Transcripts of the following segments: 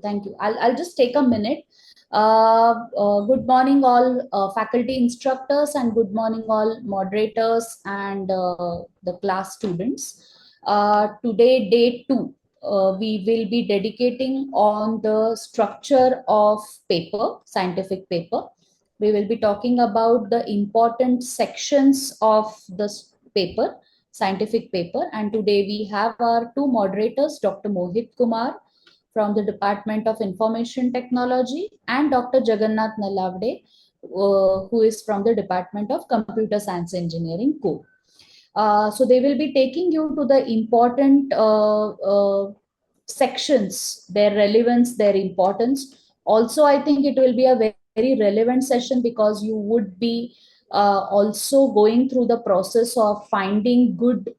Thank you. I'll just take a minute. Good morning, all faculty instructors, and good morning, all moderators and the class students. Today, day two, we will be dedicating on the structure of paper, scientific paper. We will be talking about the important sections of the paper, scientific paper. And today we have our two moderators, Dr. Mohit Kumar from the Department of Information Technology, and Dr. Jagannath Nalavde, who is from the Department of Computer Science Engineering Co. So they will be taking you to the important sections, their relevance, their importance. Also, I think it will be a very relevant session because you would be also going through the process of finding good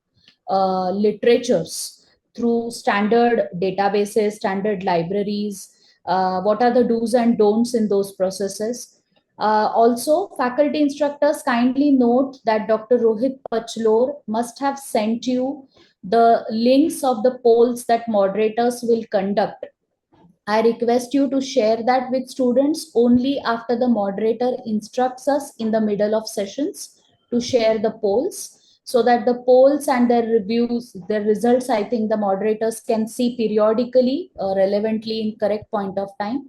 literatures through standard databases, standard libraries, what are the do's and don'ts in those processes. Also, faculty instructors, kindly note that Dr. Rohit Pachlor must have sent you the links of the polls that moderators will conduct. I request you to share that with students only after the moderator instructs us in the middle of sessions to share the polls, so that the polls and their reviews, their results, I think the moderators can see periodically, relevantly in correct point of time.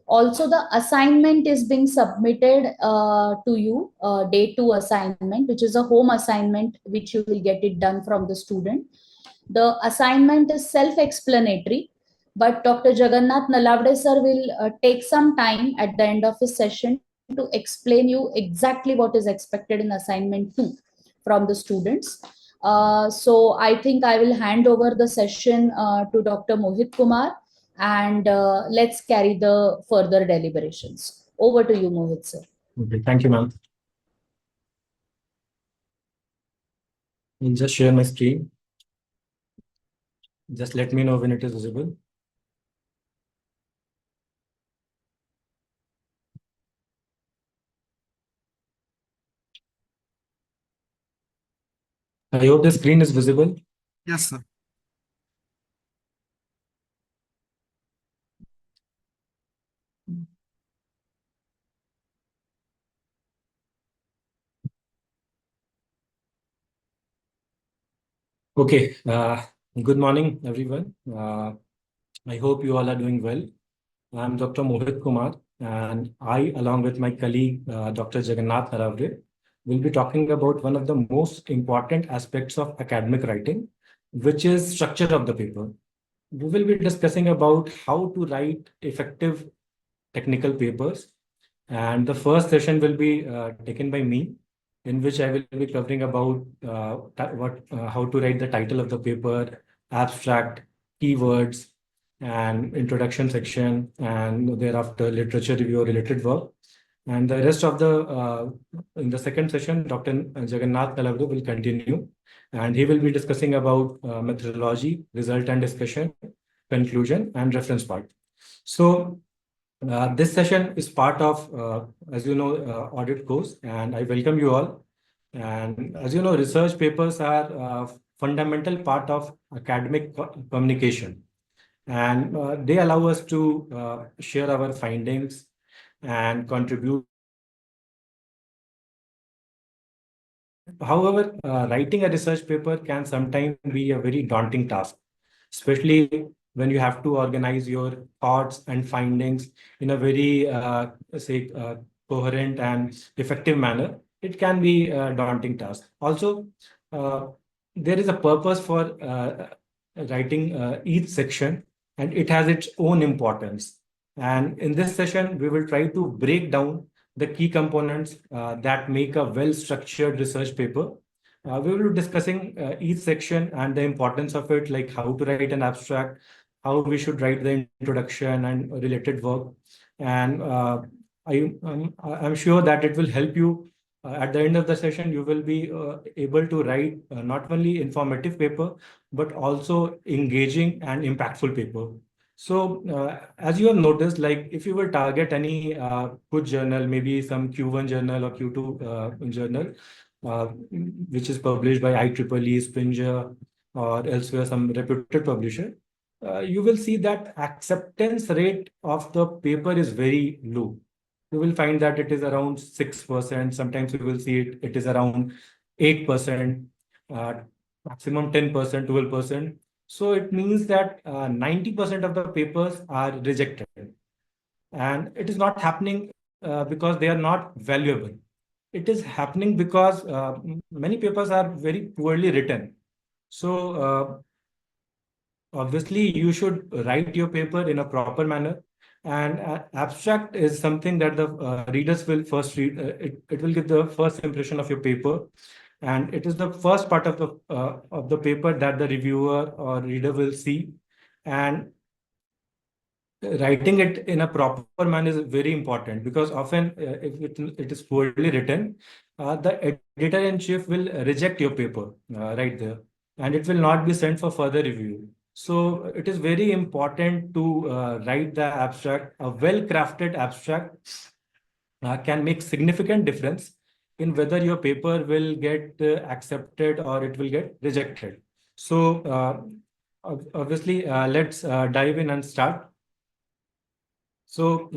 Also, the assignment is being submitted to you, day two assignment, which is a home assignment, which you will get it done from the student. The assignment is self-explanatory, but Dr. Jagannath Nalavde sir will take some time at the end of his session to explain you exactly what is expected in assignment 2 from the students. So I think I will hand over the session to Dr. Mohit Kumar, and let's carry the further deliberations. Over to you, Mohit sir. Okay, thank you, ma'am. I'll just share my screen. Just let me know when it is visible. I hope the screen is visible. Yes, sir. Okay, good morning, everyone. I hope you all are doing well. I'm Dr. Mohit Kumar, and I, along with my colleague, Dr. Jagannath Naravde, will be talking about one of the most important aspects of academic writing, which is structure of the paper. We will be discussing about how to write effective technical papers. And the first session will be taken by me, in which I will be covering about how to write the title of the paper, abstract, keywords, and introduction section, and thereafter literature review or related work. And the rest of the in the second session, Dr. Jagannath Nalavde will continue, and he will be discussing about methodology, result and discussion, conclusion, and reference part. So this session is part of, as you know, audit course, and I welcome you all. And as you know, research papers are fundamental part of academic communication, and they allow us to share our findings and contribute. However, writing a research paper can sometimes be a very daunting task, especially when you have to organize your thoughts and findings in a very, say, coherent and effective manner. It can be a daunting task. Also, uh, there is a purpose for writing each section, and it has its own importance. And in this session, we will try to break down the key components that make a well-structured research paper. We will be discussing each section and the importance of it, like how to write an abstract, how we should write the introduction and related work. And I'm sure that it will help you. At the end of the session, you will be able to write not only informative paper, but also engaging and impactful paper. So, as you have noticed, like if you will target any good journal, maybe some Q1 journal or Q2 journal, uh, which is published by IEEE, Springer, or elsewhere, some reputed publisher, you will see that acceptance rate of the paper is very low. You will find that it is around 6%. Sometimes you will see it is around 8%, uh, maximum 10%, 12%. So it means that 90% of the papers are rejected. And it is not happening because they are not valuable. It is happening because many papers are very poorly written. So obviously, you should write your paper in a proper manner. And abstract is something that the readers will first read. It will give the first impression of your paper, and it is the first part of the paper that the reviewer or reader will see. And writing it in a proper manner is very important, because often if it is poorly written, the editor-in-chief will reject your paper right there, and it will not be sent for further review. So it is very important to write the abstract. A well-crafted abstract can make significant difference in whether your paper will get accepted or it will get rejected. So obviously, let's dive in and start. So,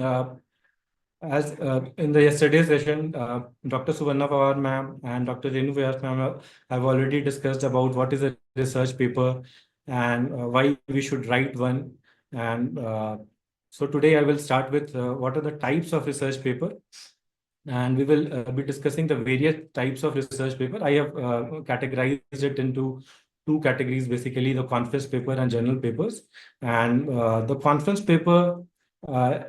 as in the yesterday's session, Dr. Suvarna Pawar ma'am and Dr. Renu Vyas ma'am have already discussed about what is a research paper and why we should write one. And so today I will start with what are the types of research paper, and we will be discussing the various types of research paper. I have categorized it into two categories, basically the conference paper and journal papers. And the conference paper uh,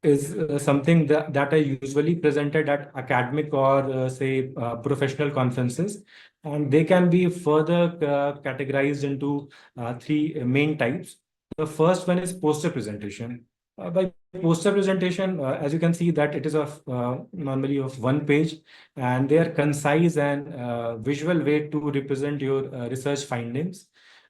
is something that are usually presented at academic or say professional conferences, and they can be further categorized into three main types. The first one is poster presentation. By poster presentation, as you can see that it is of normally of one page, and they are concise and visual way to represent your research findings.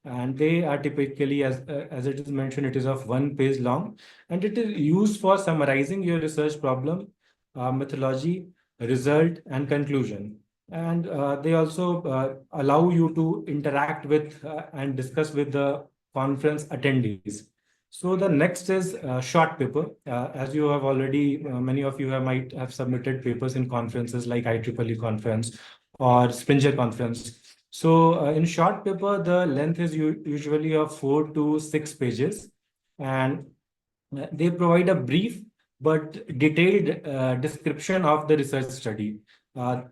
And they are typically, as it is mentioned, it is of one page long, and it is used for summarizing your research problem, methodology, result, and conclusion. And they also allow you to interact with and discuss with the conference attendees. So the next is short paper. As you have already, many of you might have submitted papers in conferences like IEEE conference or Springer conference. So in short paper, the length is usually of 4 to 6 pages, and they provide a brief but detailed description of the research study.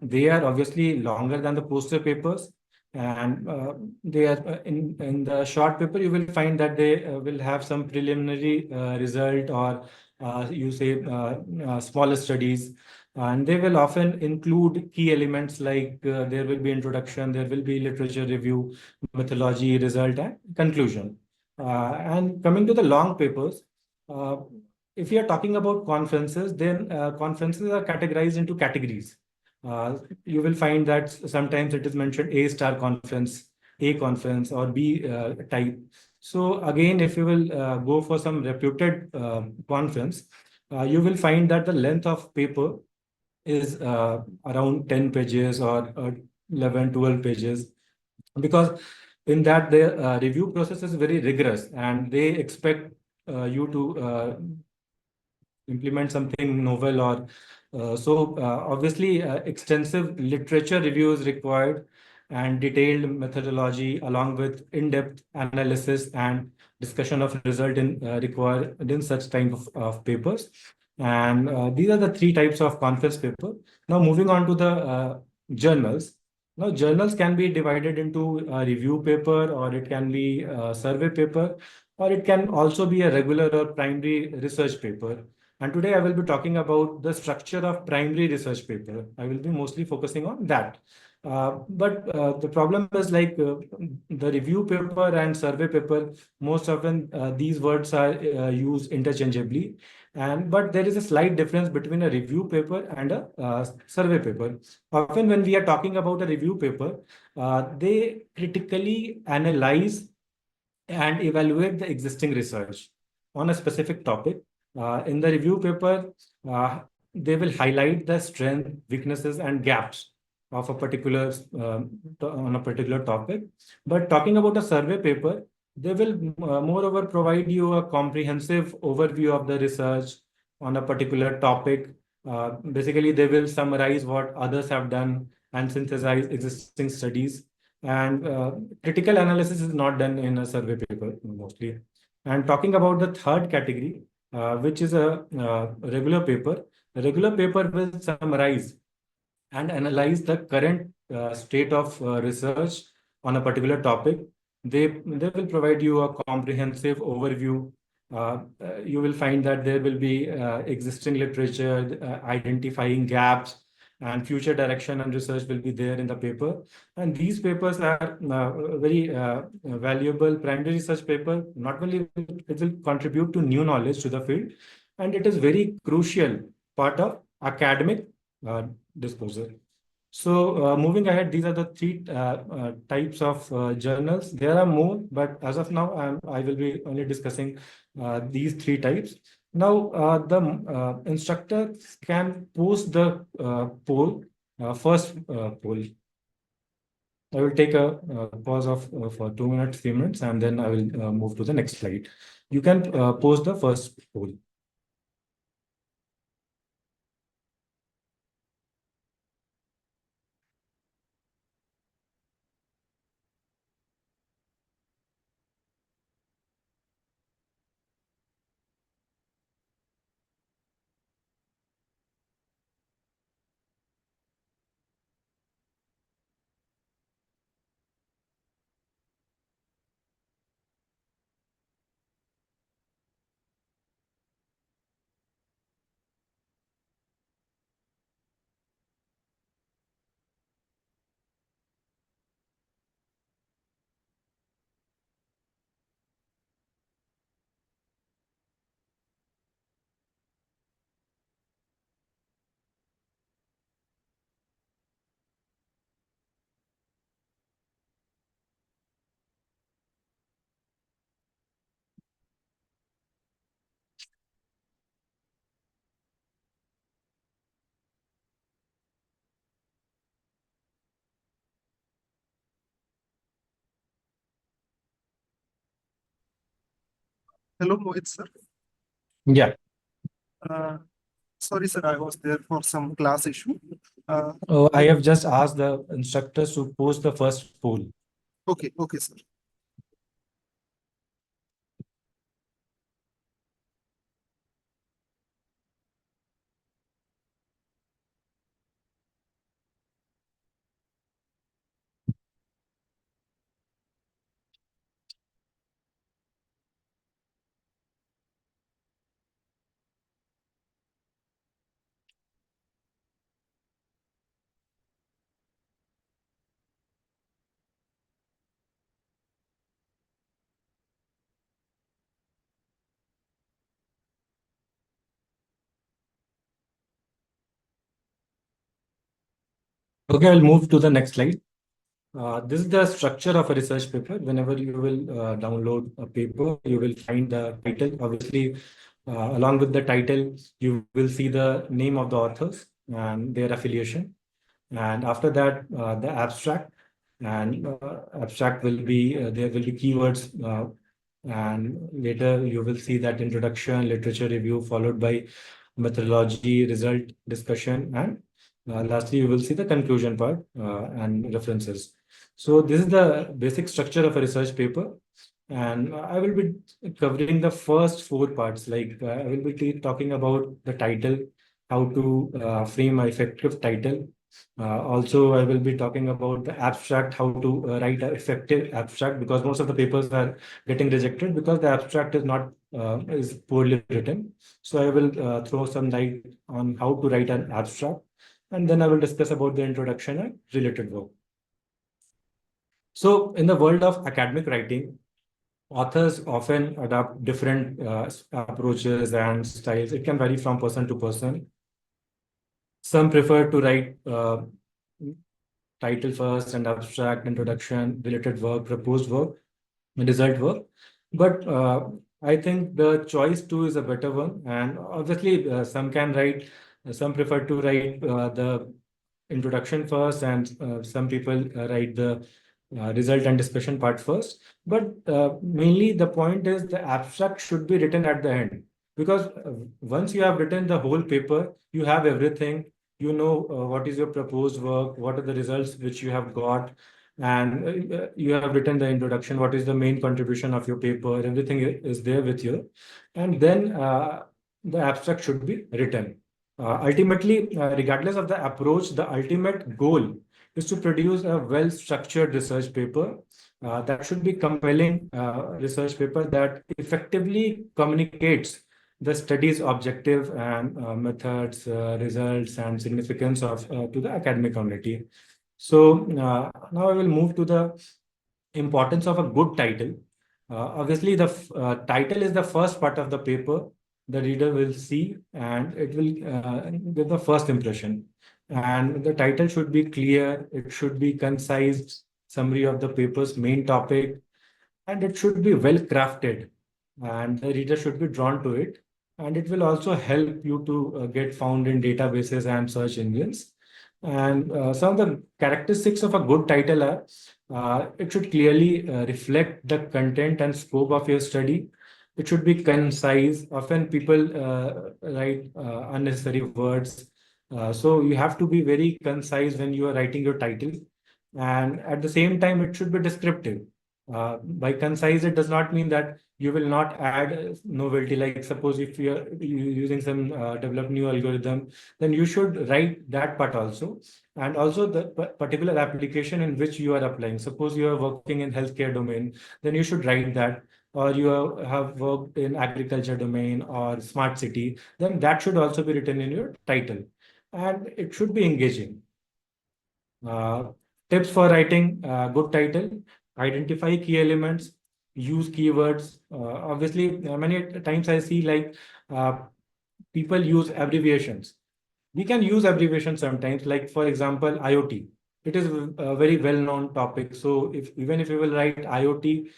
They are obviously longer than the poster papers, and they are in the short paper. You will find that they will have some preliminary result, or you say smaller studies, and they will often include key elements like there will be introduction, there will be literature review, methodology, result, and conclusion. And coming to the long papers, uh, if you are talking about conferences, then conferences are categorized into categories. You will find that sometimes it is mentioned A star conference, A conference, or B type. So again, if you will go for some reputed conference, you will find that the length of paper is around 10 pages or 11, 12 pages, because in that the review process is very rigorous, and they expect you to implement something novel, or so obviously extensive literature review is required, and detailed methodology along with in-depth analysis and discussion of result in required in such type of papers. And these are the three types of conference paper. Now moving on to the journals. Now journals can be divided into a review paper, or it can be a survey paper, or it can also be a regular or primary research paper. And today I will be talking about the structure of primary research paper. I will be mostly focusing on that. But the problem is like the review paper and survey paper, most often these words are used interchangeably. And but there is a slight difference between a review paper and a survey paper. Often when we are talking about a review paper, they critically analyze and evaluate the existing research on a specific topic. In the review paper, uh, they will highlight the strength, weaknesses, and gaps of a particular on a particular topic. But talking about a survey paper, They will moreover provide you a comprehensive overview of the research on a particular topic. Basically, they will summarize what others have done and synthesize existing studies. And critical analysis is not done in a survey paper mostly. And talking about the third category, which is a regular paper, a regular paper will summarize and analyze the current state of research on a particular topic. They will provide you a comprehensive overview. You will find that there will be existing literature, identifying gaps, and future direction and research will be there in the paper. And these papers are very valuable primary research paper. Not only it will contribute to new knowledge to the field, and it is very crucial part of academic uh, disclosure. So moving ahead, these are the three types of journals. There are more, but as of now, I will be only discussing these three types. Now, the instructors can post the poll, first poll. I will take a pause of for 2 minutes, 3 minutes, and then I will move to the next slide. You can post the first poll. Hello, Mohit sir. Yeah. Uh, Sorry, sir, I was there for some class issue. Oh, I have just asked the instructors to post the first poll. Okay, sir. Okay, I'll move to the next slide. This is the structure of a research paper. Whenever you will download a paper, you will find the title. Obviously, along with the title, you will see the name of the authors and their affiliation. And after that, the abstract. And abstract will be, there will be keywords. And later you will see that introduction, literature review, followed by methodology, result discussion, and lastly, you will see the conclusion part and references. So this is the basic structure of a research paper. And I will be covering the first four parts. Like I will be talking about the title, how to frame an effective title. Also, I will be talking about the abstract, how to write an effective abstract, because most of the papers are getting rejected because the abstract is not is poorly written. So I will throw some light on how to write an abstract, and then I will discuss about the introduction and related work. So in the world of academic writing, authors often adopt different approaches and styles. It can vary from person to person. Some prefer to write title first and abstract, introduction, related work, proposed work, result work. But I think the choice two is a better one. And obviously, some can write, some prefer to write the introduction first, and some people write the result and discussion part first. But mainly the point is the abstract should be written at the end, because once you have written the whole paper, you have everything. You know what is your proposed work, what are the results which you have got, and you have written the introduction, what is the main contribution of your paper, everything is there with you. And then the abstract should be written. Ultimately, regardless of the approach, the ultimate goal is to produce a well-structured research paper that should be compelling research paper that effectively communicates the study's objective and methods, results, and significance of to the academic community. So now I will move to the importance of a good title. Obviously, the title is the first part of the paper the reader will see, and it will give the first impression. And the title should be clear, it should be concise, summary of the paper's main topic, and it should be well crafted, and the reader should be drawn to it. And it will also help you to get found in databases and search engines. And some of the characteristics of a good title are it should clearly reflect the content and scope of your study. It should be concise. Often people write unnecessary words. So you have to be very concise when you are writing your title. And at the same time, it should be descriptive. By concise, it does not mean that you will not add novelty. Like suppose if you're using some developed new algorithm, then you should write that part also. And also the particular application in which you are applying. Suppose you are working in healthcare domain, then you should write that. Or you have worked in agriculture domain or smart city, then that should also be written in your title. And it should be engaging. Uh, Tips for writing good title: identify key elements, use keywords. Obviously, many times I see like people use abbreviations. We can use abbreviations sometimes, like for example, IoT. It is a very well-known topic. So if even if you will write IoT,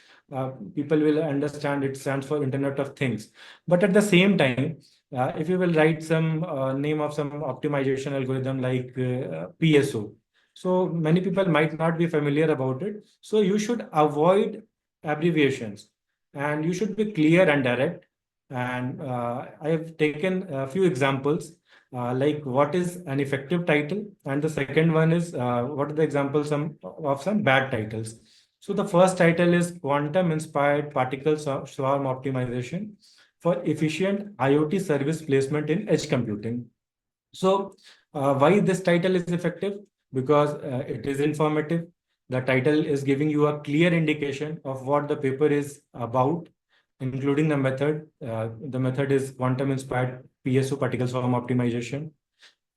people will understand it stands for Internet of Things. But at the same time, if you will write some name of some optimization algorithm like PSO, so many people might not be familiar about it. So you should avoid abbreviations, and you should be clear and direct. And I have taken a few examples, like what is an effective title, and the second one is what are the examples of some bad titles. So the first title is Quantum Inspired Particle Swarm Optimization for Efficient IoT Service Placement in Edge Computing. So why this title is effective? Because it is informative. The title is giving you a clear indication of what the paper is about, including the method. The method is quantum inspired PSO, particle swarm optimization.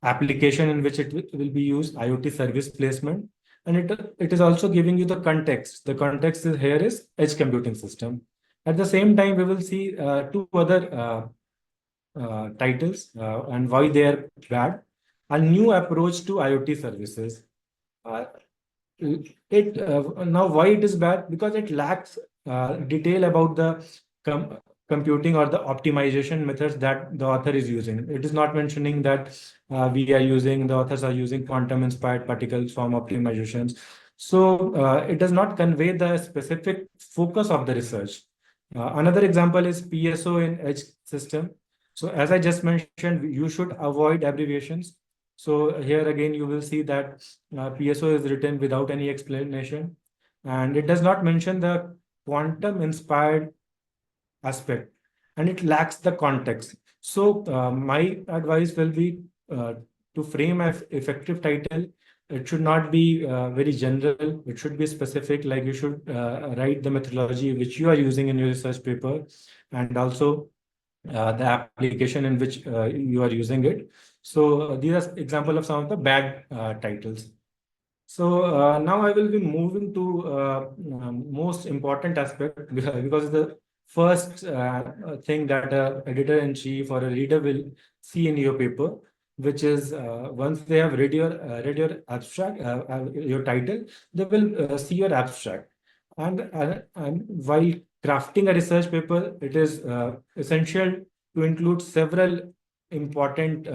Application in which it will be used, IoT service placement. And it is also giving you the context. The context is here is edge computing system. At the same time, we will see two other titles and why they are bad. A new approach to IoT services. Uh, now why it is bad? Because it lacks detail about the computing or the optimization methods that the author is using. It is not mentioning that the authors are using quantum inspired particle swarm optimizations. So it does not convey the specific focus of the research. Another example is PSO in edge system. So as I just mentioned, you should avoid abbreviations. So here again, you will see that PSO is written without any explanation, and it does not mention the quantum inspired aspect, and it lacks the context. So my advice will be to frame an effective title. It should not be very general. It should be specific, like you should write the methodology which you are using in your research paper, and also the application in which you are using it. So these are example of some of the bad titles. So now I will be moving to most important aspect because the first thing that a editor-in-chief or a reader will see in your paper, which is once they have read your abstract, your title, they will see your abstract. And while crafting a research paper, it is essential to include several important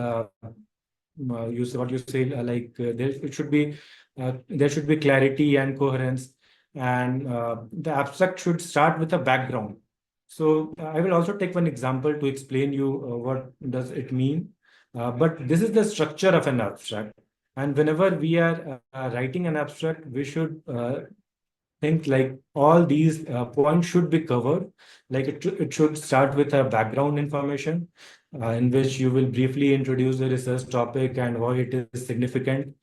you say what you say there it should be there should be clarity and coherence. and the abstract should start with a background. So I will also take one example to explain you what does it mean. But this is the structure of an abstract. And whenever we are writing an abstract, we should think like all these points should be covered. Like it should start with a background information in which you will briefly introduce the research topic and why it is significant.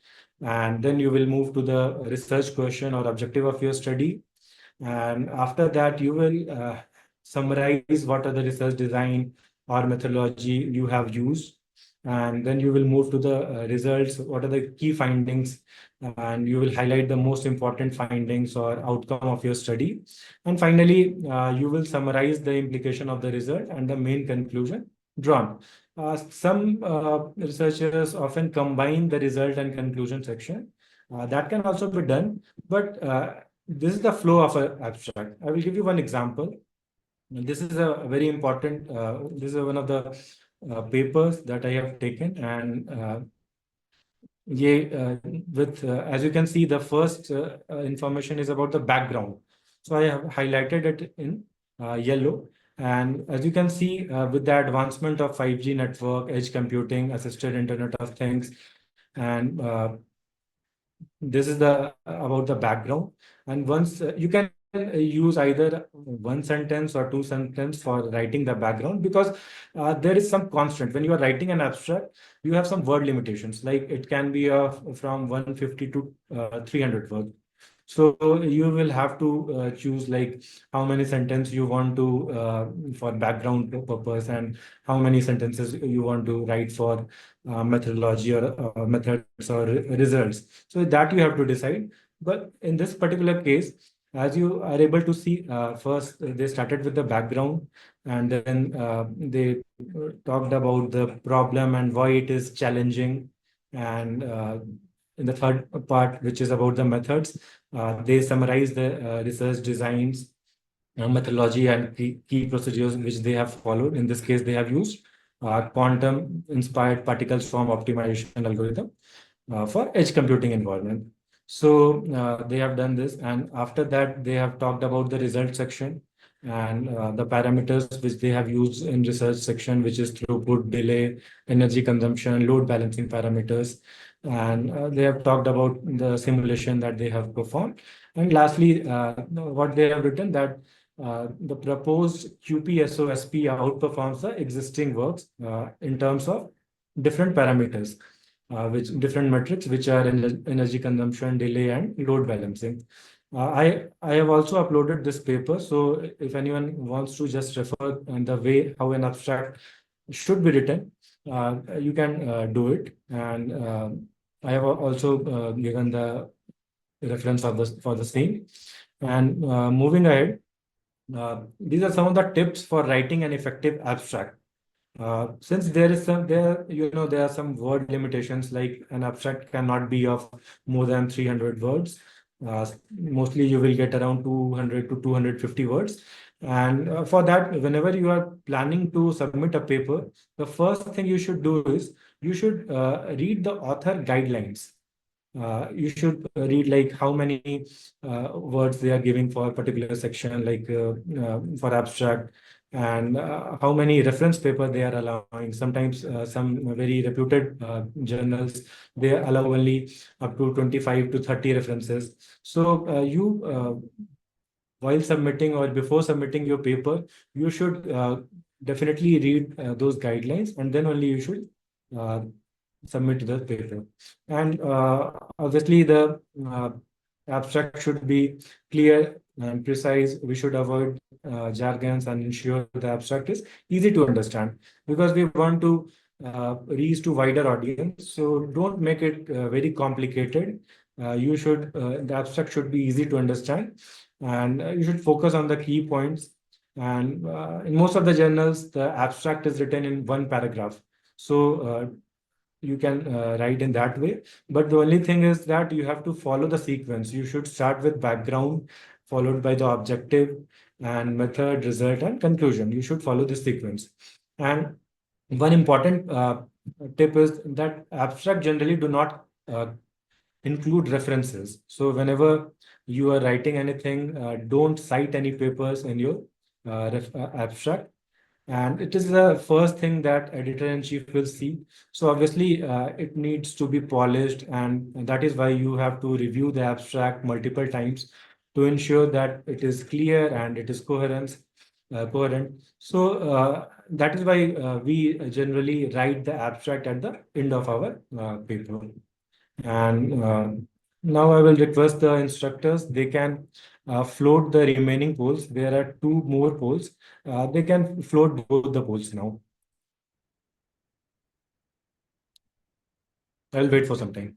And then you will move to the research question or objective of your study. And after that, you will summarize what are the research design or methodology you have used. And then you will move to the results, what are the key findings, and you will highlight the most important findings or outcome of your study. And finally, you will summarize the implication of the result and the main conclusion drawn. Some researchers often combine the result and conclusion section. That can also be done, but this is the flow of an abstract. I will give you one example. This is a very important, this is one of the papers that I have taken, and as you can see, the first information is about the background. So I have highlighted it in yellow. And as you can see, with the advancement of 5G network, edge computing, assisted Internet of Things, and this is the about the background. And once you can use either one sentence or two sentences for writing the background, because there is some constant when you are writing an abstract. You have some word limitations, like it can be from 150 to 300 words. So you will have to choose like how many sentences you want to for background purpose, and how many sentences you want to write for methodology or methods or results. So that you have to decide. But in this particular case, as you are able to see, first they started with the background, and then they talked about the problem and why it is challenging. And in the third part, which is about the methods, they summarize the research designs, methodology, and key procedures which they have followed. In this case, they have used quantum-inspired particle swarm optimization algorithm for edge computing environment. So they have done this, and after that, they have talked about the result section and the parameters which they have used in research section, which is throughput, delay, energy consumption, load balancing parameters. And they have talked about the simulation that they have performed. And lastly, what they have written that the proposed QPSOSP outperforms the existing works in terms of different parameters, which different metrics, which are energy consumption, delay, and load balancing. I have also uploaded this paper, so if anyone wants to just refer on the way how an abstract should be written, you can do it. And I have also given the reference of this for the same. And moving ahead, these are some of the tips for writing an effective abstract. Since there is some there are some word limitations, like an abstract cannot be of more than 300 words. Mostly you will get around 200 to 250 words. And for that, whenever you are planning to submit a paper, the first thing you should do is you should read the author guidelines. You should read like how many words they are giving for a particular section, like for abstract, and how many reference paper they are allowing. Sometimes some very reputed journals, they allow only up to 25 to 30 references. So while submitting or before submitting your paper, you should definitely read those guidelines, and then only you should uh, submit the paper. And obviously, the abstract should be clear and precise. We should avoid jargons and ensure the abstract is easy to understand, because we want to reach to wider audience. So don't make it very complicated. The abstract should be easy to understand, and you should focus on the key points. And in most of the journals, the abstract is written in one paragraph. So you can write in that way. But the only thing is that you have to follow the sequence. You should start with background, followed by the objective, and method, result, and conclusion. You should follow this sequence. And one important tip is that abstract generally do not include references. So whenever you are writing anything, don't cite any papers in your abstract. And it is the first thing that editor-in-chief will see. So obviously, it needs to be polished, and that is why you have to review the abstract multiple times to ensure that it is clear and it is coherent. So that is why we generally write the abstract at the end of our paper. And now I will request the instructors, they can float the remaining polls. There are two more polls. They can float both the polls now. I'll wait for some time.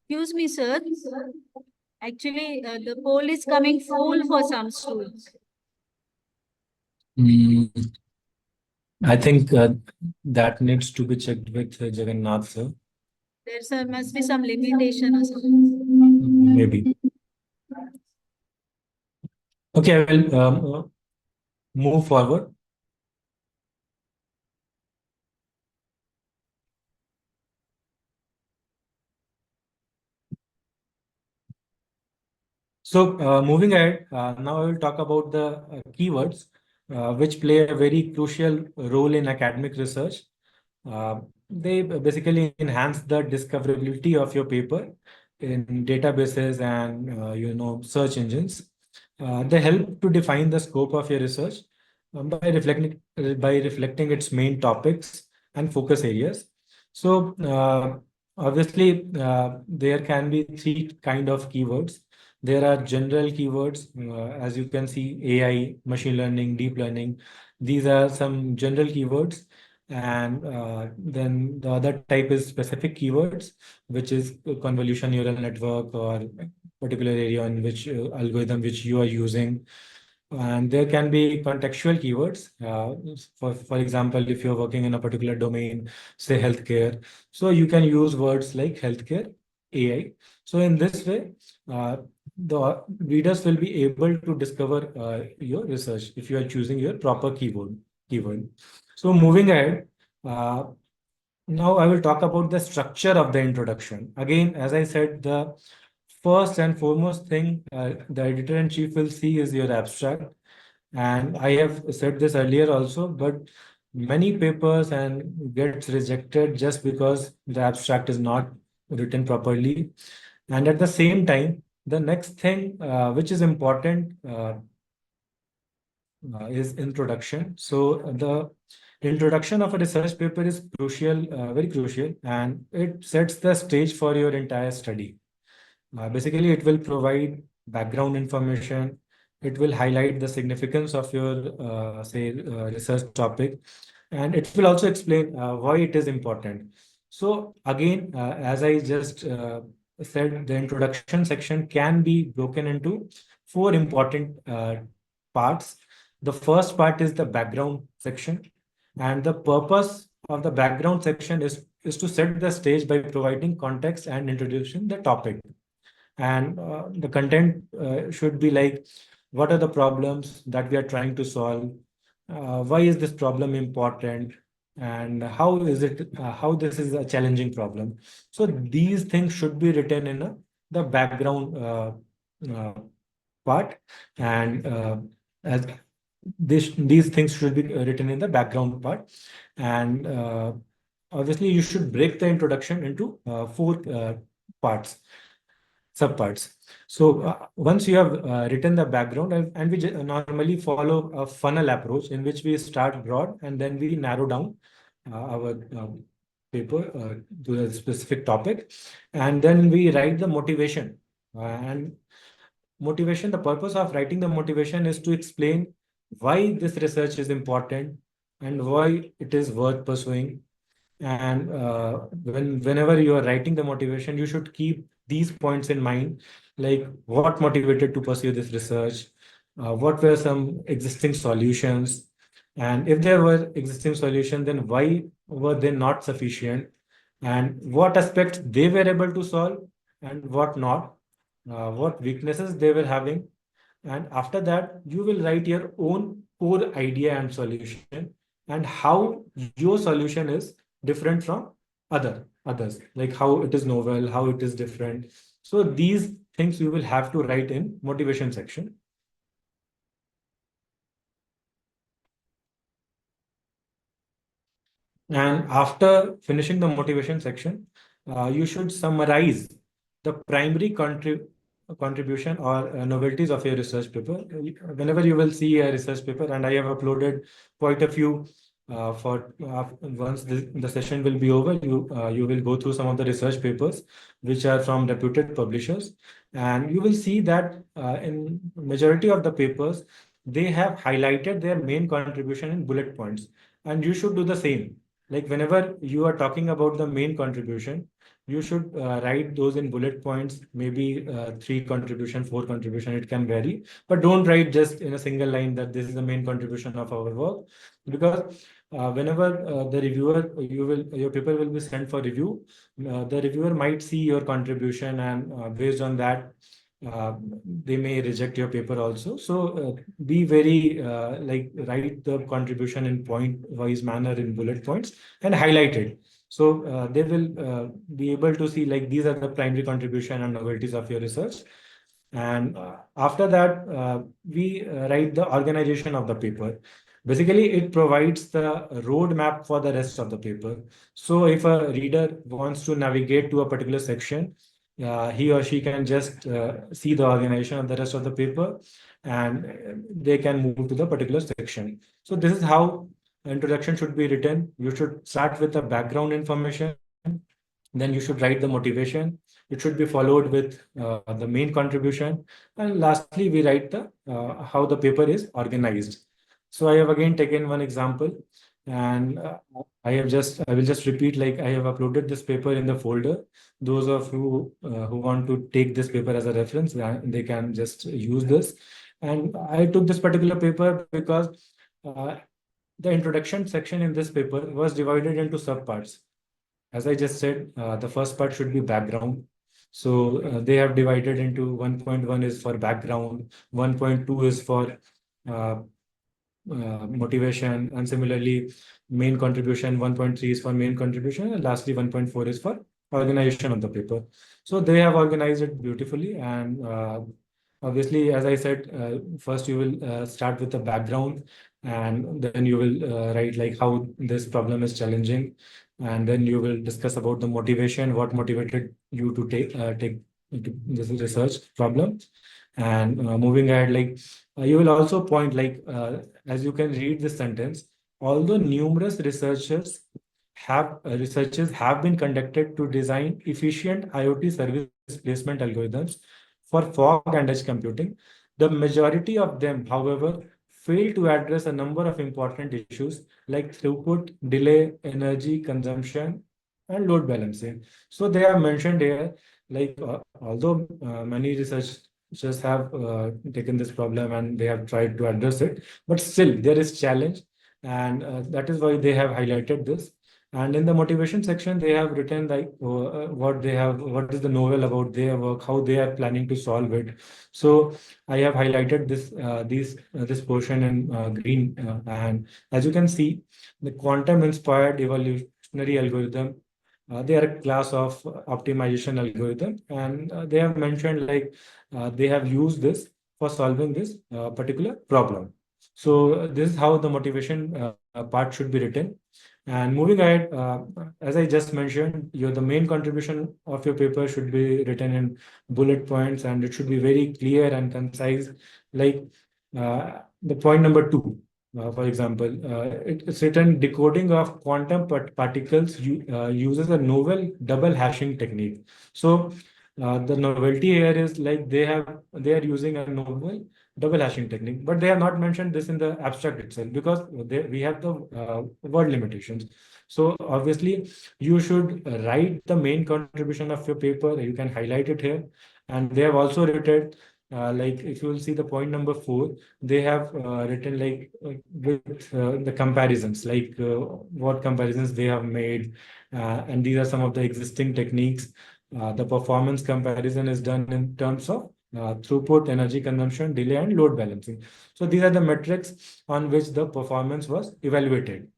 Excuse me, sir. Actually, the poll is coming full for some students. Mm, I think that needs to be checked with Jagannath, sir. There's must be some limitation or something. Maybe. Okay, I will move forward. So moving ahead, now I will talk about the keywords, which play a very crucial role in academic research. Uh, they basically enhance the discoverability of your paper in databases and search engines. They help to define the scope of your research by reflecting its main topics and focus areas. So obviously there can be three kind of keywords. There are general keywords, as you can see, AI, machine learning, deep learning. These are some general keywords. And then the other type is specific keywords, which is convolution neural network or particular area in which algorithm which you are using. And there can be contextual keywords. For example, if you're working in a particular domain, say healthcare, so you can use words like healthcare, AI. So in this way, the readers will be able to discover your research if you are choosing your proper keyword. So moving ahead, uh, now I will talk about the structure of the introduction. Again, as I said, the first and foremost thing the editor-in-chief will see is your abstract. And I have said this earlier also, but many papers and gets rejected just because the abstract is not written properly. And at the same time, the next thing which is important is introduction. So the introduction of a research paper is crucial, very crucial, and it sets the stage for your entire study. Basically, it will provide background information. It will highlight the significance of your, say, research topic. and it will also explain why it is important. So again, as I just said, the introduction section can be broken into four important parts. The first part is the background section, and the purpose of the background section is to set the stage by providing context and introducing the topic. And the content should be like, what are the problems that we are trying to solve? Why is this problem important? And how is it, how this is a challenging problem? So these things should be written in the background uh, part. And as these things should be written in the background part. And obviously, you should break the introduction into four parts, subparts. So once you have written the background, and we normally follow a funnel approach in which we start broad and then we narrow down our paper to a specific topic, and then we write the motivation. And motivation, the purpose of writing the motivation is to explain why this research is important and why it is worth pursuing. And whenever you are writing the motivation, you should keep these points in mind, like what motivated to pursue this research, what were some existing solutions, and if there were existing solutions, then why were they not sufficient, and what aspects they were able to solve and what not, what weaknesses they were having. And after that, you will write your own core idea and solution, and how your solution is different from others, like how it is novel, how it is different. So these things you will have to write in motivation section. And after finishing the motivation section, you should summarize the primary contribution or novelties of your research paper. Whenever you will see a research paper, and I have uploaded quite a few for once the session will be over, you will go through some of the research papers which are from reputed publishers, and you will see that in majority of the papers, they have highlighted their main contribution in bullet points, and you should do the same. Like whenever you are talking about the main contribution, you should write those in bullet points, maybe three contribution, four contribution, it can vary, but don't write just in a single line that this is the main contribution of our work. Because whenever the reviewer, your paper will be sent for review, the reviewer might see your contribution, and based on that, they may reject your paper also. So be very like write the contribution in point wise manner in bullet points and highlight it. So they will be able to see like these are the primary contribution and novelties of your research. And after that, we write the organization of the paper. Basically, it provides the roadmap for the rest of the paper. So if a reader wants to navigate to a particular section, he or she can just see the organization of the rest of the paper, and they can move to the particular section. So this is how introduction should be written. You should start with the background information, then you should write the motivation. It should be followed with the main contribution, and lastly we write the how the paper is organized. So I have again taken one example, and I will just repeat, like I have uploaded this paper in the folder. Those of you who want to take this paper as a reference, they can just use this. And I took this particular paper because uh, the introduction section in this paper was divided into subparts. As I just said, the first part should be background. So they have divided into 1.1 is for background, 1.2 is for uh, motivation, and similarly main contribution 1.3 is for main contribution, and lastly 1.4 is for organization of the paper. So they have organized it beautifully. And obviously, as I said, first you will start with the background, and then you will write like how this problem is challenging, and then you will discuss about the motivation, what motivated you to take this research problem. And moving ahead, like you will also point like as you can read this sentence, although numerous researches have been conducted to design efficient IoT service placement algorithms for fog and edge computing, the majority of them, however, fail to address a number of important issues like throughput, delay, energy consumption, and load balancing. So they are mentioned here, like although many researchers have taken this problem and they have tried to address it, but still there is challenge, and that is why they have highlighted this. And in the motivation section, they have written like what is the novel about their work, how they are planning to solve it. So I have highlighted this portion in green, and as you can see, the quantum-inspired evolutionary algorithm. They are a class of optimization algorithm, and they have mentioned like they have used this for solving this particular problem. So this is how the motivation part should be written. And moving ahead, as I just mentioned, the main contribution of your paper should be written in bullet points, and it should be very clear and concise. Like the point number two, for example, it's written decoding of quantum particles uses a novel double hashing technique. So the novelty here is like they are using a novel double hashing technique, but they have not mentioned this in the abstract itself because we have the word limitations. So obviously you should write the main contribution of your paper. You can highlight it here, and they have also written like if you will see the point number 4, they have written like with the comparisons, like what comparisons they have made, and these are some of the existing techniques. The performance comparison is done in terms of throughput, energy consumption, delay, and load balancing. So these are the metrics on which the performance was evaluated.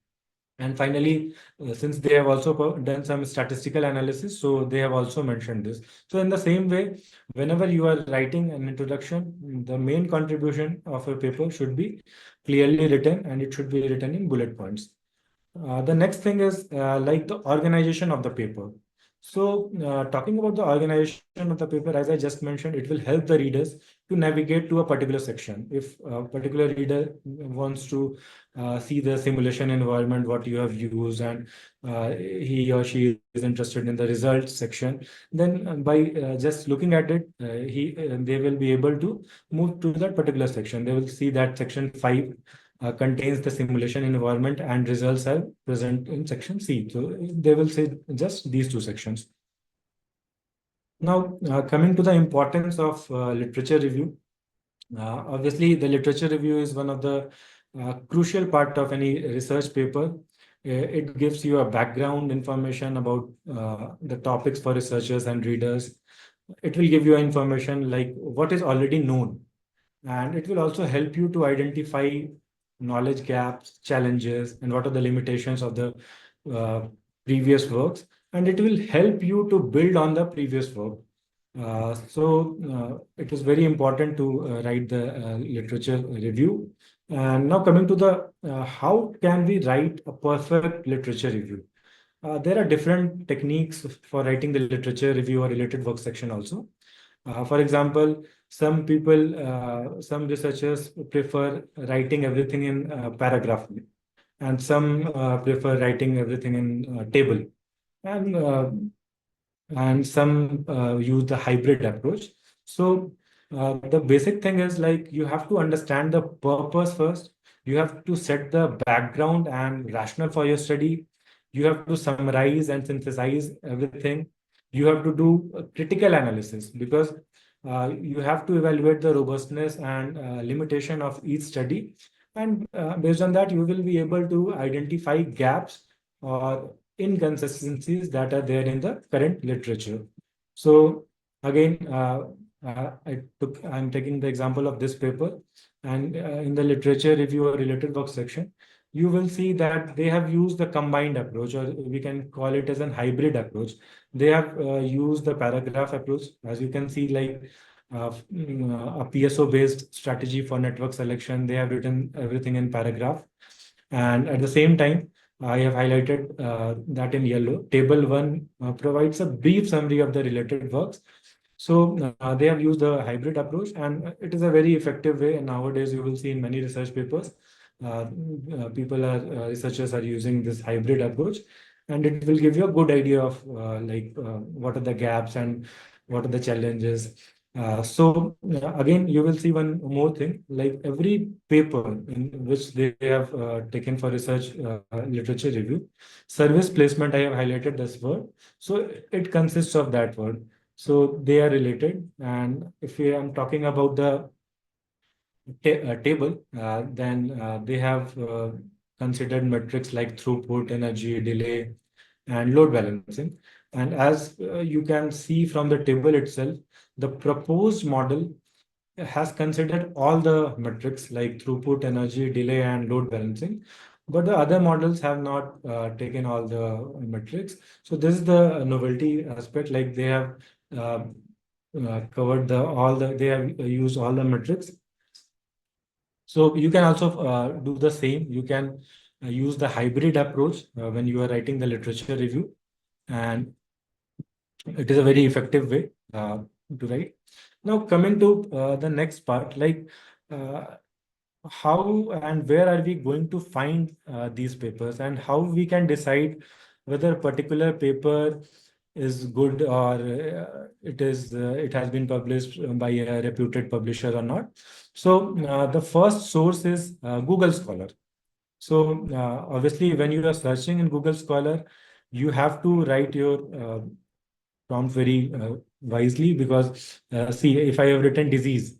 And finally, since they have also done some statistical analysis, so they have also mentioned this. So in the same way, whenever you are writing an introduction, the main contribution of a paper should be clearly written, and it should be written in bullet points. The next thing is like the organization of the paper. So talking about the organization of the paper, as I just mentioned, it will help the readers to navigate to a particular section. If a particular reader wants to see the simulation environment, what you have used, and he or she is interested in the results section, then by just looking at it, they will be able to move to that particular section. They will see that section 5 contains the simulation environment and results are present in section C. So they will say just these two sections. Now, coming to the importance of literature review. Obviously, the literature review is one of the crucial part of any research paper. It gives you a background information about the topics for researchers and readers. It will give you information like what is already known, and it will also help you to identify knowledge gaps, challenges, and what are the limitations of the uh, previous works. And it will help you to build on the previous work. So it is very important to write the literature review. And now coming to the how can we write a perfect literature review? There are different techniques for writing the literature review or related work section also. For example, some researchers prefer writing everything in paragraph, and some prefer writing everything in table, and some use the hybrid approach. So the basic thing is like you have to understand the purpose first. You have to set the background and rationale for your study. You have to summarize and synthesize everything. You have to do a critical analysis because you have to evaluate the robustness and limitation of each study. And based on that, you will be able to identify gaps or inconsistencies that are there in the current literature. So again, I'm taking the example of this paper, and in the literature review or related work section, you will see that they have used the combined approach, or we can call it as an hybrid approach. They have used the paragraph approach, as you can see, like a PSO based strategy for network selection. They have written everything in paragraph, and at the same time, I have highlighted that in yellow. Table 1 provides a brief summary of the related works. So they have used a hybrid approach, and it is a very effective way. And nowadays, you will see in many research papers, researchers are using this hybrid approach, and it will give you a good idea of what are the gaps and what are the challenges. Again, you will see one more thing, like every paper in which they have taken for research literature review, service placement, I have highlighted this word. So it consists of that word. So they are related. And if I am talking about the table, then they have considered metrics like throughput, energy, delay, and load balancing. And as you can see from the table itself, the proposed model has considered all the metrics like throughput, energy, delay, and load balancing. But the other models have not taken all the metrics. So this is the novelty aspect. Like they have uh, covered they have used all the metrics. So you can also do the same. You can use the hybrid approach when you are writing the literature review, and it is a very effective way to write. Now coming to the next part, like uh, how and where are we going to find these papers, and how we can decide whether a particular paper is good or it has been published by a reputed publisher or not. So the first source is Google Scholar. So obviously, when you are searching in Google Scholar, you have to write your prompt very wisely, because see, if I have written disease,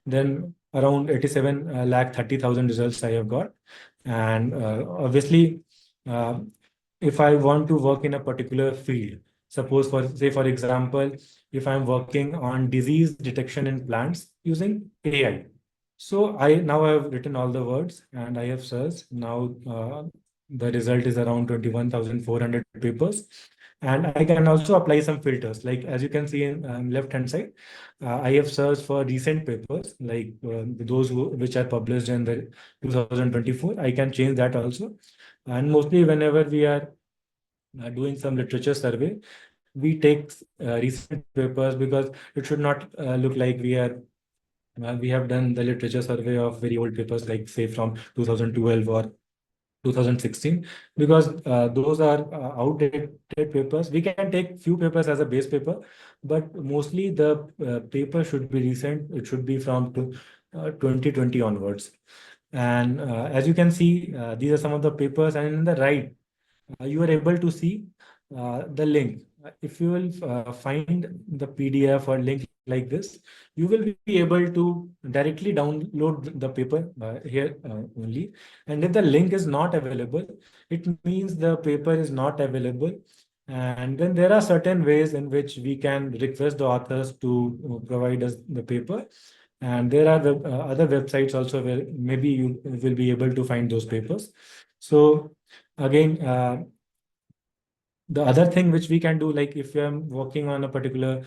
then around 87 lakh 30,000 results I have got. And obviously, uh, if I want to work in a particular field, suppose for say for example, if I'm working on disease detection in plants using AI. So I now have written all the words and I have searched. Now the result is around 21,400 papers. And I can also apply some filters. Like as you can see in left hand side, I have searched for recent papers, like those which are published in the 2024. I can change that also. And mostly whenever we are doing some literature survey, we take recent papers, because it should not look like we have done the literature survey of very old papers, like say from 2012 or 2016, because those are outdated papers. We can take few papers as a base paper, but mostly the paper should be recent. It should be from 2020 onwards. And as you can see, these are some of the papers, and in the right, you are able to see the link. If you will find the PDF or link like this, you will be able to directly download the paper here only. And if the link is not available, it means the paper is not available. And then there are certain ways in which we can request the authors to provide us the paper. And there are other websites also where maybe you will be able to find those papers. So again, the other thing which we can do, like if I'm working on a particular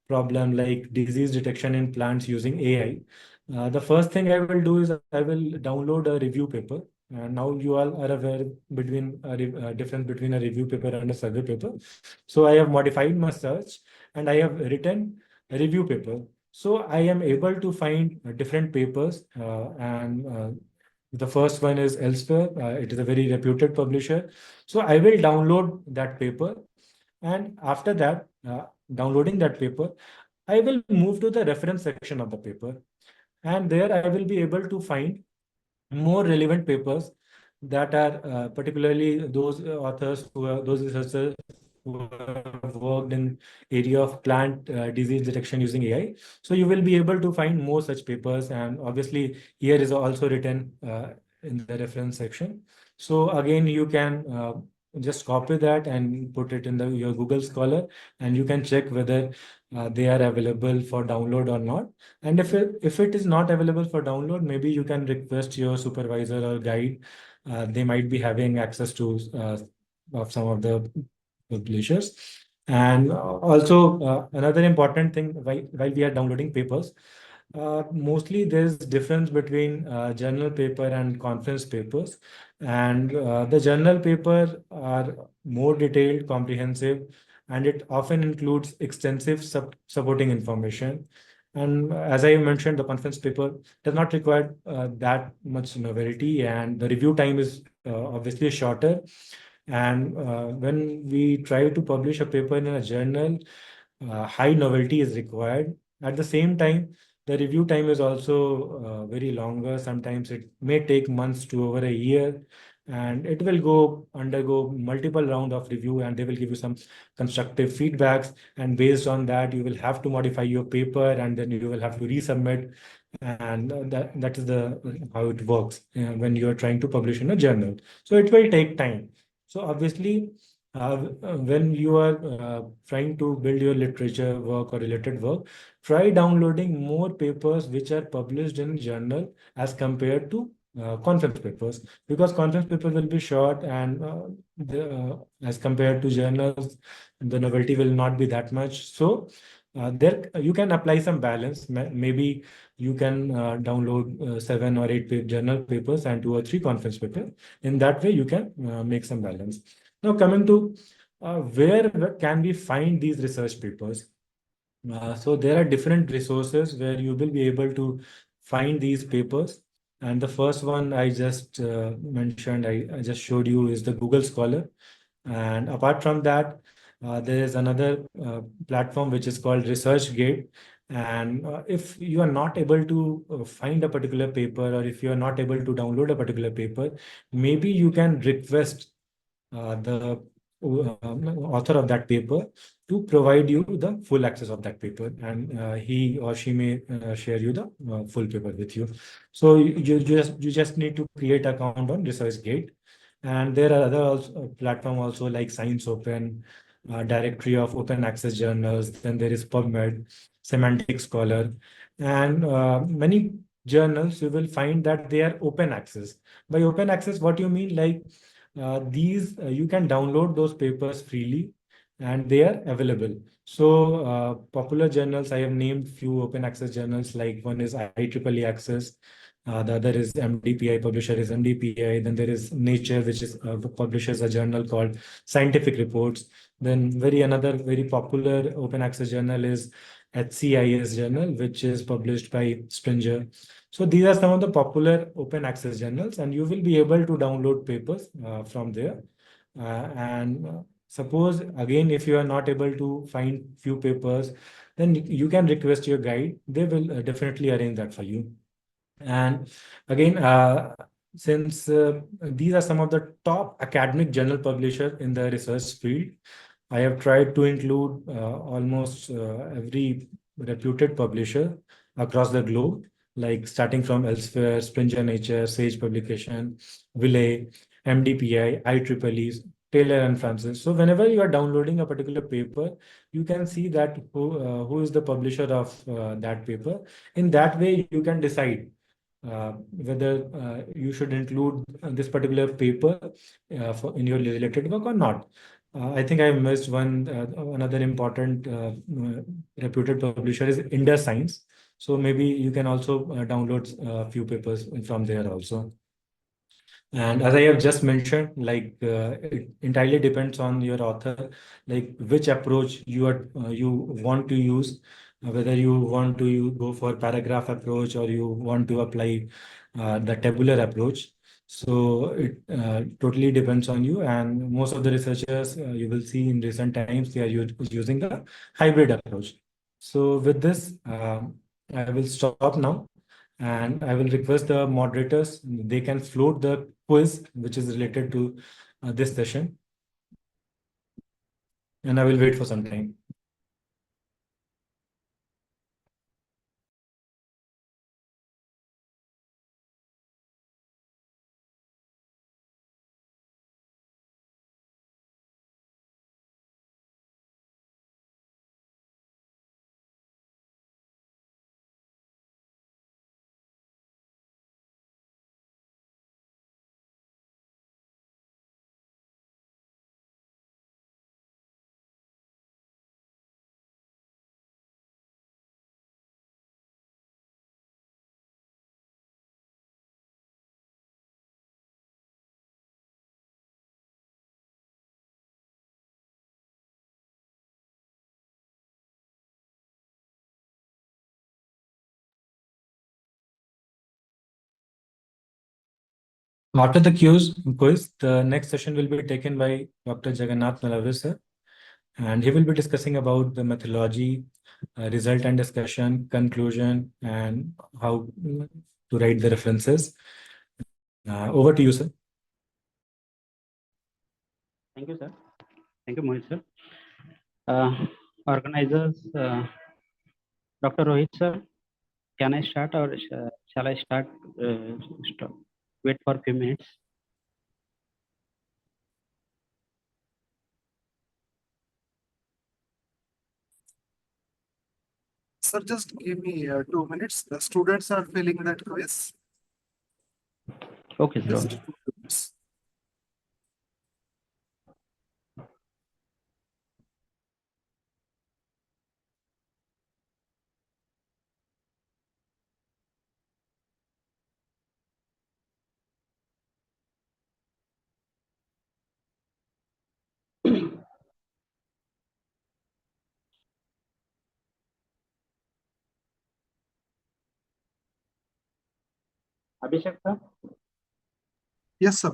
problem like disease detection in plants using AI, the first thing I will do is I will download a review paper. And now you all are aware between difference between a review paper and a survey paper. So I have modified my search and I have written a review paper. So I am able to find different papers, and the first one is Elsewhere. It is a very reputed publisher. So I will download that paper. And after that, downloading that paper, I will move to the reference section of the paper. And there I will be able to find more relevant papers that are particularly those authors those researchers who have worked in area of plant disease detection using AI. So you will be able to find more such papers. And obviously here is also written in the reference section. So again, you can just copy that and put it in your Google Scholar, and you can check whether they are available for download or not. And if it is not available for download, maybe you can request your supervisor or guide. They might be having access to of some of the publishers. And also another important thing, while we are downloading papers, mostly there's difference between journal paper and conference papers. And the journal paper are more detailed, comprehensive, and it often includes extensive supporting information. And as I mentioned, the conference paper does not require that much novelty, and the review time is obviously shorter. And when we try to publish a paper in a journal, high novelty is required. At the same time, the review time is also very longer. Sometimes it may take months to over a year, and it will go undergo multiple round of review, and they will give you some constructive feedbacks. And based on that, you will have to modify your paper, and then you will have to resubmit. And that is the how it works when you are trying to publish in a journal. So it will take time. So obviously, when you are trying to build your literature work or related work, try downloading more papers which are published in journal as compared to conference papers, because conference paper will be short, and as compared to journals, the novelty will not be that much. So there you can apply some balance. Maybe you can download 7 or 8 journal papers and 2 or 3 conference papers. In that way, you can make some balance. Now, coming to where can we find these research papers? So there are different resources where you will be able to find these papers. And the first one I just mentioned, I just showed you, is the Google Scholar. And apart from that, there is another platform which is called ResearchGate. And if you are not able to find a particular paper, or if you are not able to download a particular paper, maybe you can request the author of that paper to provide you the full access of that paper, and he or she may share you the full paper with you. So you just need to create account on ResearchGate, and there are other also, platform also like Science Open, directory of open access journals. Then there is PubMed, Semantic Scholar, and many journals you will find that they are open access. By open access, what you mean? Like these you can download those papers freely, and they are available. So popular journals, I have named few open access journals, like one is IEEE Access, the other is MDPI, publisher is MDPI. Then there is Nature, which is publishes a journal called Scientific Reports. Then another very popular open access journal is HCIS journal, which is published by Springer. So these are some of the popular open access journals, and you will be able to download papers from there. And suppose again, if you are not able to find few papers, then you can request your guide. They will definitely arrange that for you. And again, since these are some of the top academic journal publishers in the research field, I have tried to include almost every reputed publisher across the globe, like starting from Elsewhere, Springer Nature, Sage Publication, Wiley, MDPI, IEEE, Taylor and Francis. So whenever you are downloading a particular paper, you can see that who is the publisher of that paper. In that way, you can decide whether you should include this particular paper in your related work or not. I think I missed one. Another important reputed publisher is Indus Science. So maybe you can also download a few papers from there also. And as I have just mentioned, like it entirely depends on your author, like which approach you want to use, whether you want to go for paragraph approach, or you want to apply the tabular approach. So it totally depends on you. And most of the researchers you will see in recent times, they are using a hybrid approach. So with this, I will stop now. And I will request the moderators, they can float the quiz which is related to this session. And I will wait for some time. After the quiz, the next session will be taken by Dr. Jagannath Malavi sir. and he will be discussing about the methodology, result and discussion, conclusion, and how to write the references. Over to you, sir. Thank you, sir. Thank you, Mohit, sir. Organizers, Dr. Rohit, sir, can I start or shall I start? Stop. Wait for a few minutes. Sir, just give me 2 minutes. The students are filling that quiz. Okay, sir. Just Okay. 2 minutes. Abhishek, sir, Yes, sir.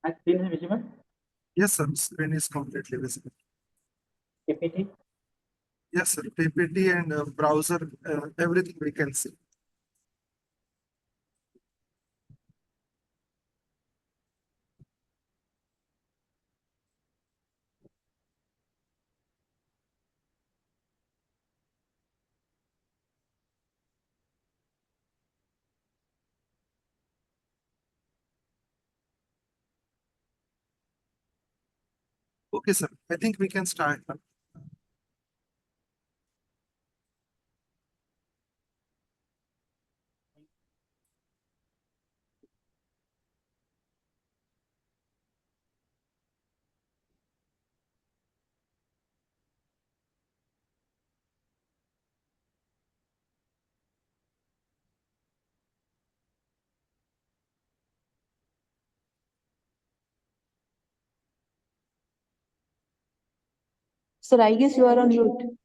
my screen is visible. Yes, sir. Screen is completely visible. PPT. Yes, sir. PPT and browser, everything we can see. Okay, sir. I think we can start now. Sir, I guess you are on mute.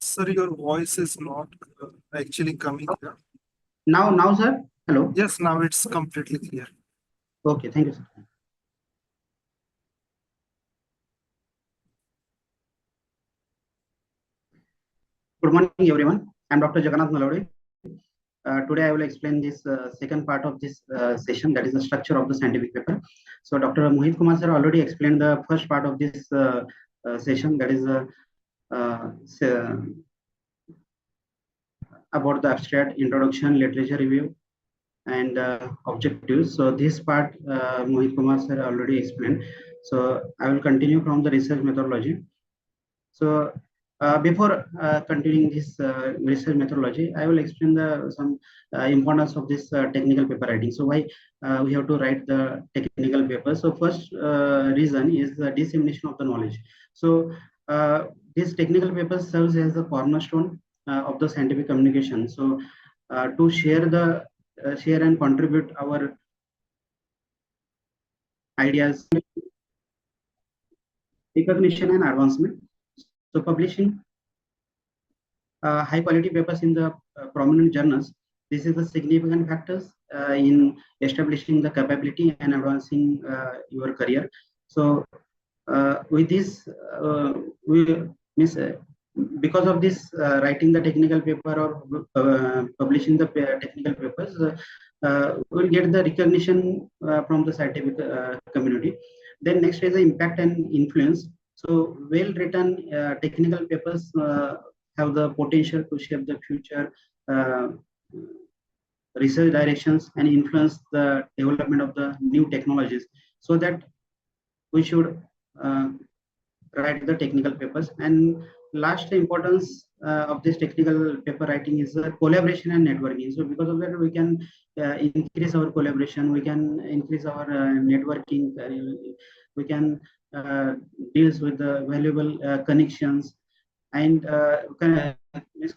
Sir, your voice is not actually coming here. Now, sir. Hello. Yes, now it's completely clear. Okay, thank you, sir. Good morning, everyone. I'm Dr. Jagannath Malode. Today I will explain this second part of this session, that is the structure of the scientific paper. So Dr. Mohit Kumar sir already explained the first part of this session, that is about the abstract, introduction, literature review, and objectives. So this part Mohit Kumar sir already explained. So I will continue from the research methodology. So before continuing this research methodology, I will explain some importance of this technical paper writing. So why we have to write the technical paper. So first reason is the dissemination of the knowledge. So this technical paper serves as the cornerstone of the scientific communication. So to share and contribute our ideas, recognition and advancement. So publishing high quality papers in the prominent journals. This is the significant factors in establishing the capability and advancing your career. So with this, we miss because of this writing the technical paper or publishing the technical papers, we'll get the recognition from the scientific community. Then next is the impact and influence. So well written technical papers have the potential to shape the future research directions and influence the development of the new technologies. So that we should write the technical papers. And last importance of this technical paper writing is collaboration and networking. So because of that, we can increase our collaboration, we can increase our networking, we can deal with the valuable connections, and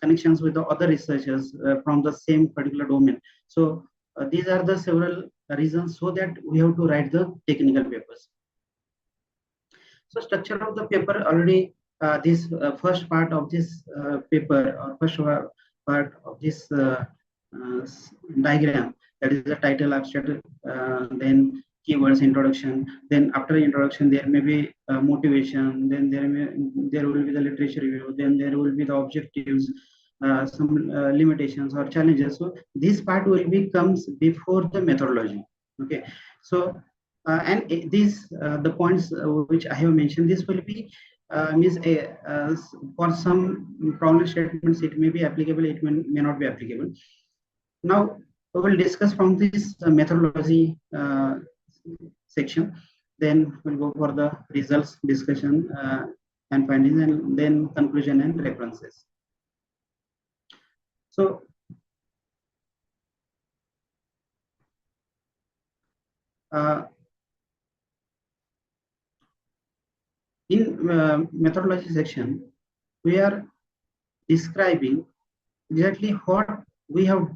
connections with the other researchers from the same particular domain. So these are the several reasons so that we have to write the technical papers. So structure of the paper already, this first part of this paper, or first part of this diagram, that is the title, abstract, then keywords, introduction. Then after introduction, there may be motivation. Then there will be the literature review. Then there will be the objectives, some limitations or challenges. So this part will be comes before the methodology. Okay, so and these the points which I have mentioned, this will be means for some problem statements it may be applicable, it may not be applicable. Now we will discuss from this methodology section, then we'll go for the results discussion and findings, and then conclusion and references. So in methodology section, we are describing exactly what we have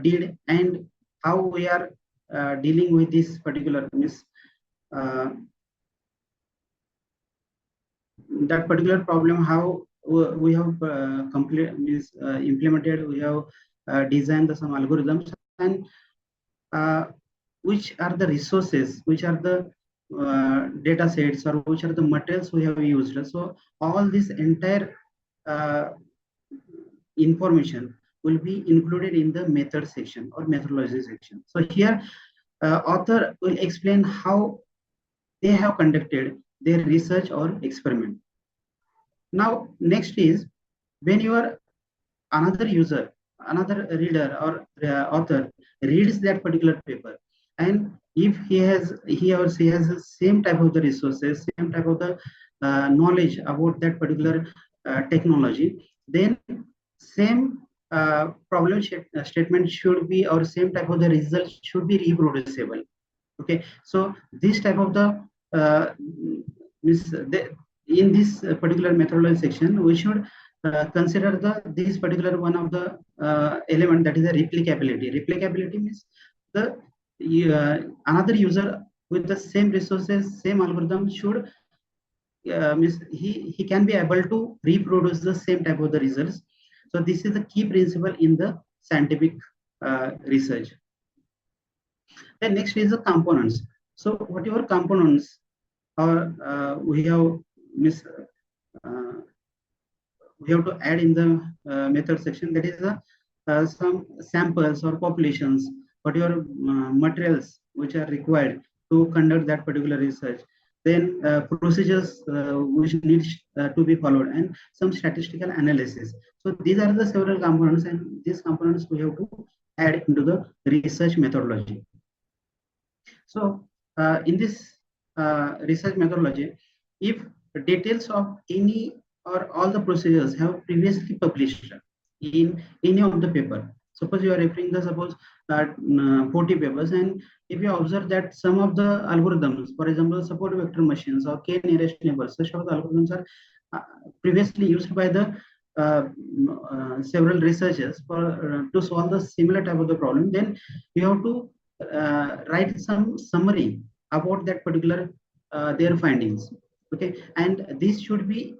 did and how we are dealing with this particular that particular problem, how we have implemented, we have designed some algorithms, and which are the resources, which are the data sets, or which are the materials we have used. So all this entire information will be included in the method section or methodology section. So here author will explain how they have conducted their research or experiment. Now next is, when you are another user, another reader or author reads that particular paper, and if he or she has the same type of the resources, same type of the knowledge about that particular technology, then same problem statement should be, or same type of the result should be reproducible. Okay, so this type of the in this particular methodology section, we should consider this particular one of the element, that is the replicability. Replicability means the another user with the same resources, same algorithm should means he can be able to reproduce the same type of the results. So this is the key principle in the scientific research. Then next is the components. So whatever components we have to add in the method section, that is some samples or populations, whatever materials which are required to conduct that particular research, then procedures which needs to be followed, and some statistical analysis. So these are the several components, and these components we have to add into the research methodology. So in this research methodology, if details of any or all the procedures have previously published in any of the paper, suppose you are referring the 40 papers, and if you observe that some of the algorithms, for example, support vector machines or k nearest neighbors, such of the algorithms are previously used by the several researchers for to solve the similar type of the problem, then you have to write some summary about that particular their findings. Okay, and this should be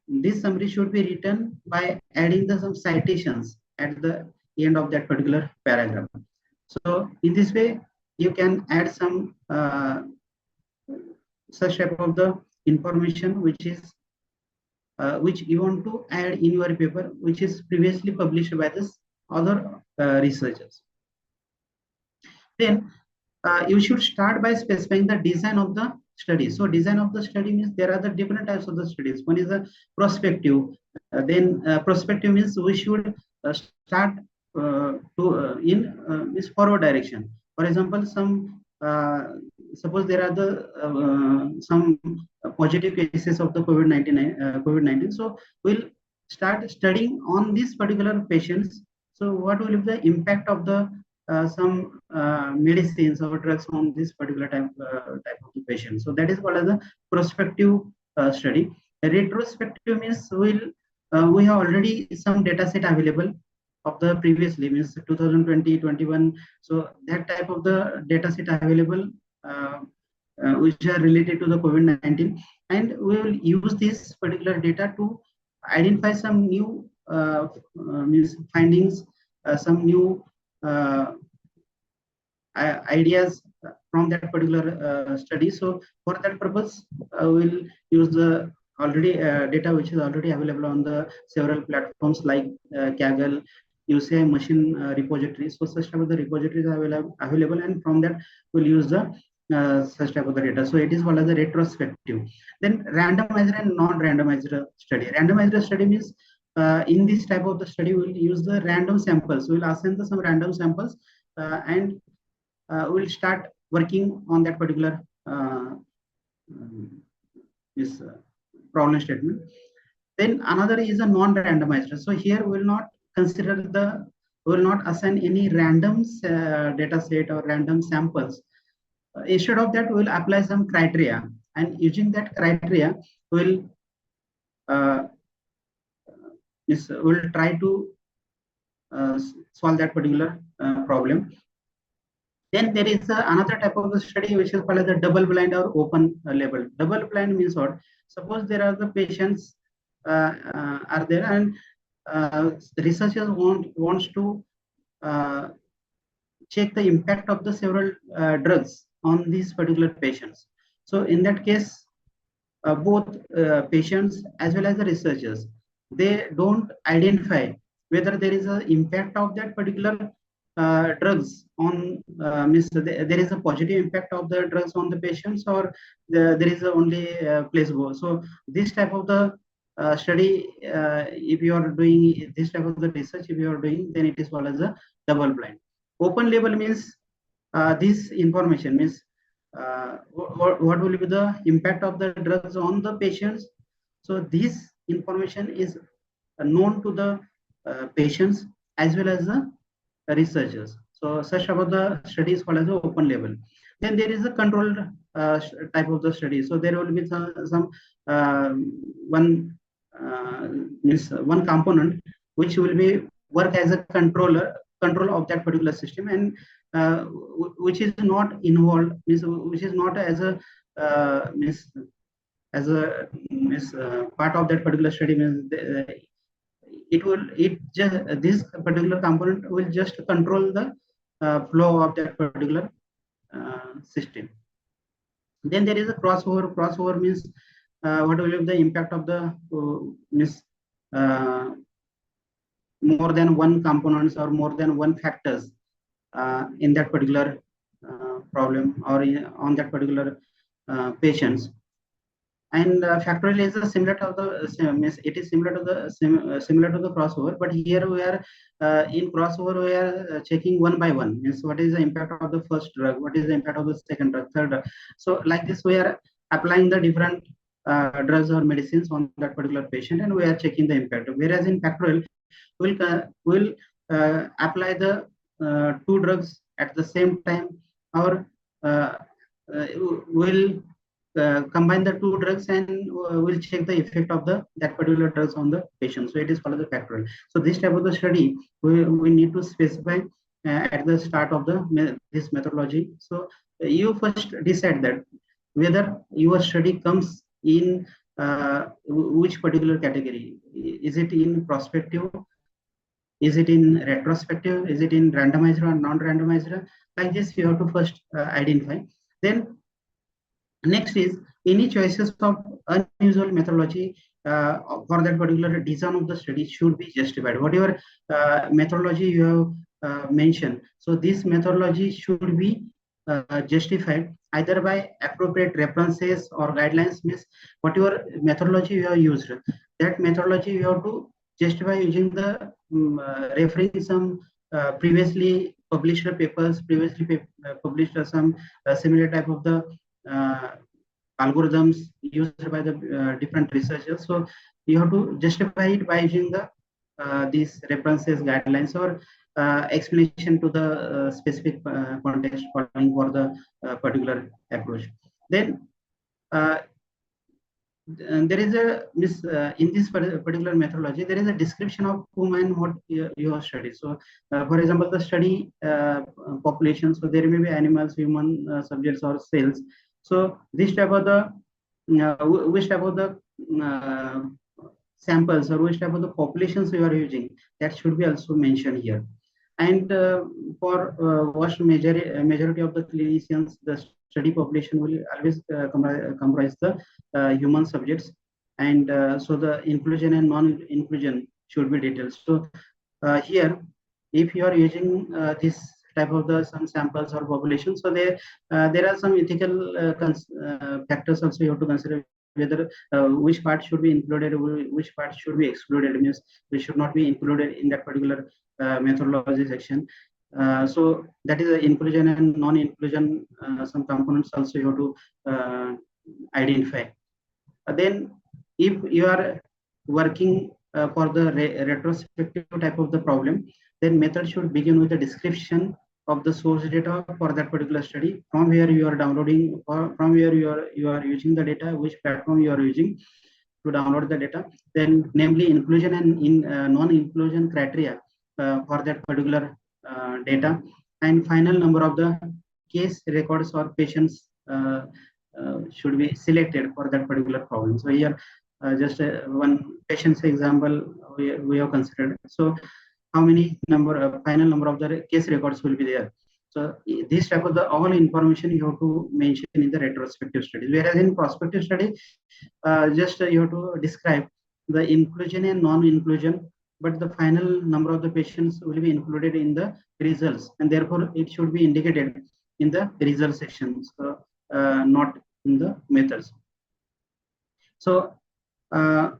this summary should be written by adding some citations at the end of that particular paragraph. So in this way, you can add some such type of the information which is which you want to add in your paper, which is previously published by this other researchers. Then you should start by specifying the design of the study. So design of the study means there are the different types of the studies. One is a prospective. Then prospective means we should start in this forward direction. For example, some suppose there are the some positive cases of the COVID-19. So we'll start studying on these particular patients. So what will be the impact of the some medicines or drugs on this particular type of the patient? So that is called as a prospective study. Retrospective means we have already some data set available of the previously, means 2020, 21. So that type of the data set available, which are related to the COVID-19, and we will use this particular data to identify some new means findings, some new ideas from that particular study. So for that purpose, we'll use the already data which is already available on the several platforms like Kaggle, UCI machine repository. So such type of the repositories are available, and from that we'll use the such type of the data. So it is called as a retrospective. Then randomized and non-randomized study. Randomized study means in this type of the study we'll use the random samples. We'll assign some random samples and we'll start working on that particular this problem statement. Then another is a non-randomized. So here we will not consider we will not assign any random data set or random samples. Instead of that, we will apply some criteria, and using that criteria, we'll try to solve that particular problem. Then there is another type of study which is called as a double blind or open label. Double blind means what? Suppose there are the patients are there, and researchers wants to check the impact of the several drugs on these particular patients. So in that case, both patients as well as the researchers, they don't identify whether there is an impact of that particular drugs on means there is a positive impact of the drugs on the patients, or there is only placebo. So this type of the study, if you are doing this type of the research, if you are doing, then it is called as a double blind. Open label means this information means what will be the impact of the drugs on the patients. So this information is known to the patients as well as the researchers. So such about the study is called as the open label. Then there is a controlled type of the study. So there will be some one component which will be work as a control of that particular system, and which is not involved, which is not as a part of that particular study. This particular component will just control the flow of that particular system. Then there is a crossover. Crossover means what will be the impact of the more than one components or more than one factors in that particular problem or on that particular patients. And factorial is similar to the it is similar to the similar to the crossover, but here we are in crossover we are checking one by one. Means what is the impact of the first drug, what is the impact of the second drug, third drug. So like this we are applying the different drugs or medicines on that particular patient, and we are checking the impact. Whereas in factorial we'll apply the two drugs at the same time, or we'll combine the two drugs and we'll check the effect of that particular drugs on the patient. So it is called the factorial. So this type of the study we need to specify at the start of this methodology. So you first decide that whether your study comes in which particular category. Is it in prospective? Is it in retrospective? Is it in randomized or non-randomized? Like this, you have to first identify. Then next is any choices of unusual methodology for that particular design of the study should be justified. Whatever methodology you have mentioned, so this methodology should be justified either by appropriate references or guidelines. Means whatever methodology you have used, that methodology you have to justify using the referring some previously published papers, previously published some similar type of the algorithms used by the different researchers. So you have to justify it by using the these references, guidelines, or explanation to the specific context following for the particular approach. Then there is a in this particular methodology, there is a description of whom and what you have studied. So, for example, the study population. So there may be animals, human subjects, or cells. So this type of the which type of the uh, samples or which type of the populations you are using, that should be also mentioned here. And for vast majority of the clinicians, the study population will always comprise the human subjects, and so the inclusion and non-inclusion should be detailed. So here, if you are using this type of the some samples or population, so there are some ethical factors also you have to consider, whether which part should be included, which part should be excluded. Means we should not be included in that particular methodology section. So that is the inclusion and non-inclusion. Some components also you have to identify. Then, if you are working for the retrospective type of the problem, then method should begin with the description of the source data for that particular study, from where you are downloading, or from where you are using the data, which platform you are using to download the data, then namely inclusion and non-inclusion criteria for that particular data, and final number of the case records or patients should be selected for that particular problem. So here, just one patient's example we have considered. So how many final number of the case records will be there. So this type of the all information you have to mention in the retrospective studies. Whereas in prospective study, just you have to describe the inclusion and non-inclusion, but the final number of the patients will be included in the results, and therefore it should be indicated in the result section, so not in the methods. So there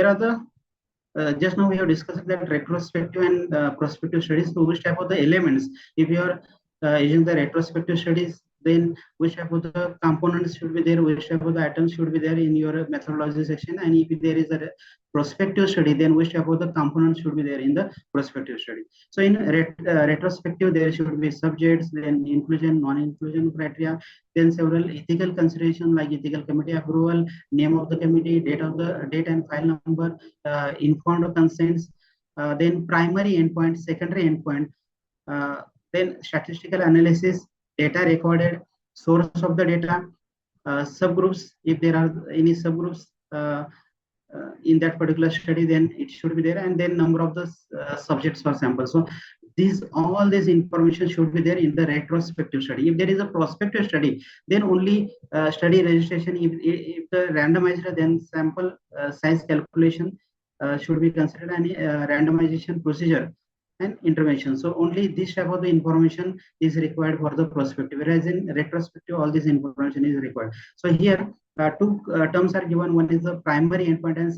are the just now we have discussed that retrospective and prospective studies. So which type of the elements, if you are using the retrospective studies, then which type of the components should be there, which type of the items should be there in your methodology section, and if there is a prospective study, then which type of the components should be there in the prospective study. So in retrospective, there should be subjects, then inclusion, non-inclusion criteria, then several ethical considerations like ethical committee approval, name of the committee, date and file number, informed consents, then primary endpoint, secondary endpoint, then statistical analysis, data recorded, source of the data, subgroups, if there are any subgroups in that particular study, then it should be there, and then number of the subjects or samples. So all this information should be there in the retrospective study. If there is a prospective study, then only study registration. If the randomizer, then sample size calculation should be considered, and randomization procedure and intervention. So only this type of the information is required for the prospective, whereas in retrospective, all this information is required. So here, two terms are given. One is the primary endpoint, and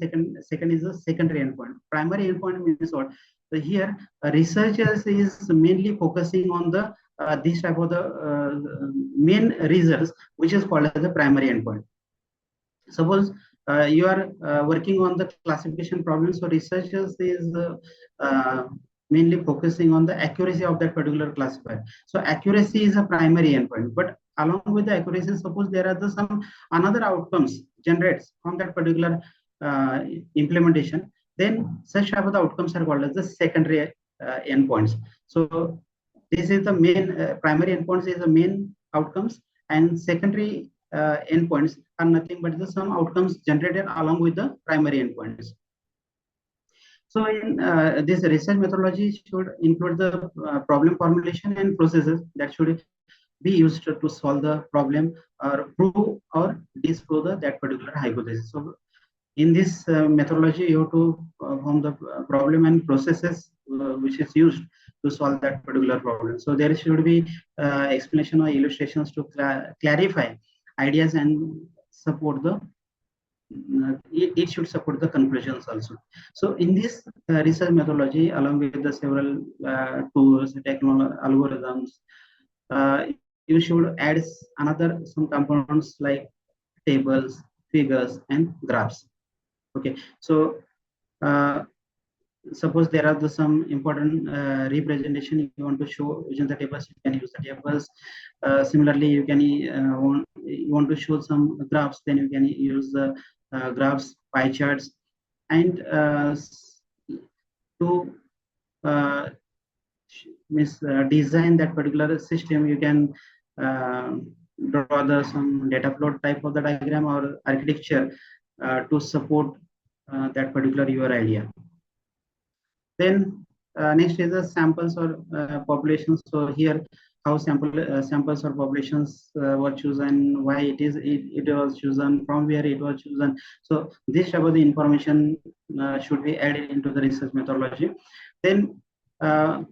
second is the secondary endpoint. Primary endpoint means what? So here, researchers is mainly focusing on the this type of the main results, which is called as the primary endpoint. Suppose you are working on the classification problem, so researchers is mainly focusing on the accuracy of that particular classifier. So accuracy is a primary endpoint, but along with the accuracy, suppose there are some another outcomes generates from that particular implementation, then such type of the outcomes are called as the secondary endpoints. So this is the main primary endpoints is the main outcomes, and secondary endpoints are nothing but the some outcomes generated along with the primary endpoints. So in this research methodology should include the problem formulation and processes that should be used to solve the problem or prove or disprove that particular hypothesis. So in this methodology, you have to form the problem and processes which is used to solve that particular problem. So there should be explanation or illustrations to clarify ideas and support the it should support the conclusions also. So in this research methodology, along with the several tools, technology, algorithms, you should add some components like tables, figures, and graphs. Okay, so suppose there are some important representation you want to show using the tables, you can use the tables. Similarly, you can you want to show some graphs, then you can use the graphs, pie charts, and to design that particular system, you can draw some data flow type of the diagram or architecture to support that particular your idea. Then next is the samples or populations. So here, how samples or populations were chosen, why it was chosen, from where it was chosen. So this type of the information should be added into the research methodology. Then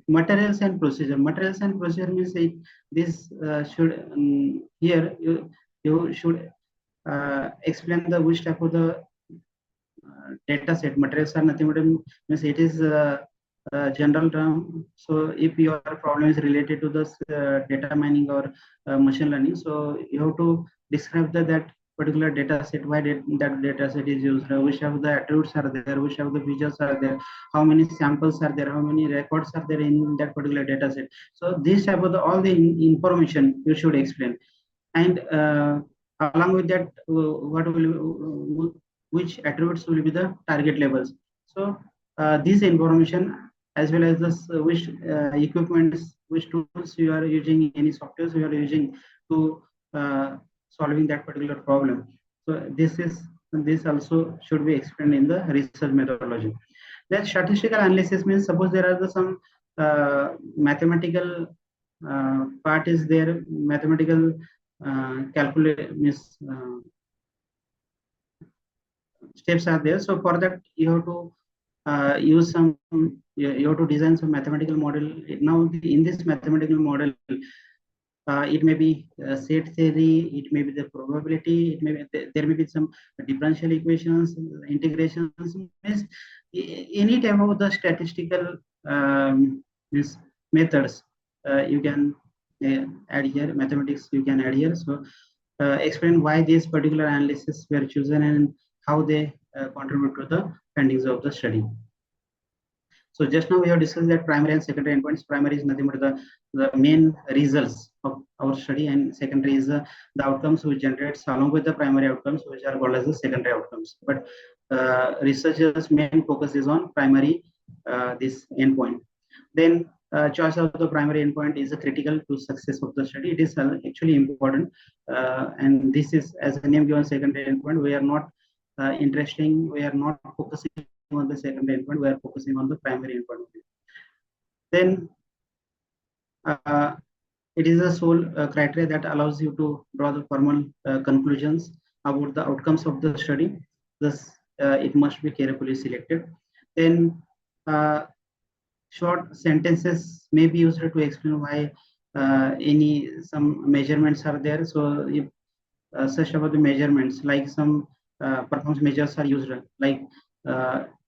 materials and procedure. Materials and procedure means this should here you should explain the which type of the data set. Materials are nothing but means it is general term. So if your problem is related to this data mining or machine learning, so you have to describe that particular data set, why that data set is used, which of the attributes are there, which of the features are there, how many samples are there, how many records are there in that particular data set. So this type of all the information you should explain. And along with that, which attributes will be the target levels. So this information, as well as this which equipments, which tools you are using, any softwares you are using to solving that particular problem. So this also should be explained in the research methodology. Then statistical analysis means, suppose there are some mathematical part is there, mathematical calculate means steps are there. So for that you have to use some, you have to design some mathematical model. Now in this mathematical model, it may be set theory, it may be the probability, it may be there may be some differential equations, integrations, means any type of the statistical methods you can add here, mathematics you can add here. So explain why these particular analysis were chosen and how they contribute to the findings of the study. So just now we have discussed that primary and secondary endpoints. Primary is nothing but the main results of our study, and secondary is the outcomes which generates along with the primary outcomes, which are called as the secondary outcomes. But researchers' main focus is on primary, this endpoint. Then choice of the primary endpoint is critical to success of the study. It is actually important, and this is, as a name given, secondary endpoint. We are not we are not focusing on the secondary endpoint, we are focusing on the primary endpoint. Then it is a sole criteria that allows you to draw the formal conclusions about the outcomes of the study. Thus, it must be carefully selected. Then short sentences may be used to explain why some measurements are there. So if such about the measurements, like some performance measures are used, like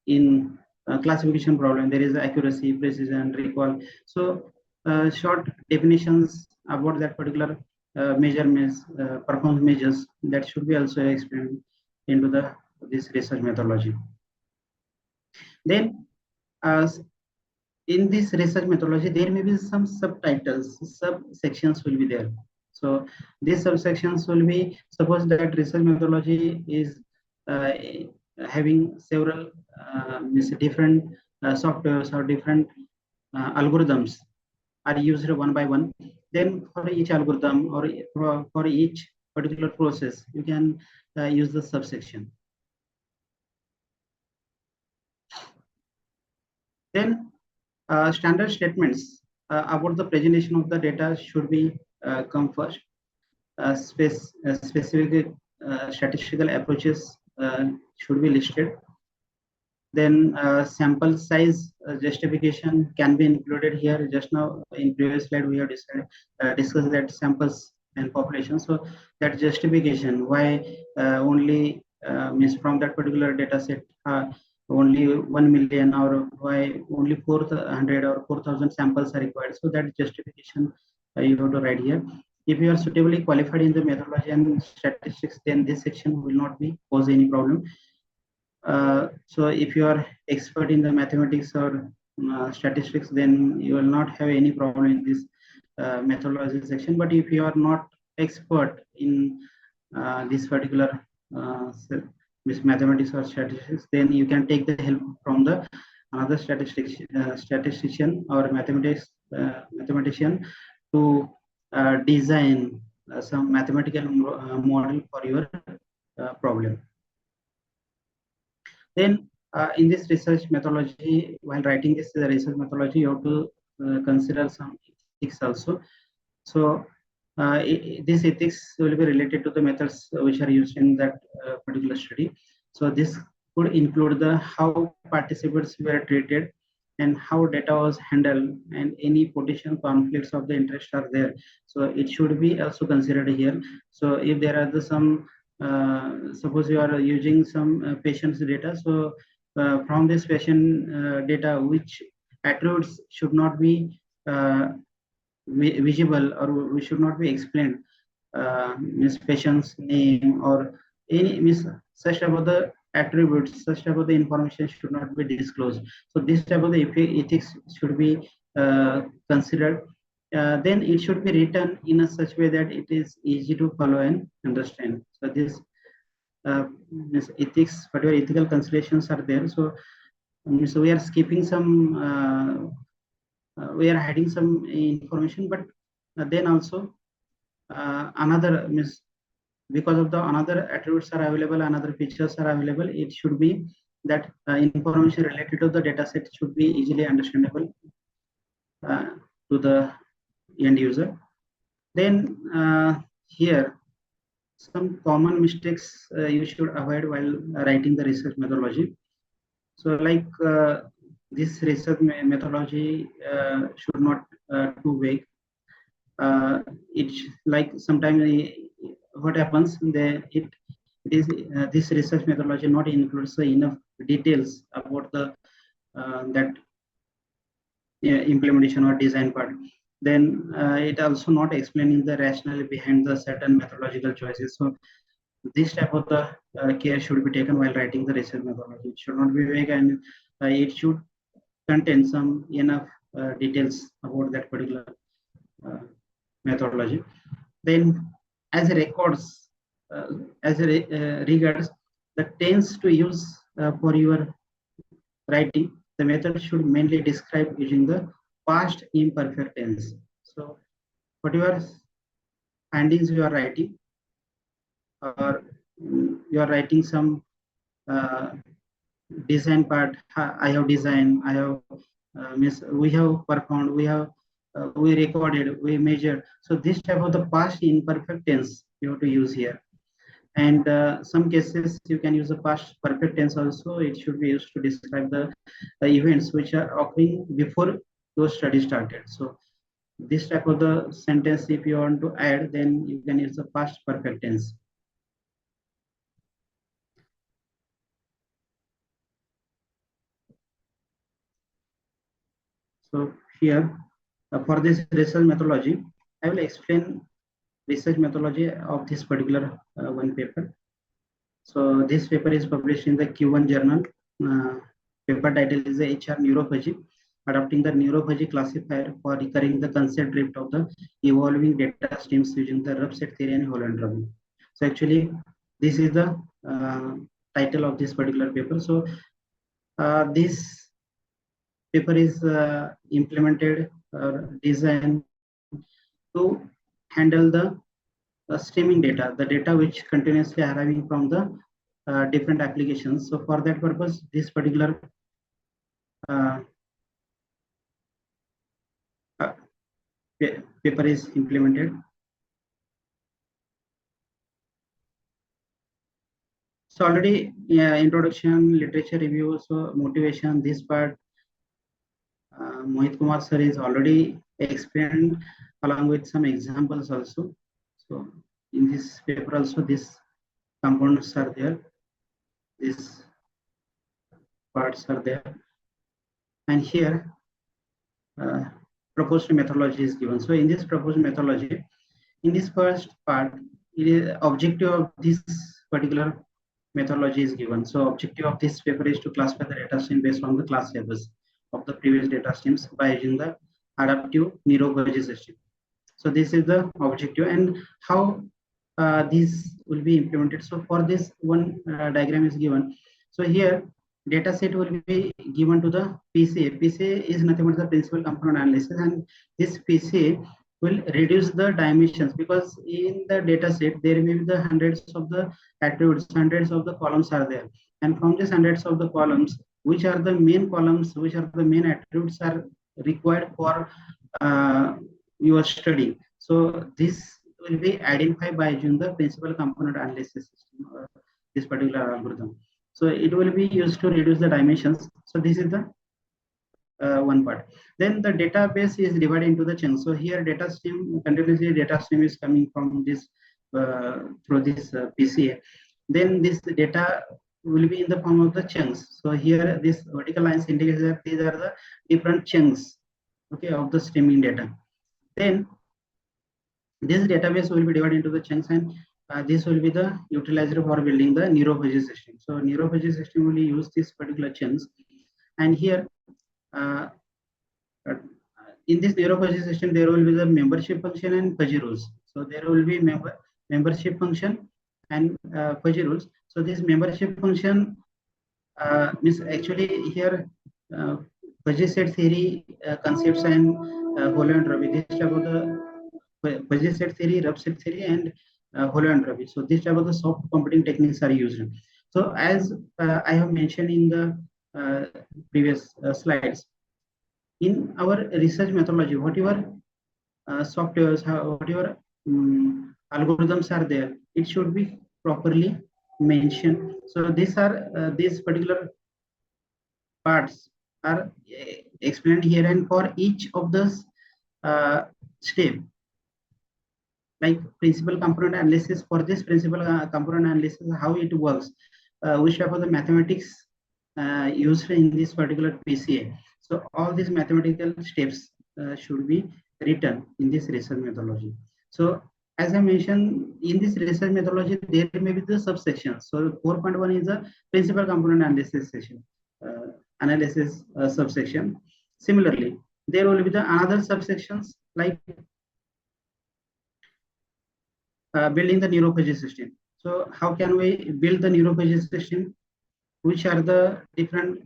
in classification problem, there is accuracy, precision, recall. So short definitions about that particular measurements, performance measures, that should be also explained into this research methodology. Then in this research methodology, there may be some subtitles, subsections will be there. So these subsections will be, suppose that research methodology is having several different softwares or different algorithms are used one by one. Then for each algorithm or for each particular process, you can use the subsection. Then standard statements about the presentation of the data should be come first. Specific statistical approaches should be listed. Then sample size justification can be included here. Just now in previous slide we have discussed that samples and population. So that justification, why only means from that particular data set only 1 million, or why only 400 or 4,000 samples are required. So that justification you have to write here. If you are suitably qualified in the methodology and statistics, then this section will not be pose any problem. So if you are expert in the mathematics or statistics, then you will not have any problem in this methodology section. But if you are not expert in this particular mathematics or statistics, then you can take the help from the another statistician or mathematician to design some mathematical model for your problem. Then in this research methodology, while writing this research methodology, you have to consider some ethics also. So this ethics will be related to the methods which are used in that particular study. So this could include the how participants were treated and how data was handled and any potential conflicts of the interest are there. So it should be also considered here. So if there are some suppose you are using some patient's data, so from this patient data, which attributes should not be visible or we should not be explained, means patient's name or any means such about the attributes, such about the information should not be disclosed. So this type of the ethics should be considered. Then it should be written in a such way that it is easy to follow and understand. So this means ethics, whatever ethical considerations are there. So we are skipping some. We are hiding some information, but then also another means because of the another attributes are available, another features are available, it should be that information related to the data set should be easily understandable to the end user. Then here some common mistakes you should avoid while writing the research methodology. So like this research methodology should not too vague. It's like sometimes what happens, it is this research methodology not includes enough details about the that implementation or design part. Then it also not explaining the rationale behind the certain methodological choices. So this type of the care should be taken while writing the research methodology. It should not be vague, and it should contain some enough details about that particular methodology. Then as a records, regards the tense to use for your writing, the method should mainly describe using the past imperfect tense. So whatever findings you are writing, or you are writing some design part, I have designed, I have we have performed, we recorded, we measured. So this type of the past imperfect tense you have to use here. And some cases you can use the past perfect tense also. It should be used to describe the events which are occurring before those studies started. So this type of the sentence, if you want to add, then you can use the past perfect tense. So here for this research methodology, I will explain research methodology of this particular one paper. So this paper is published in the Q1 journal. Paper title is HR Neurophagy, adopting the neurophagy classifier for recurring the concept drift of the evolving data streams using the rough set theory and Holland Robin. So actually, this is the title of this particular paper. So this paper is implemented or designed to handle the streaming data, the data which continuously arriving from the different applications. So for that purpose, this particular paper is implemented. So already introduction, literature review, so motivation, this part Mohit Kumar sir is already explained along with some examples also. So in this paper also these components are there, these parts are there, and here proposed methodology is given. So in this proposed methodology, in this first part, it is objective of this particular methodology is given. So objective of this paper is to classify the data stream based on the class levels of the previous data streams by using the adaptive neurophagy system. So this is the objective, and how this will be implemented. So for this one diagram is given. So here data set will be given to the PCA. PCA is nothing but the principal component analysis, and this PCA will reduce the dimensions, because in the data set there may be the hundreds of the attributes, hundreds of the columns are there, and from these hundreds of the columns, which are the main columns, which are the main attributes are required for your study. So this will be identified by using the principal component analysis system, this particular algorithm. So it will be used to reduce the dimensions. So this is the one part. Then the database is divided into the chunks. So here data stream, continuously data stream is coming from this through this PCA. Then this data will be in the form of the chunks. So here this vertical lines indicates that these are the different chunks, okay, of the streaming data. Then this database will be divided into the chunks, and this will be the utilized for building the neurophagy system. So neurophagy system will use this particular chunks, and here in this neurophagy system there will be the membership function and fuzzy rules. So there will be membership function and fuzzy rules. So this membership function means actually here fuzzy set theory concepts and Hollow entropy. This type of the fuzzy set theory, rough set theory, and Hollow entropy. So this type of the soft computing techniques are used. So as I have mentioned in the previous slides, in our research methodology, whatever softwares, whatever algorithms are there, it should be properly mentioned. So these are these particular parts are explained here, and for each of the step, like principal component analysis, for this principal component analysis, how it works, which type of the mathematics used in this particular PCA. So all these mathematical steps should be written in this research methodology. So as I mentioned, in this research methodology, there may be the subsections. So 4.1 is a principal component analysis session, subsection. Similarly, there will be the another subsections like building the neurophagy system. So how can we build the neurophagy system? Which are the different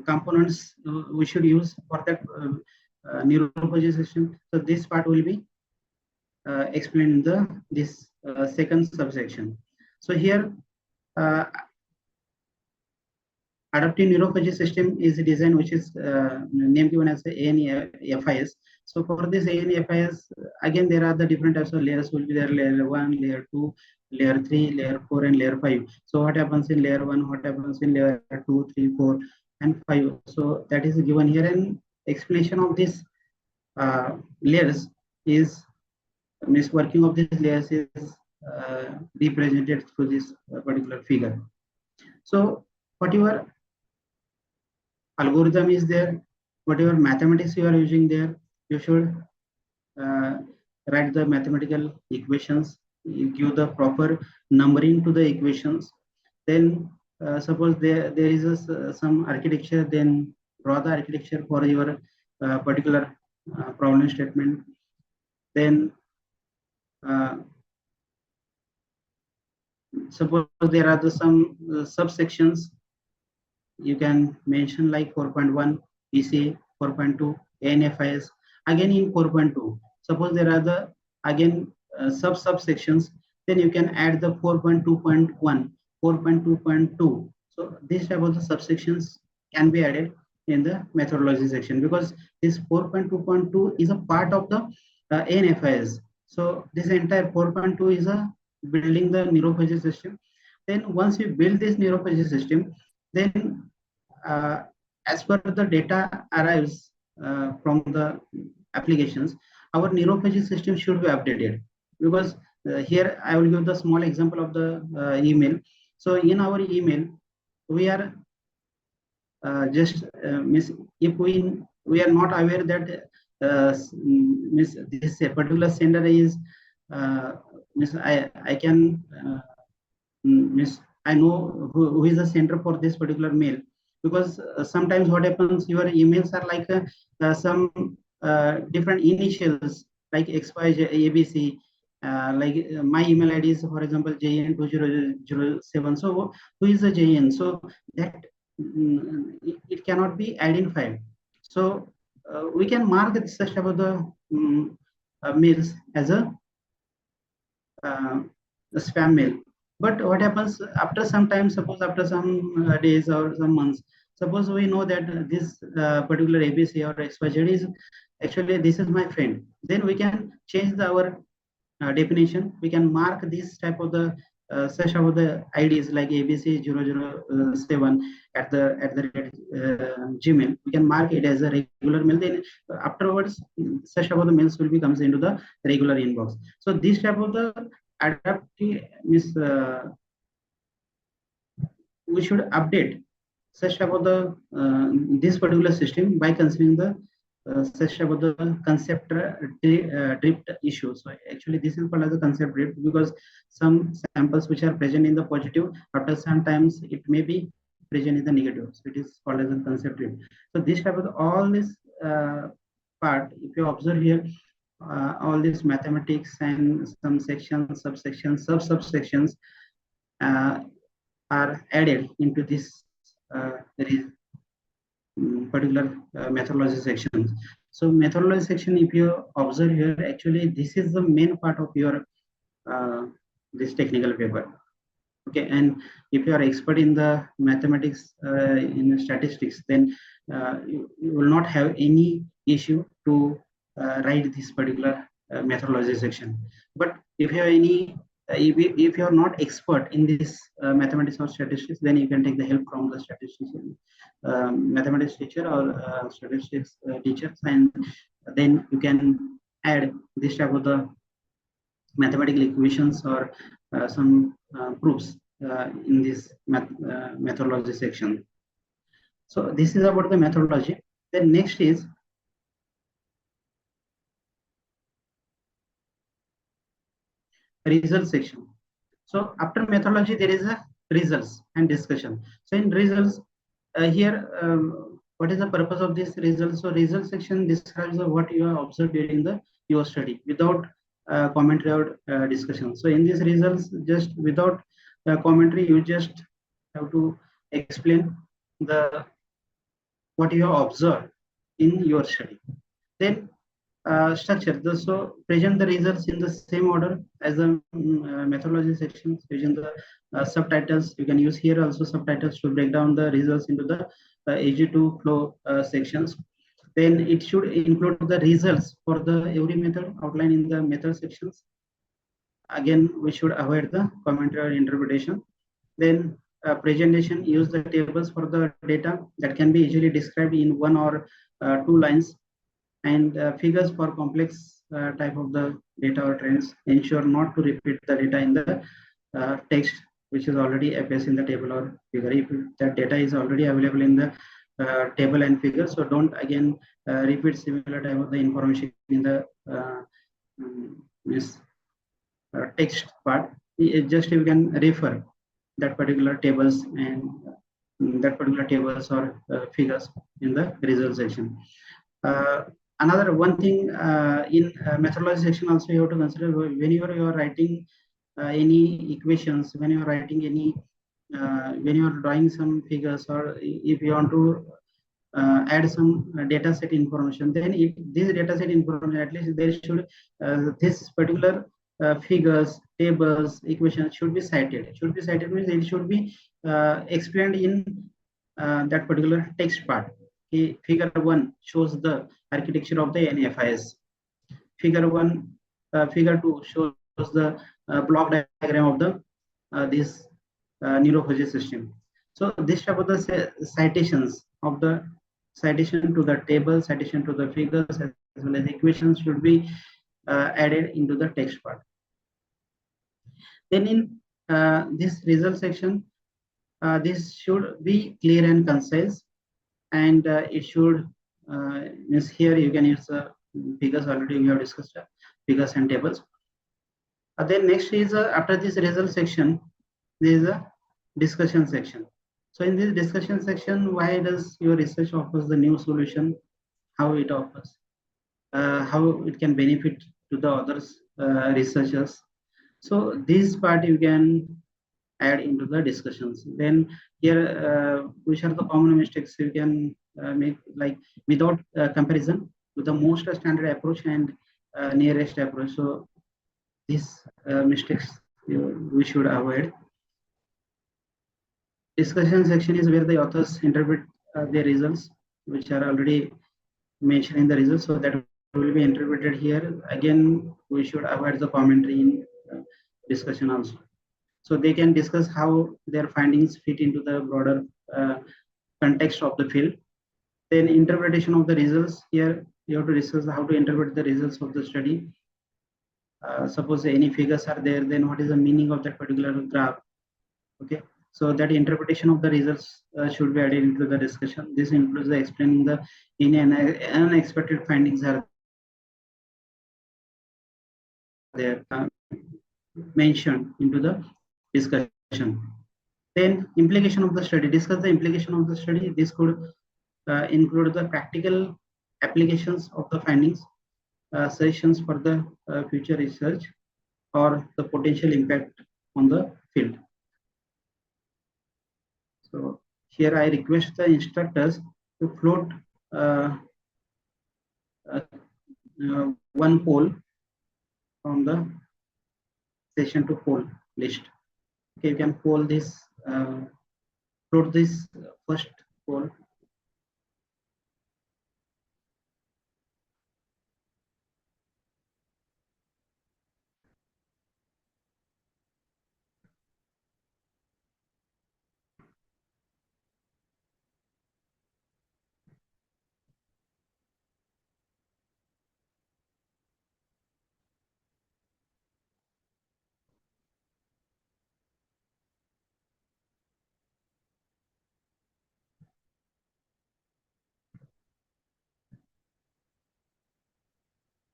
components we should use for that neurophagy system? So this part will be explained in this second subsection. So here adaptive neurophagy system is a design which is name given as the ANFIS. So for this ANFIS, again there are the different types of layers will be there: layer 1, layer 2, layer 3, layer 4, and layer 5. So what happens in layer 1, what happens in layer 2, 3, 4, and 5. So that is given here, and explanation of this layers is working of these layers is represented through this particular figure. So whatever algorithm is there, whatever mathematics you are using there, you should write the mathematical equations, you give the proper numbering to the equations. Then suppose there is some architecture, then draw the architecture for your particular problem statement. Then suppose there are some subsections you can mention, like 4.1 PCA, 4.2 ANFIS. Again in 4.2, suppose there are the again subsections, then you can add the 4.2.1, 4.2.2. So this type of the subsections can be added in the methodology section, because this 4.2.2 is a part of the ANFIS. So this entire 4.2 is a building the neurophagy system. Then once you build this neurophagy system, then as per the data arrives from the applications, our neurophagy system should be updated. Because here I will give the small example of the email. So in our email, we are if we are not aware that this particular sender is means I can means I know who is the sender for this particular mail, because sometimes what happens, your emails are like some different initials like XYZ ABC. My email ID is, for example, JN2007. So who is the JN? So that it cannot be identified. So we can mark such about the mails as a spam mail. But what happens after some time, suppose after some days or some months, suppose we know that this particular ABC or XYZ is actually, this is my friend, then we can change our definition. We can mark this type of the such of the IDs like ABC007 at the Gmail. We can mark it as a regular mail. Then afterwards, such of the mails will be comes into the regular inbox. So this type of the adaptive is we should update such about the this particular system by considering the such about the concept drift issue. So actually this is called as a concept drift, because some samples which are present in the positive, after sometimes it may be present in the negative. So it is called as a concept drift. So this type of all this part, if you observe here, all these mathematics and some sections, subsections, subsections are added into this particular methodology section. So methodology section, if you observe here, actually this is the main part of your this technical paper. Okay, and if you are expert in the mathematics, in statistics, then you will not have any issue to write this particular methodology section. But if you have any if you are not expert in this mathematics or statistics, then you can take the help from the statistician, mathematics teacher or statistics teachers, and then you can add this type of the mathematical equations or some proofs in this methodology section. So this is about the methodology. Then next is result section. So after methodology, there is a results and discussion. So in results, here, what is the purpose of this results? So result section describes what you have observed during your study without commentary or discussion. So in these results, just without commentary, you just have to explain what you have observed in your study. Then structure. So present the results in the same order as the methodology section. Using the subtitles, you can use here also subtitles to break down the results into the easy to flow sections. Then it should include the results for the every method outlined in the method sections. Again, we should avoid the commentary or interpretation. Then presentation, use the tables for the data that can be easily described in 1 or 2 lines, and figures for complex type of the data or trends. Ensure not to repeat the data in the text which is already appears in the table or figure. If that data is already available in the table and figure, so don't again repeat similar type of the information in the this text part. Just you can refer that particular tables and that particular tables or figures in the result section. Another one thing in methodology section also you have to consider, whenever you are writing any equations, when you are writing any when you are drawing some figures, or if you want to add some data set information, then if this data set information, at least there should this particular figures, tables, equations should be cited. Should be cited means it should be explained in that particular text part. Figure 1 shows the architecture of the NFIS. Figure 2 shows the block diagram of the this neurophagy system. So this type of the citations of the citation to the table, citation to the figures, as well as equations should be added into the text part. Then in this result section, this should be clear and concise, and it should means here you can use figures, already we have discussed figures and tables. Then next is after this result section, there is a discussion section. So in this discussion section, why does your research offers the new solution, how it offers, how it can benefit to the others researchers. So this part you can add into the discussions. Then here, which are the common mistakes you can make, like without comparison with the most standard approach and nearest approach. So these mistakes we should avoid. Discussion section is where the authors interpret their results, which are already mentioned in the results, so that will be interpreted here. Again, we should avoid the commentary in discussion also. So they can discuss how their findings fit into the broader context of the field. Then interpretation of the results. Here you have to discuss how to interpret the results of the study. Suppose any figures are there, then what is the meaning of that particular graph? Okay, so that interpretation of the results should be added into the discussion. This includes the explaining the unexpected findings are there mentioned into the discussion. Then implication of the study. Discuss the implication of the study. This could include the practical applications of the findings, suggestions for the future research, or the potential impact on the field. So here I request the instructors to float one poll from the session to poll list. Okay, you can poll this, float this first poll.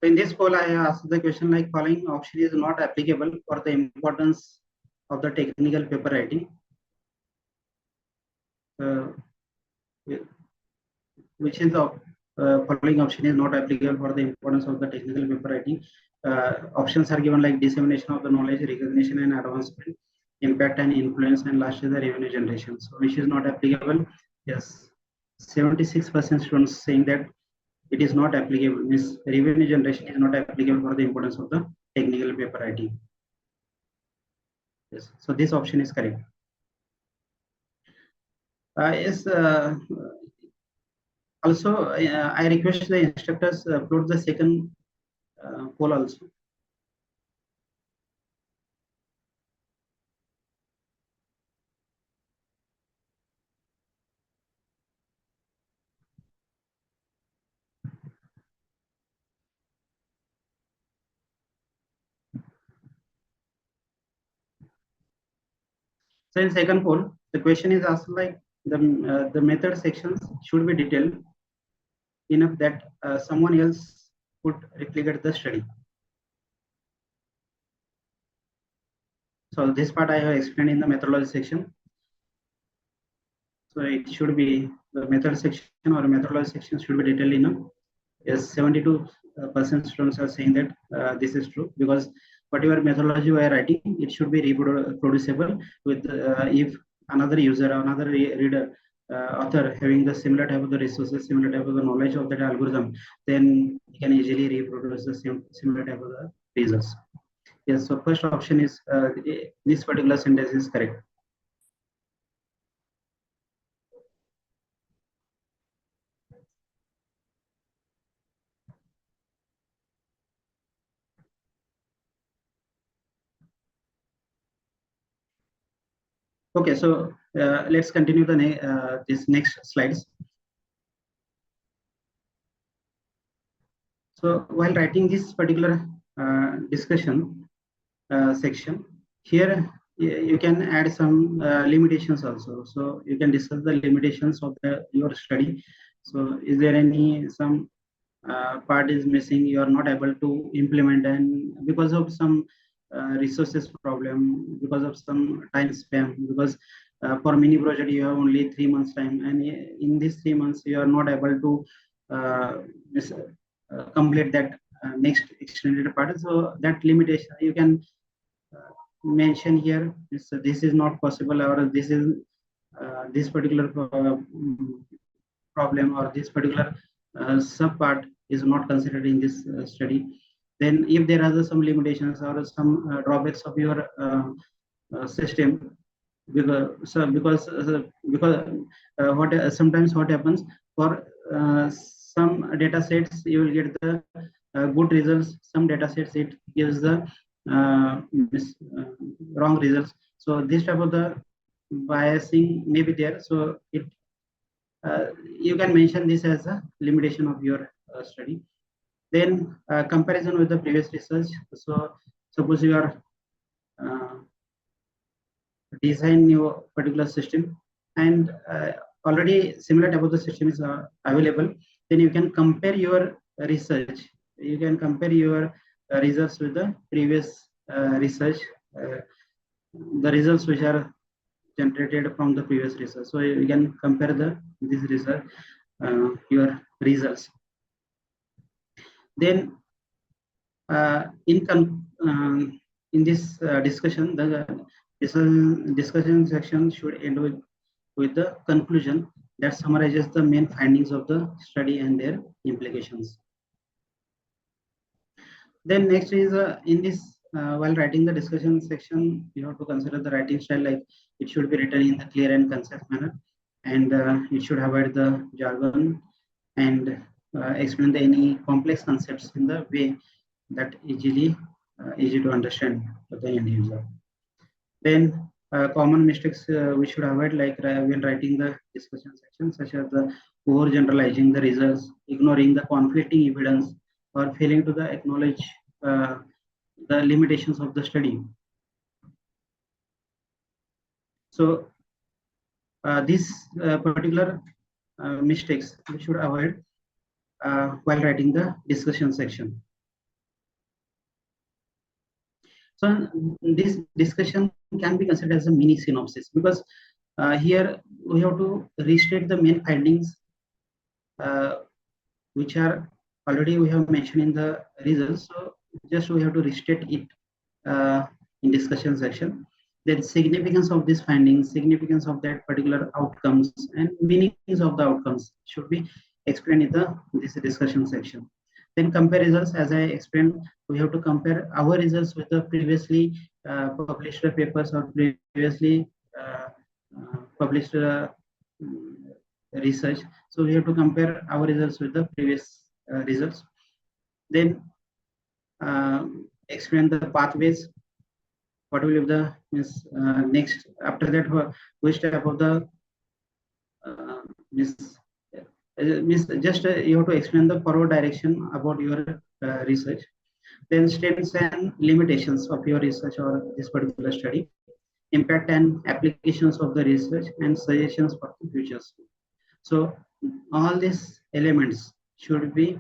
In this poll, I asked the question like following option is not applicable for the importance of the technical paper writing. Which is the following option is not applicable for the importance of the technical paper writing. Options are given like dissemination of the knowledge, recognition and advancement, impact and influence, and last is the revenue generation. So which is not applicable? Yes, 76% students saying that it is not applicable. Means revenue generation is not applicable for the importance of the technical paper writing. Yes, so this option is correct. Yes. Also, I request the instructors upload the second poll also. So in second poll, the question is asked like the method sections should be detailed enough that someone else could replicate the study. So this part I have explained in the methodology section. So it should be the method section or methodology section should be detailed enough. Yes, 72% students are saying that this is true, because whatever methodology we are writing, it should be reproducible with if another user or another reader author having the similar type of the resources, similar type of the knowledge of that algorithm, then you can easily reproduce the similar type of the results. Yes, so first option is this particular sentence is correct. Okay, so let's continue the this next slides. So while writing this particular discussion section, here you can add some limitations also. So you can discuss the limitations of your study. So is there any some part is missing, you are not able to implement, and because of some resources problem, because of some time span, because for mini project you have only 3 months time, and in these 3 months you are not able to complete that next extended part. So that limitation you can mention here. This is not possible, or this is this particular problem, or this particular sub part is not considered in this study. Then if there are some limitations or some drawbacks of your system, because what sometimes what happens, for some data sets you will get the good results, some data sets it gives the wrong results. So this type of the biasing may be there. So it you can mention this as a limitation of your study. Then comparison with the previous research. So suppose you are design your particular system, and already similar type of the system is available, then you can compare your research. You can compare your results with the previous research, the results which are generated from the previous research. So you can compare this result, your results. Then in this discussion, the discussion section should end with the conclusion that summarizes the main findings of the study and their implications. Then next is in this while writing the discussion section, you have to consider the writing style, like it should be written in the clear and concise manner, and it should avoid the jargon, and explain any complex concepts in the way that easy to understand for the end user. Then common mistakes we should avoid, like when writing the discussion section, such as the over generalizing the results, ignoring the conflicting evidence, or failing to acknowledge the limitations of the study. So these particular mistakes we should avoid while writing the discussion section. So this discussion can be considered as a mini synopsis, because here we have to restate the main findings which are already we have mentioned in the results. So just we have to restate it in discussion section. Then significance of these findings, significance of that particular outcomes, and meanings of the outcomes should be explained in this discussion section. Then compare results. As I explained, we have to compare our results with the previously published papers or previously published research. So we have to compare our results with the previous results. Then explain the pathways. What will be the next after that? Which type of the just you have to explain the forward direction about your research. Then strengths and limitations of your research or this particular study, impact and applications of the research, and suggestions for the futures. So all these elements should be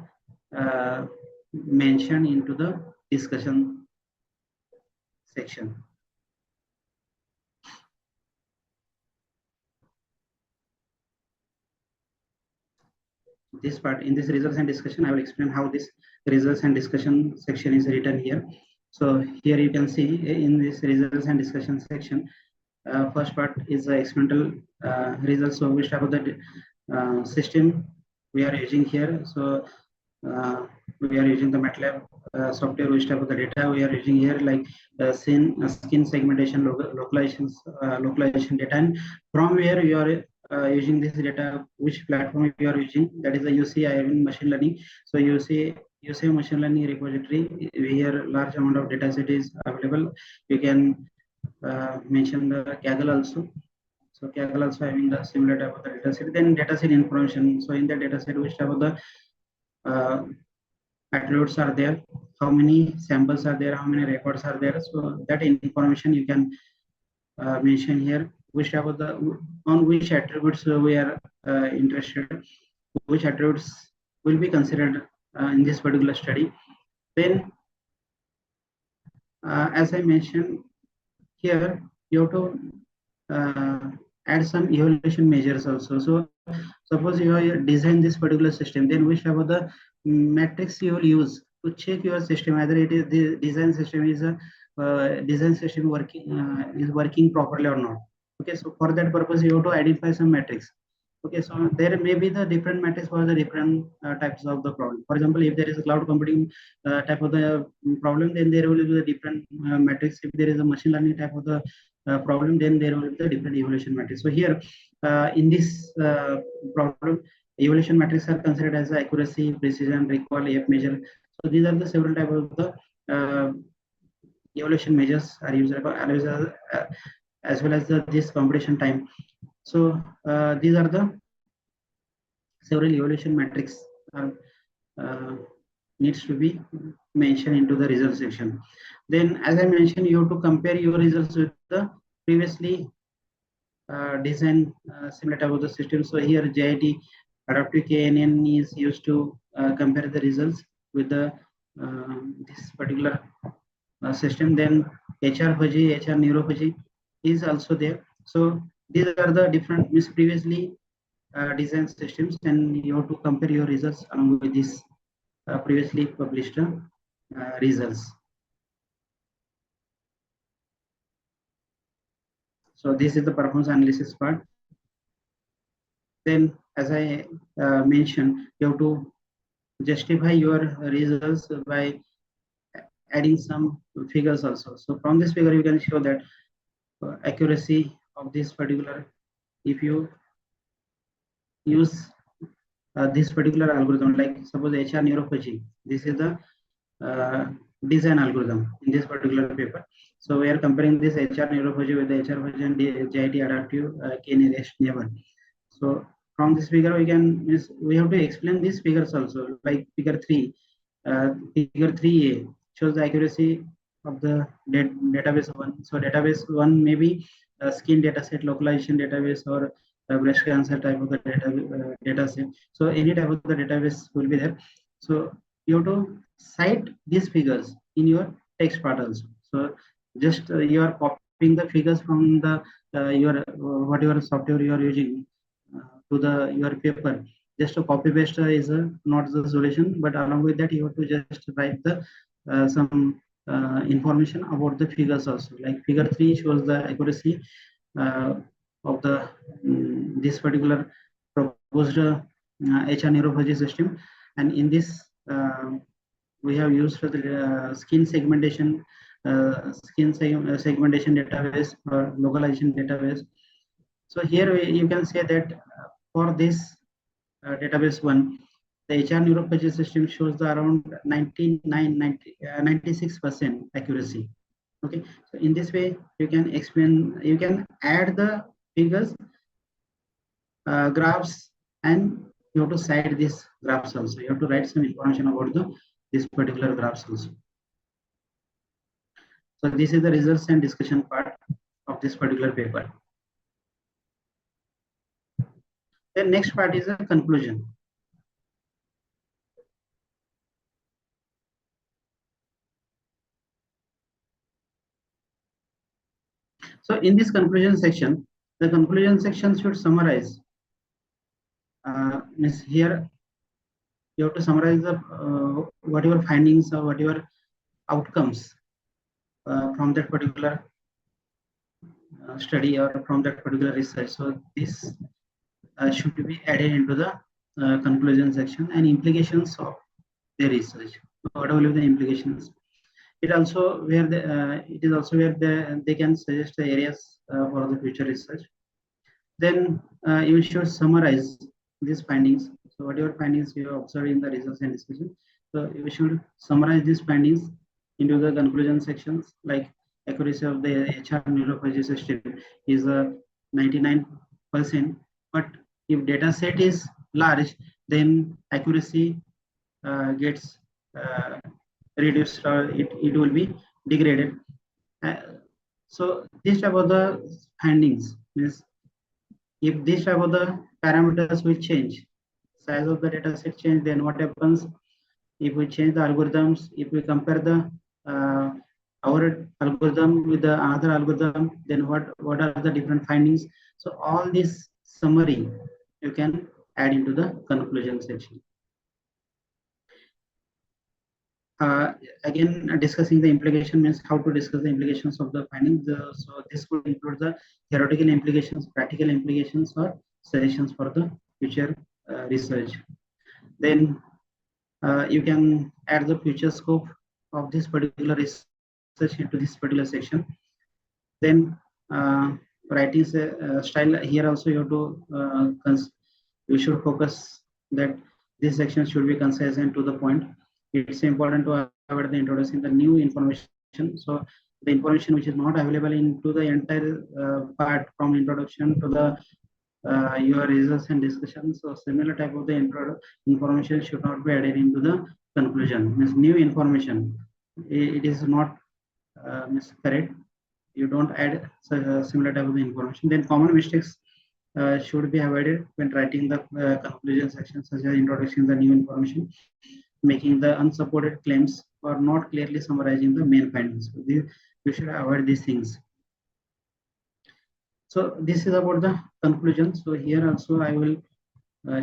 mentioned into the discussion section. This part in this results and discussion, I will explain how this results and discussion section is written here. So here you can see in this results and discussion section, first part is the experimental results. So which type of the system we are using here. So we are using the MATLAB software. Which type of the data we are using here, like skin segmentation, localization data, and from where you are using this data, which platform you are using, that is the UC machine learning. So UC machine learning repository, here large amount of data set is available. You can mention the Kaggle also. So Kaggle also having the similar type of the data set. Then data set information. So in the data set, which type of the attributes are there, how many samples are there, how many records are there. So that information you can mention here. Which type of the on which attributes we are interested, which attributes will be considered in this particular study. Then as I mentioned here, you have to add some evaluation measures also. So suppose you have designed this particular system, then which type of the metrics you will use to check your system, either it is the design system is a design system working properly or not. Okay, so for that purpose you have to identify some metrics. Okay, so there may be the different metrics for the different types of the problem. For example, if there is a cloud computing type of the problem, then there will be the different metrics. If there is a machine learning type of the problem, then there will be the different evaluation metrics. So here in this problem, evaluation metrics are considered as accuracy, precision, recall, AF measure. So these are the several types of the evaluation measures are used as well as this computation time. So these are the several evaluation metrics needs to be mentioned into the result section. Then, as I mentioned, you have to compare your results with the previously design similar type of the system. So here JIT adaptive KNN is used to compare the results with the this particular system. Then HR Fuzzy, HR Neurofuzzy is also there. So these are the different previously design systems, and you have to compare your results along with this previously published results. So this is the performance analysis part. Then, as I mentioned, you have to justify your results by adding some figures also. So from this figure, you can show that accuracy of this particular, if you use this particular algorithm, like suppose HR Neurofuzzy, this is the design algorithm in this particular paper. So we are comparing this HR Neurofuzzy with the HR Fuzzy and JIT adaptive k-nearest neighbor. So from this figure, we have to explain these figures also, like figure 3. Figure 3A shows the accuracy of the database 1. So database 1 may be a skin dataset, localization database, or breast cancer type of the data set. So any type of the database will be there. So you have to cite these figures in your text part also. So just you are copying the figures from the your whatever software you are using to the your paper. Just a copy paste is not the solution, but along with that you have to just write the some information about the figures also. Like figure 3 shows the accuracy of the this particular proposed HR Neurofuzzy system, and in this we have used the skin segmentation segmentation database or localization database. So here you can say that for this database 1, the HR Neurofuzzy system shows the around 96% accuracy. Okay, so in this way you can explain, you can add the figures, graphs, and you have to cite these graphs also. You have to write some information about this particular graphs also. So this is the results and discussion part of this particular paper. The next part is a conclusion. So in this conclusion section, the conclusion section should summarize. Means here you have to summarize the whatever findings or whatever outcomes from that particular study or from that particular research. So this should be added into the conclusion section, and implications of the research. What will be the implications? It also where it is also where they can suggest the areas for the future research. Then you should summarize these findings. So whatever findings you have observed in the results and discussion, so you should summarize these findings into the conclusion sections. Like accuracy of the HR Neurofuzzy system is 99%, but if data set is large, then accuracy gets reduced, or it will be degraded. So this type of the findings means if this type of the parameters will change, size of the data set change, then what happens if we change the algorithms, if we compare the our algorithm with the another algorithm, then what are the different findings. So all this summary you can add into the conclusion section. Again, discussing the implication means how to discuss the implications of the findings. So this would include the theoretical implications, practical implications, or suggestions for the future research. Then you can add the future scope of this particular research into this particular section. Then writing style, here also you have to you should focus that this section should be concise and to the point. It's important to avoid the introducing the new information. So the information which is not available into the entire part from introduction to the your results and discussions. So similar type of the information should not be added into the conclusion. Means new information, it is not correct. You don't add similar type of the information. Then common mistakes should be avoided when writing the conclusion section, such as introducing the new information, making the unsupported claims, or not clearly summarizing the main findings. So you should avoid these things. So this is about the conclusion. So here also I will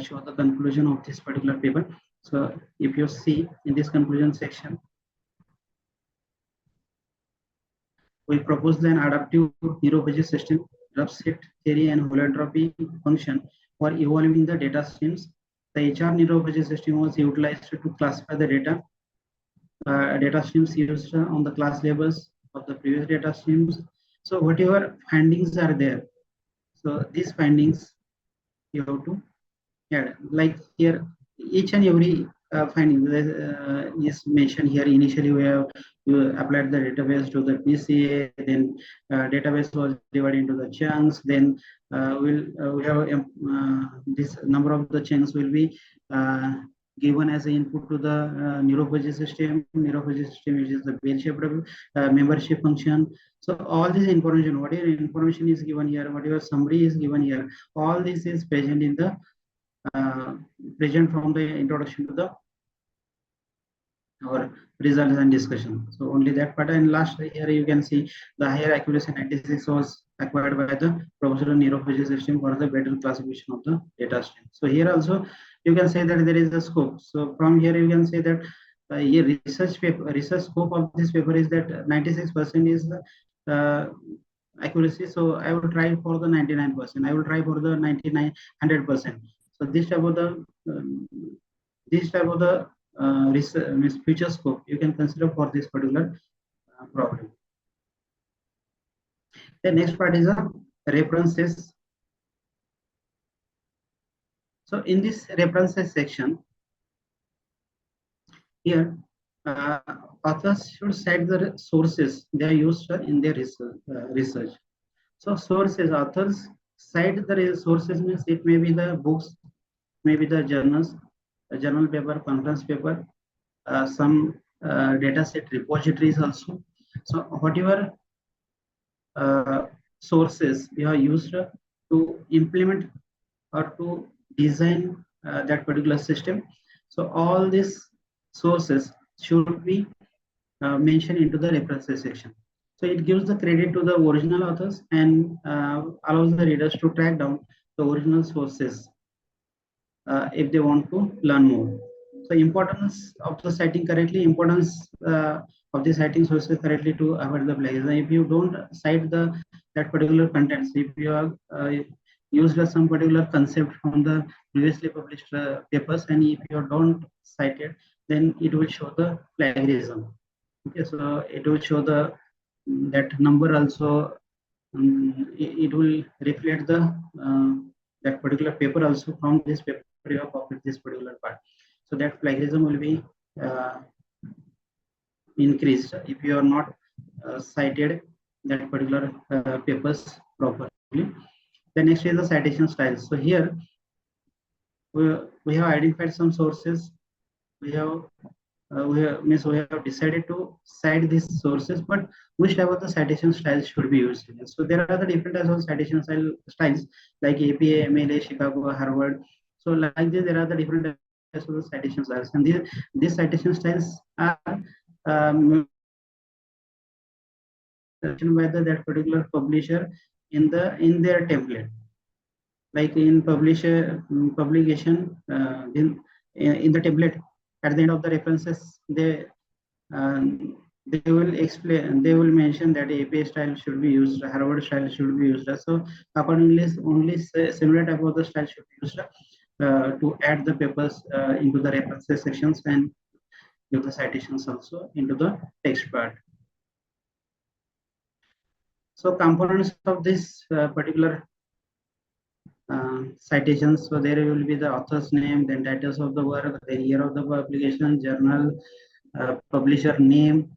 show the conclusion of this particular paper. So if you see in this conclusion section, we propose an adaptive neurophagy system, rough set theory, and holotropy function for evolving the data streams. The HR neurophagy system was utilized to classify the data streams used on the class levels of the previous data streams. So whatever findings are there, so these findings you have to add. Like here, each and every finding is mentioned here. Initially, you applied the database to the PCA, then database was divided into the chunks. Then we have this number of the chunks will be given as an input to the neurophagy system. Neurophagy system is the bell-shaped membership function. So all this information, whatever information is given here, whatever summary is given here, all this is present in the present from the introduction to the our results and discussion. So only that part. And last here you can see the higher accuracy 96 was acquired by the professional neurophagy system for the better classification of the data stream. So here also you can say that there is a scope. So from here you can say that here research scope of this paper is that 96% is accuracy. So I will try for the 99%. I will try for the 100%. So this type of the research future scope you can consider for this particular problem. The next part is references. So in this references section, here authors should cite the sources they are used in their research. So sources, authors cite the sources means it may be the books, maybe the journals, a journal paper, conference paper, some data set repositories also. So whatever sources you are used to implement or to design that particular system, so all these sources should be mentioned into the references section. So it gives the credit to the original authors and allows the readers to track down the original sources if they want to learn more. So importance of the citing correctly, importance of the citing sources correctly to avoid the plagiarism. If you don't cite that particular contents, if you are used some particular concept from the previously published papers, and if you don't cite it, then it will show the plagiarism. Okay, so it will show the that number also. It will reflect the that particular paper also. From this paper you have copied this particular part, so that plagiarism will be increased if you are not cited that particular papers properly. The next is the citation styles. So here we have identified some sources. We have decided to cite these sources, but which type of the citation styles should be used? So there are the different types of citation styles like APA, MLA, Chicago, Harvard. So like this, there are the different types of the citation styles, and these citation styles are by that particular publisher in their template. Like in publication, in the template, at the end of the references, they will explain, they will mention that APA style should be used, Harvard style should be used. So accordingly, only similar type of the style should be used to add the papers into the references sections and give the citations also into the text part. So components of this particular citations, so there will be the author's name, then titles of the work, the year of the publication, journal, publisher name,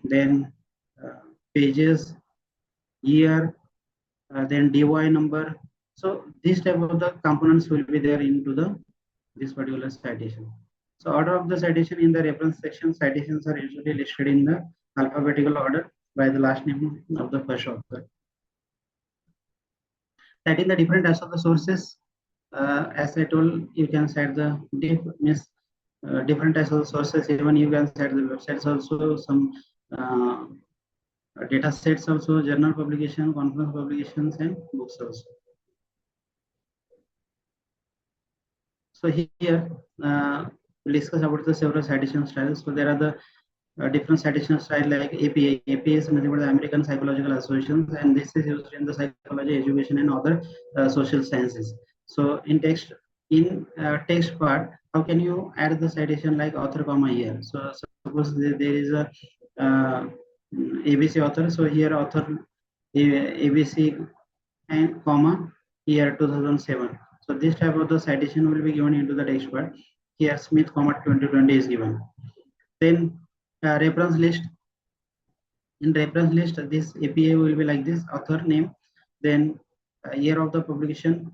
then pages, year, then DOI number. So this type of the components will be there into this particular citation. So order of the citation in the reference section, citations are usually listed in the alphabetical order by the last name of the first author. Citing the different types of the sources, as I told, you can cite the different types of sources. Even you can cite the websites also, some data sets also, journal publication, conference publications, and books also. So here we'll discuss about the several citation styles. So there are the different citation style like APA. APA is nothing but the American Psychological Association, and this is used in the psychology, education, and other social sciences. So in text part, how can you add the citation like author, comma, year? So suppose there is a ABC author. So here author ABC and comma year 2007. So this type of the citation will be given into the text part. Here Smith, comma 2020 is given. Then reference list. In reference list, this APA will be like this: author name, then year of the publication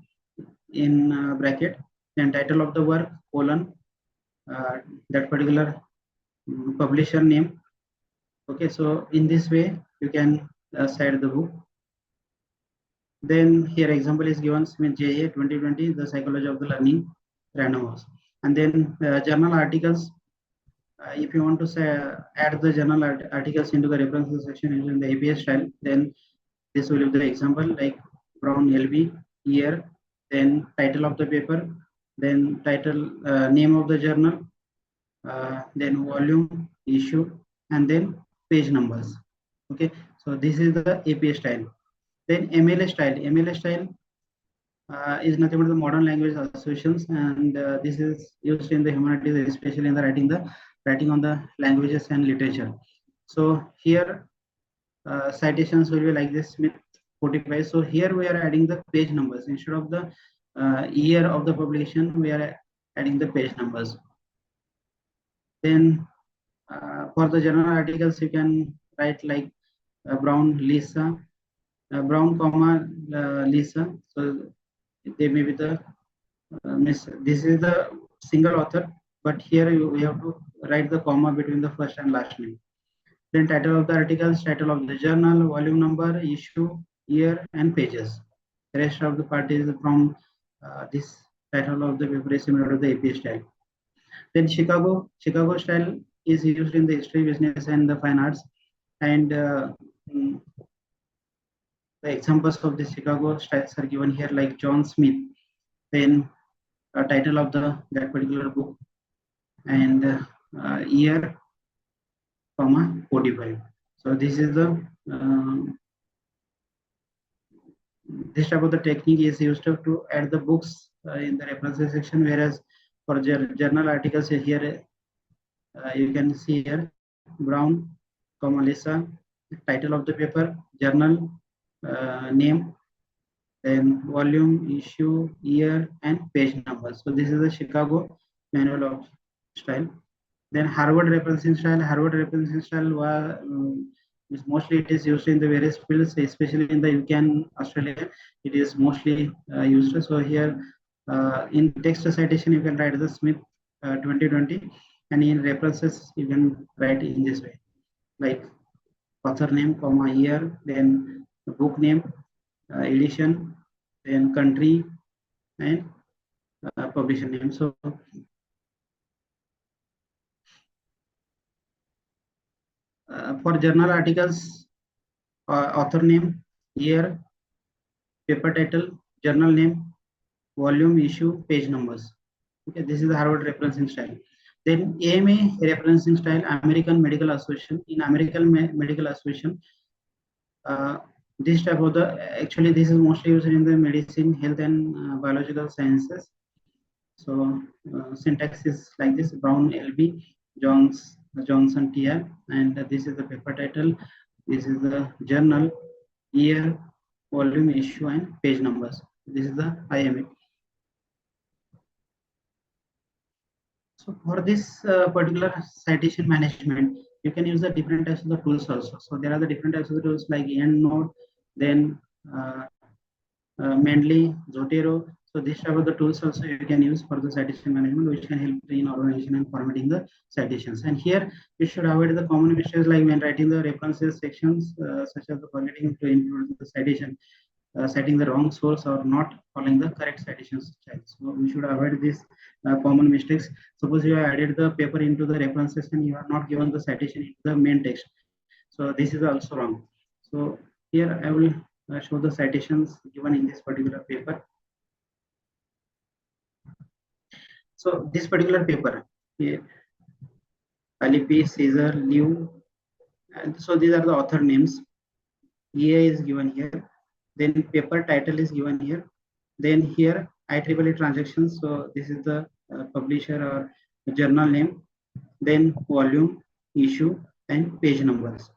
in bracket, then title of the work, colon, that particular publisher name. Okay, so in this way you can cite the book. Then here example is given, Smith JA 2020, the psychology of the learning, Random House. And then journal articles. If you want to say add the journal articles into the references section using the APA style, then this will be the example like Brown LB, year, then title of the paper, then title, name of the journal, then volume, issue, and then page numbers. Okay, so this is the APA style. Then MLA style. MLA style is nothing but the modern language associations, and this is used in the humanities, especially in the writing on the languages and literature. So here citations will be like this, Smith 45. So here we are adding the page numbers instead of the year of the publication. We are adding the page numbers. Then for the journal articles, you can write like Brown Lisa, Brown comma Lisa. So they may be the this is the single author, but here we have to write the comma between the first and last name. Then title of the articles, title of the journal, volume number, issue, year, and pages. The rest of the part is from this title of the paper is similar to the APA style. Then Chicago style is used in the history, business, and the fine arts. And the examples of the Chicago styles are given here, like John Smith. Then title of that particular book, and year, comma 45. So this is the this type of the technique is used to add the books in the references section, whereas for journal articles here you can see here Brown, comma Lisa, title of the paper, journal name, then volume, issue, year, and page number. So this is the Chicago manual of style. Then Harvard referencing style. Harvard referencing style was mostly it is used in the various fields, especially in the UK and Australia. It is mostly used. So here in text citation you can write the Smith 2020, and in references you can write in this way, like author name, comma year, then book name, edition, then country, and publisher name. So for journal articles, author name, year, paper title, journal name, volume, issue, page numbers. Okay, this is the Harvard referencing style. Then AMA referencing style, American Medical Association. In American Medical Association, this type of actually this is mostly used in the medicine, health, and biological sciences. So syntax is like this: Brown LB, Johnson TR, and this is the paper title. This is the journal, year, volume, issue, and page numbers. This is the IMA. So for this particular citation management, you can use the different types of the tools also. So there are the different types of the tools like EndNote, then Mendeley, Zotero. So this type of the tools also you can use for the citation management, which can help in organization and formatting the citations. And here you should avoid the common mistakes like when writing the references sections, such as the forgetting to include the citation, citing the wrong source, or not following the correct citation style. So we should avoid these common mistakes. Suppose you have added the paper into the references and you have not given the citation into the main text. So this is also wrong. So here I will show the citations given in this particular paper. So this particular paper, here, Alipi, Caesar, Liu, and so these are the author names. EA is given here. Then paper title is given here. Then here IEEE transactions. So this is the publisher or journal name. Then volume, issue, and page numbers.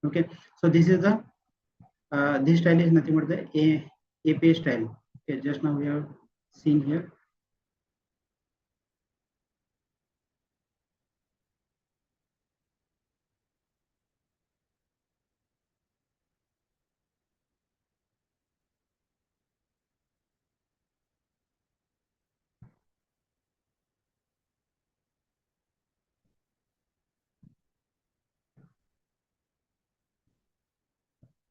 Okay. So this is the this style is nothing but the APA style. Okay. Just now we have seen here.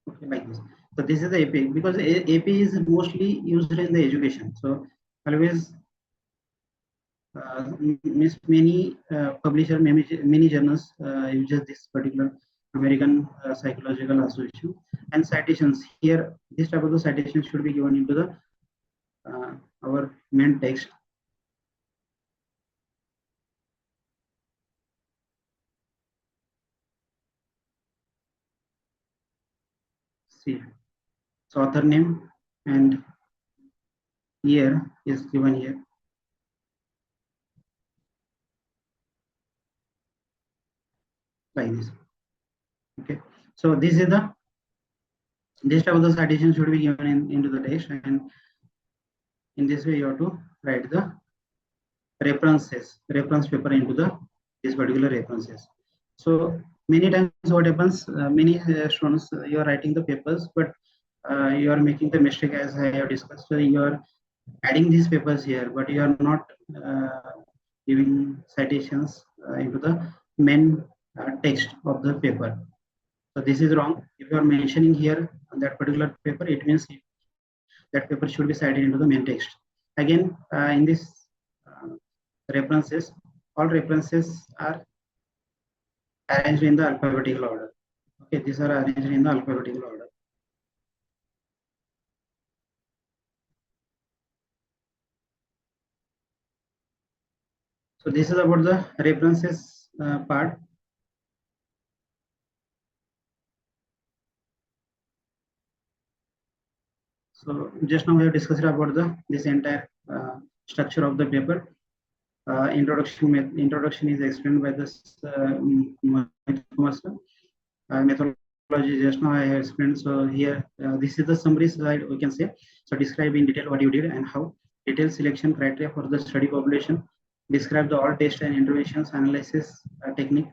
Okay, like this. So this is the API, because API is mostly used in the education. So always miss many publisher, many journals uses this particular American Psychological Association. And citations here, this type of the citation should be given into the our main text. See, so author name and year is given here. Like this. Okay, so this is the this type of the citation should be given into the text, and in this way you have to write the reference paper into the this particular references. So many times what happens, many students you are writing the papers, but you are making the mistake as I have discussed. So you are adding these papers here, but you are not giving citations into the main text of the paper. So this is wrong. If you are mentioning here on that particular paper, it means that paper should be cited into the main text. Again, in this references, all references are arranged in the alphabetical order. Okay, these are arranged in the alphabetical order. So this is about the references part. So just now we have discussed about this entire structure of the paper. Introduction is explained by this methodology. Just now I have explained. So here this is the summary slide, we can say. So describe in detail what you did and how. Detailed selection criteria for the study population. Describe the all test and interventions analysis technique.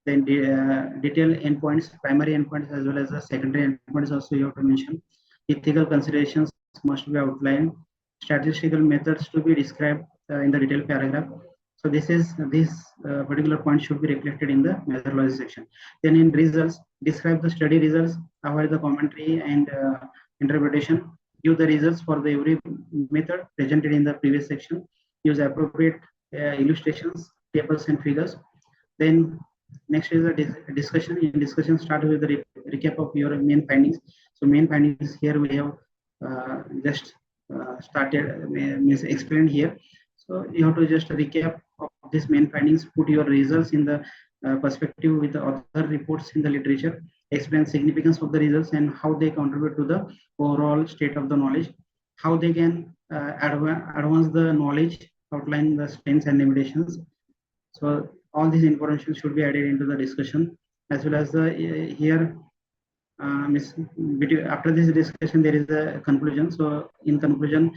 Then detailed endpoints, primary endpoints as well as the secondary endpoints also you have to mention. Ethical considerations must be outlined. Statistical methods to be described in the detailed paragraph. So this particular point should be reflected in the methodology section. Then in results, describe the study results, avoid the commentary and interpretation. Give the results for the every method presented in the previous section. Use appropriate illustrations, tables and figures. Then next is the discussion. In discussion, start with the recap of your main findings. So main findings here we have just started, means explained here. So you have to just recap of these main findings, put your results in the perspective with the other reports in the literature, explain significance of the results and how they contribute to the overall state of the knowledge, how they can advance the knowledge, outline the strengths and limitations. So all this information should be added into the discussion, as well as the here after this discussion there is a conclusion. So in conclusion,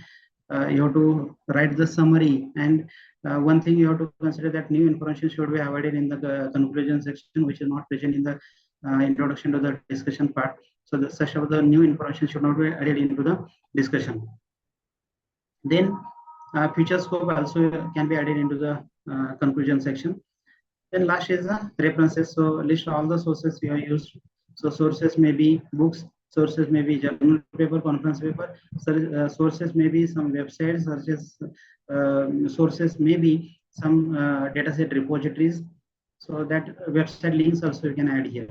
you have to write the summary, and one thing you have to consider that new information should be avoided in the conclusion section, which is not present in the introduction to the discussion part. So the such of the new information should not be added into the discussion. Then future scope also can be added into the conclusion section. Then last is the references. So list all the sources you have used. So sources may be books, sources may be journal paper, conference paper, sources may be some websites, such as sources may be some dataset repositories. So that website links also you can add here.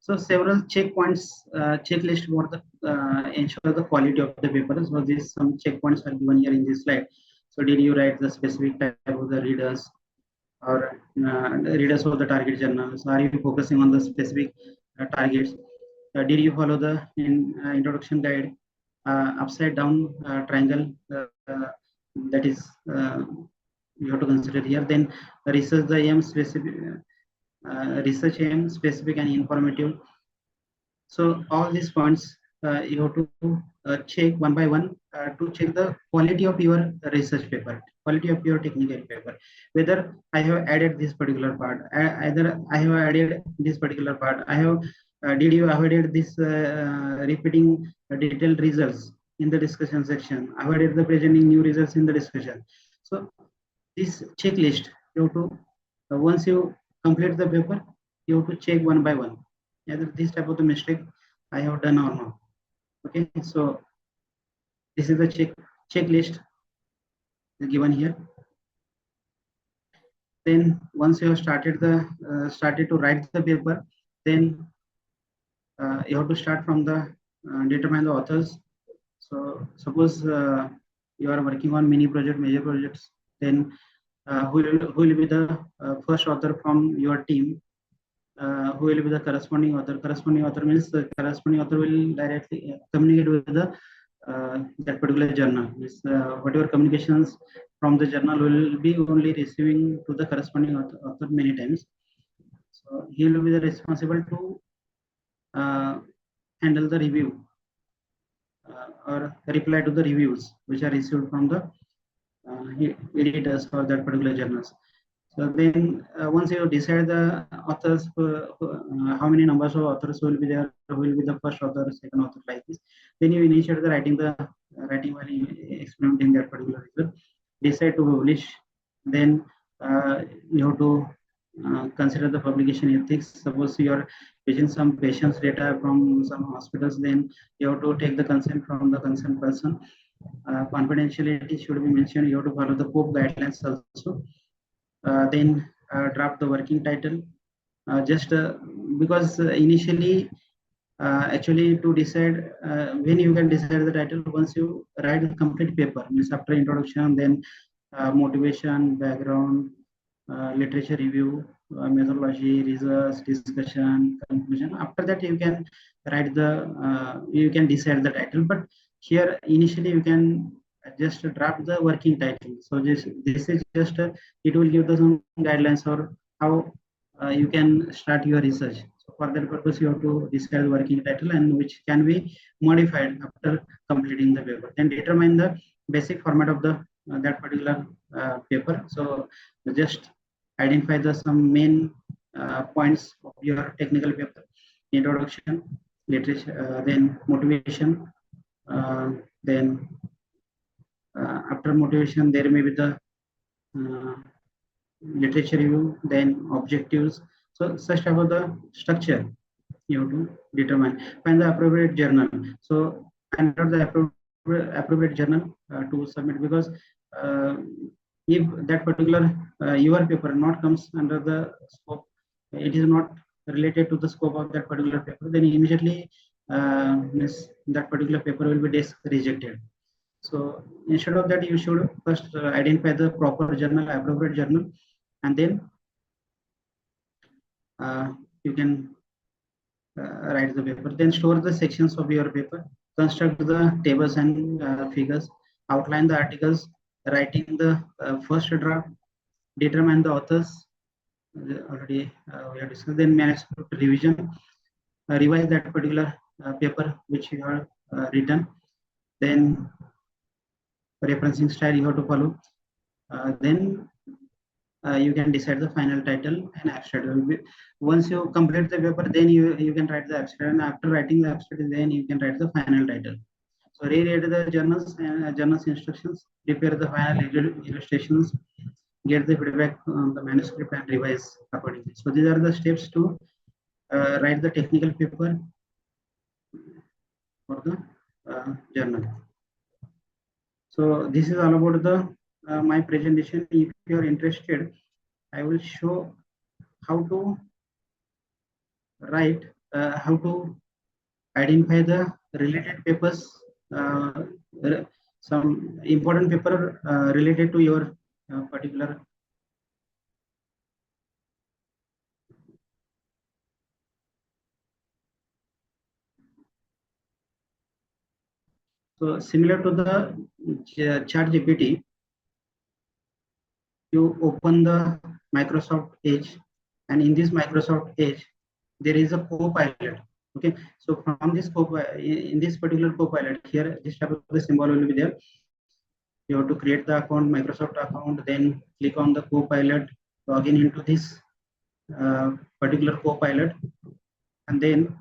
So several checkpoints, checklist for the ensure the quality of the paper. So these some checkpoints are given here in this slide. So did you write the specific type of the readers, or readers of the target journals? Are you focusing on the specific targets? Did you follow the introduction guide? Upside down triangle, that is you have to consider here. Then research the aim specific. Research aim, specific and informative. So all these points you have to check one by one to check the quality of your research paper, quality of your technical paper, whether I have added this particular part, either I have added this particular part, I have did you avoided this repeating detailed results in the discussion section, avoided the presenting new results in the discussion. So this checklist you have to once you complete the paper, you have to check one by one whether this type of the mistake I have done or not. Okay, so this is the checklist given here. Then once you have started to write the paper, then you have to start from the determine the authors. So suppose you are working on mini project, major projects, then who will be the first author from your team, who will be the corresponding author. Corresponding author means the corresponding author will directly communicate with the that particular journal. Means whatever communications from the journal will be only receiving to the corresponding author many times. So he will be the responsible to handle the review or reply to the reviews which are received from the editors for that particular journals. So then once you decide the authors, how many numbers of authors will be there, who will be the first author, second author, like this, then you initiate the writing while experimenting that particular result, decide to publish. Then you have to consider the publication ethics. Suppose you are using some patients data from some hospitals, then you have to take the consent from the concerned person. Confidentiality should be mentioned. You have to follow the COPE guidelines also. Then draft the working title. Just because initially, actually to decide when you can decide the title, once you write the complete paper, means after introduction, then motivation, background, literature review, methodology, research, discussion, conclusion. After that, you can write you can decide the title. But here initially you can just draft the working title. So this is just it will give some guidelines or how you can start your research. So for that purpose, you have to decide the working title, and which can be modified after completing the paper. Then determine the basic format of the that particular paper. So just identify some main points of your technical paper: introduction, literature, then motivation, then after motivation there may be the literature review, then objectives. So such type of the structure you have to determine. Find the appropriate journal. So find out the appropriate journal to submit, because if that particular your paper not comes under the scope, it is not related to the scope of that particular paper, then immediately that particular paper will be rejected. So instead of that, you should first identify the proper journal, appropriate journal, and then you can write the paper. Then store the sections of your paper, construct the tables and figures, outline the articles, writing the first draft, determine the authors. Already we have discussed. Then manuscript revision, revise that particular paper which you have written. Then referencing style you have to follow. Then you can decide the final title and abstract. Once you complete the paper, then you can write the abstract, and after writing the abstract, then you can write the final title. So reread the journals and journals instructions, prepare the final illustrations, get the feedback on the manuscript, and revise accordingly. So these are the steps to write the technical paper for the journal. So this is all about the my presentation. If you are interested, I will show how to write, how to identify the related papers, some important paper related to your particular. So similar to the ChatGPT, you open the Microsoft Edge, and in this Microsoft Edge, there is a co-pilot. Okay, so from this in this particular co-pilot here, this type of the symbol will be there. You have to create the account, Microsoft account, then click on the co-pilot, log in into this particular co-pilot, and then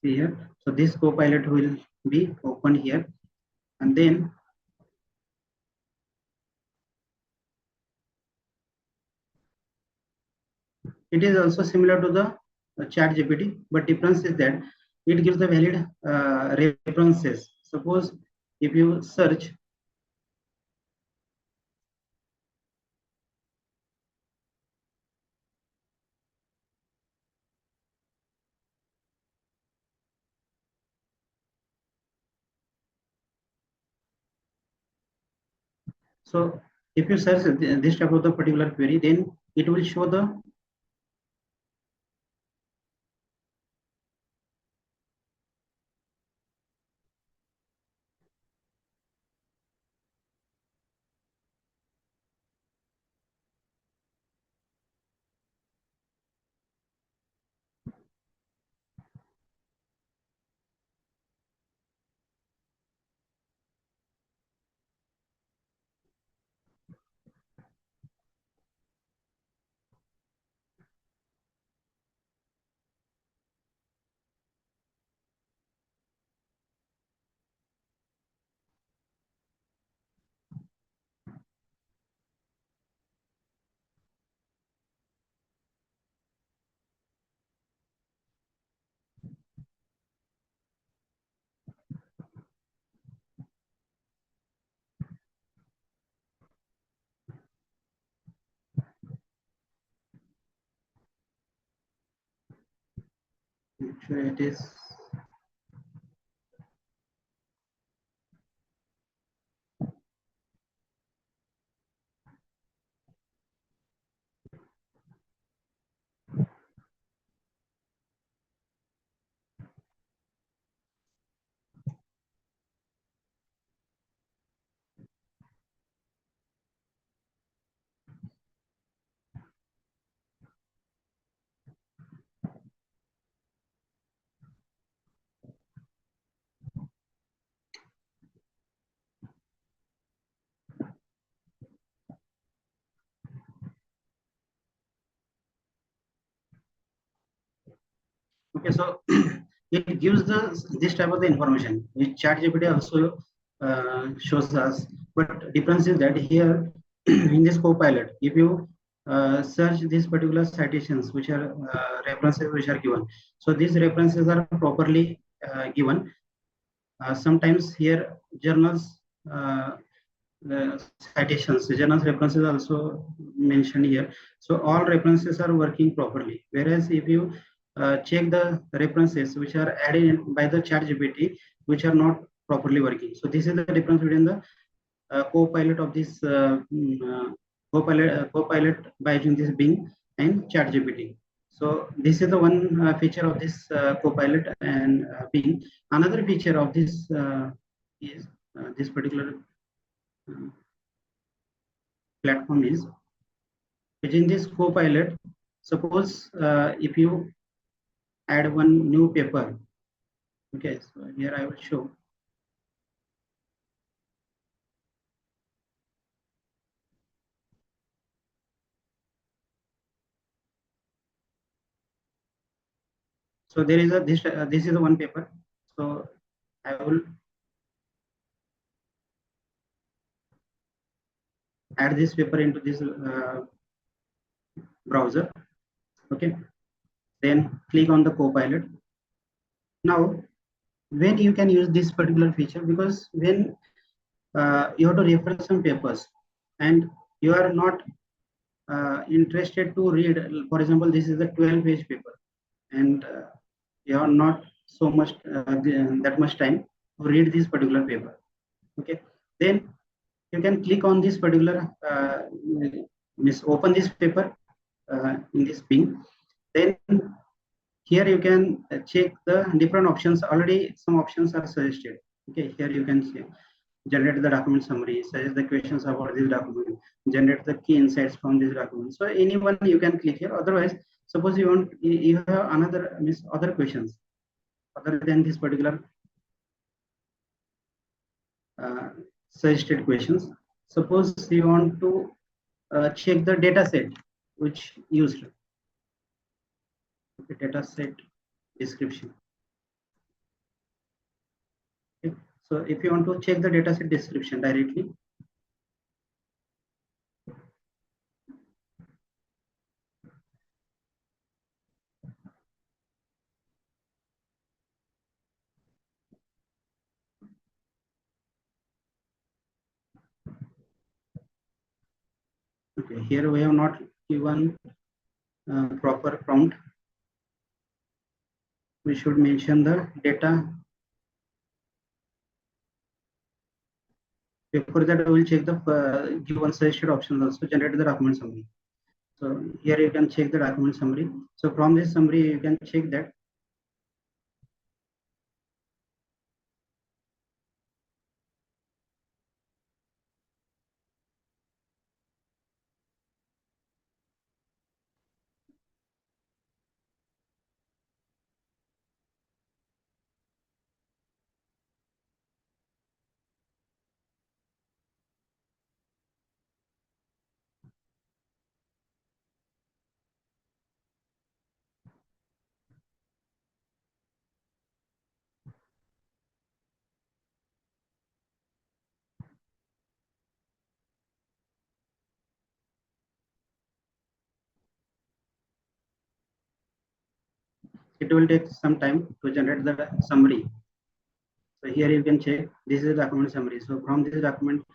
see here. So this co-pilot will be opened here, and then it is also similar to the ChatGPT, but difference is that it gives the valid references. Suppose if you search so if you search this type of the particular query, then it will show the actually it is okay. So it gives this type of the information which ChatGPT also shows us, but difference is that here in this co-pilot, if you search these particular citations which are references which are given, so these references are properly given. Sometimes here journals citations, journals references also mentioned here. So all references are working properly. Whereas if you check the references which are added in by the ChatGPT, which are not properly working. So this is the difference between the co-pilot of this co-pilot by using this Bing and ChatGPT. So this is the one feature of this co-pilot and Bing. Another feature of this is this particular platform is within this co-pilot. Suppose if you add one new paper, okay, so here I will show. So there is a this is the one paper. So I will add this paper into this browser. Okay, then click on the co-pilot. Now, when you can use this particular feature, because when you have to refer some papers and you are not interested to read, for example, this is a 12-page paper, and you are not so much that much time to read this particular paper. Okay, then you can click on this particular open this paper in this Bing. Then here you can check the different options. Already some options are suggested. Okay, here you can see generate the document summary, suggest the questions about this document, generate the key insights from this document. So anyone you can click here. Otherwise, suppose you have another other questions other than this particular suggested questions. Suppose you want to check the data set which used. Okay, data set description. Okay. So if you want to check the data set description directly, okay, here we have not given proper prompt. We should mention the data. Before that, I will check the given suggested options also, generate the document summary. So here you can check the document summary. So from this summary, you can check that it will take some time to generate the summary. So here you can check, this is the document summary. So from this document,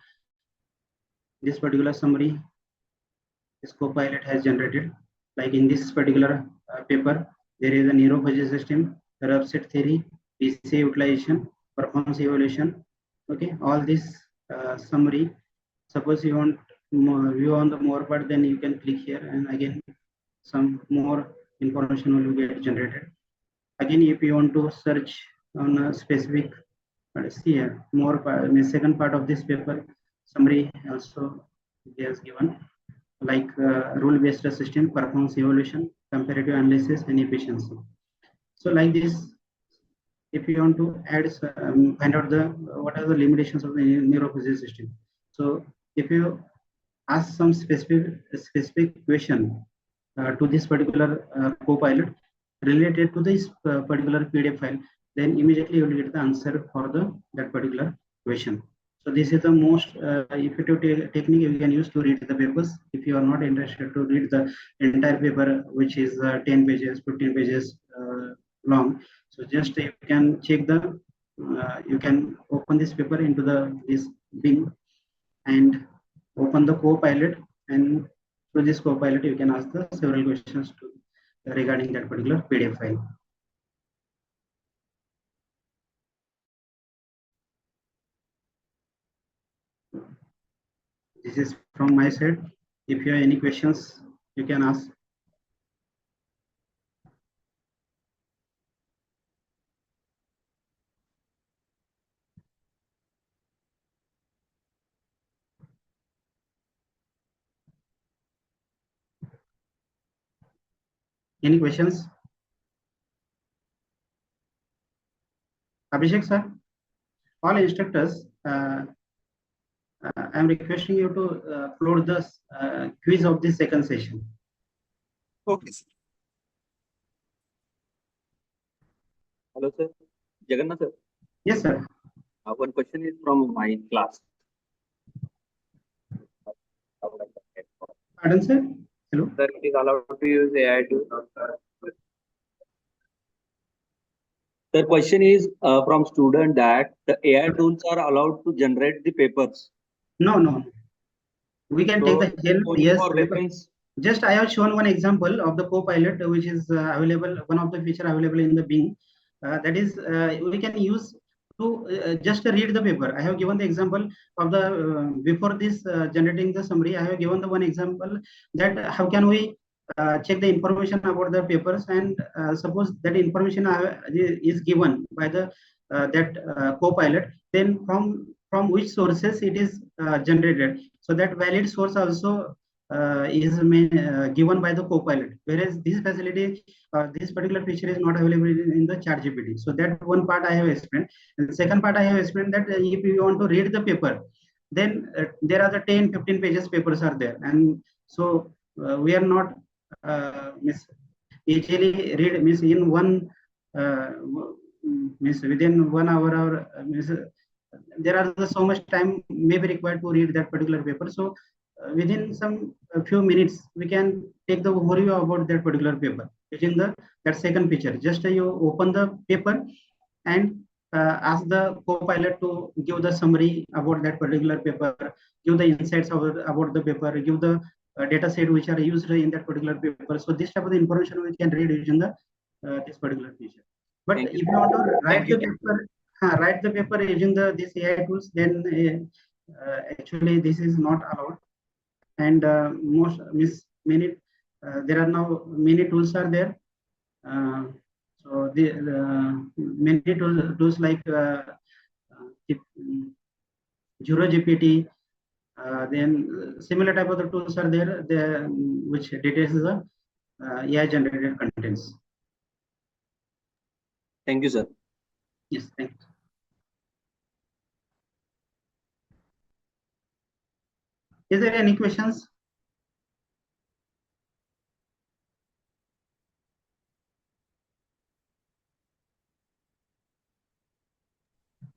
this particular summary, this co-pilot has generated. Like in this particular paper, there is a neurophysics system, the upset theory, PC utilization, performance evaluation. Okay, all this summary. Suppose you want view on the more part, then you can click here, and again some more information will get generated. Again, if you want to search on a specific, let's see here, more part, the second part of this paper summary also is given, like rule-based system, performance evaluation, comparative analysis, and efficiency. So like this, if you want to add, find out the what are the limitations of the neurophysics system. So if you ask some specific question to this particular co-pilot related to this particular PDF file, then immediately you will get the answer for that particular question. So this is the most effective technique you can use to read the papers. If you are not interested to read the entire paper, which is 10 pages, 15 pages long, so just you can check the, you can open this paper into this Bing, and open the Copilot, and through this Copilot you can ask the several questions regarding that particular PDF file. This is from my side. If you have any questions, you can ask. Any questions? Abhishek sir, all instructors, I am requesting you to upload the quiz of the second session. Okay, sir. Hello, sir. Jagannath, sir. Yes, sir. One question is from my class. Pardon, sir. Hello. Sir, it is allowed to use AI tools. The question is from student that the AI tools are allowed to generate the papers. No. We can take the help. only Yes. for reference. Just I have shown one example of the Copilot, which is available. One of the feature available in the Bing. That is, we can use to just read the paper. I have given the example of the before this generating the summary. I have given the one example that how can we check the information about the papers, and suppose that information is given by the that Copilot, then from which sources it is generated. So that valid source also is given by the Copilot, whereas this facility, this particular feature is not available in the ChatGPT. So that one part I have explained. And the second part I have explained that if you want to read the paper, then there are the 10-15 pages papers are there, and so we are not easily read in one within 1 hour or there are so much time may be required to read that particular paper. So within some few minutes we can take the overview about that particular paper using that second feature. Just you open the paper and ask the Copilot to give the summary about that particular paper, give the insights about the paper, give the data set which are used in that particular paper. So this type of information we can read using the this particular feature. But if you want to write the paper using this AI tools, then actually this is not allowed. And there are now many tools are there. So the many tools like Zero GPT, then similar type of the tools are there, which details the AI generated contents. Thank you, sir. Yes, thank you. Is there any questions?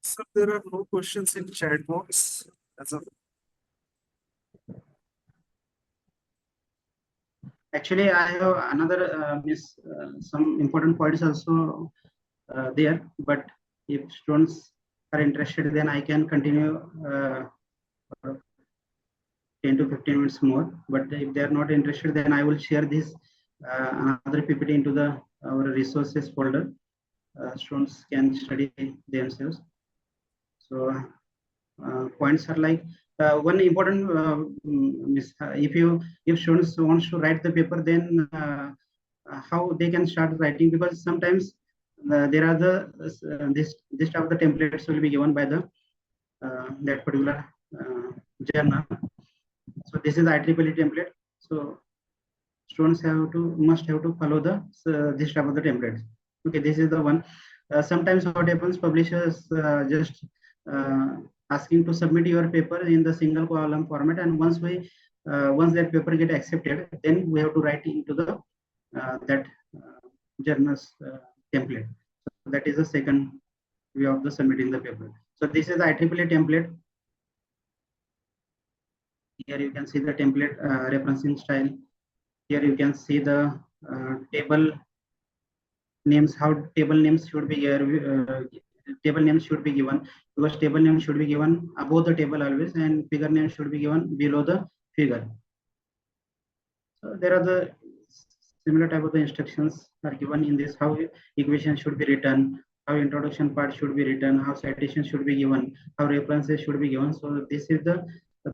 So there are no questions in chat box as of. Actually, I have another some important points also there, but if students are interested, then I can continue 10 to 15 minutes more. But if they are not interested, then I will share this another PPT into our resources folder. Students can study themselves. So points are like one important if students wants to write the paper, then how they can start writing, because sometimes there are this type of the templates will be given by the that particular journal. So this is the IEEE template. So students must have to follow this type of the templates. Okay, this is the one. Sometimes what happens, publishers just asking to submit your paper in the single column format, and once that paper get accepted, then we have to write into the that journal's template. So that is the second way of the submitting the paper. So this is the IEEE template. Here you can see the template referencing style. Here you can see the table names, how table names should be here table name should be given, because table name should be given above the table always, and figure name should be given below the figure. So there are the similar type of the instructions are given in this, how equation should be written, how introduction part should be written, how citation should be given, how references should be given. So this is the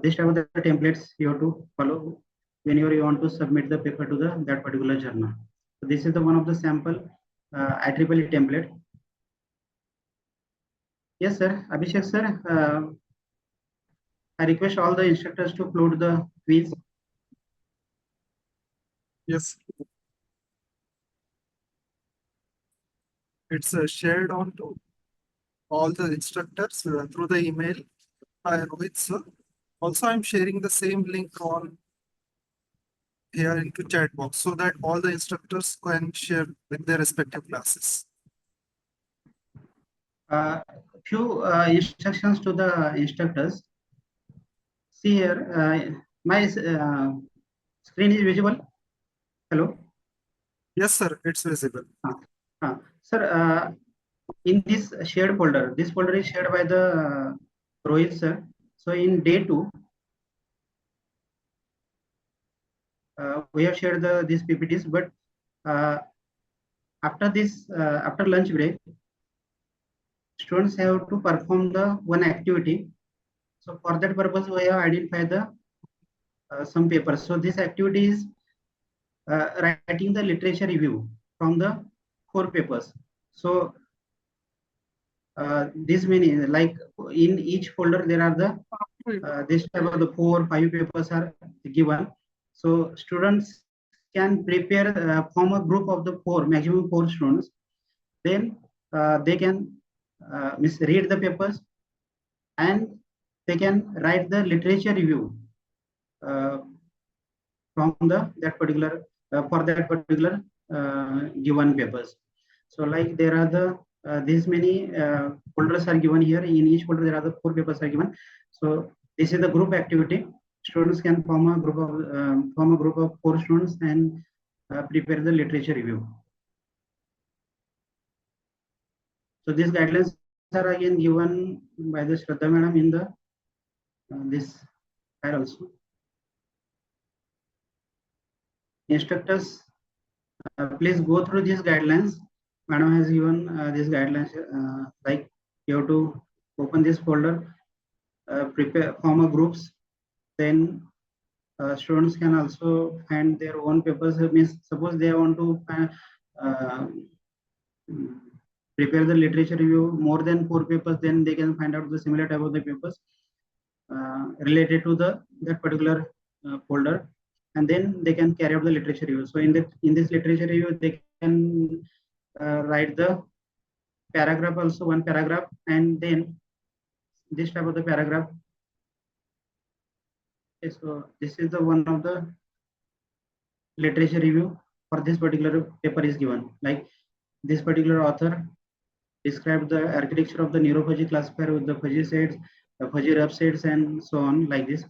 this type of the templates you have to follow whenever you want to submit the paper to the that particular journal. So this is the one of the sample IEEE template. Yes, sir. Abhishek, sir. I request all the instructors to upload the quiz. Yes. It's shared on to all the instructors through the email by Rohit, sir. Also, I'm sharing the same link on here into chat box so that all the instructors can share with their respective classes. Few instructions to the instructors. See here, my screen is visible. Hello. Yes, sir. It's visible. Sir, in this shared folder, this folder is shared by the Rohit, sir. So in day 2, we have shared these PPTs, but after this, after lunch break, students have to perform the one activity. So for that purpose, we have identified the some papers. So this activity is writing the literature review from the 4 papers. So this many, like in each folder there are the this type of the 4-5 papers are given. So students can prepare from a group of the 4, maximum 4 students. Then they can read the papers and they can write the literature review from the that particular for that particular given papers. So like there are the these many folders are given here. In each folder there are the 4 papers are given. So this is the group activity. Students can form a group of 4 students and prepare the literature review. So these guidelines are again given by the Shraddha madam in the this file also. Instructors, please go through these guidelines. Madam has given these guidelines, like you have to open this folder, prepare form a groups, then students can also find their own papers. Means suppose they want to prepare the literature review more than 4 papers, then they can find out the similar type of the papers related to the that particular folder, and then they can carry out the literature review. So in this literature review, they can write the paragraph, also 1 paragraph, and then this type of the paragraph. Okay, so this is the one of the literature review for this particular paper is given. Like this particular author described the architecture of the neurophagy classifier with the fuzzy sets, the fuzzy rough sets, and so on, like this.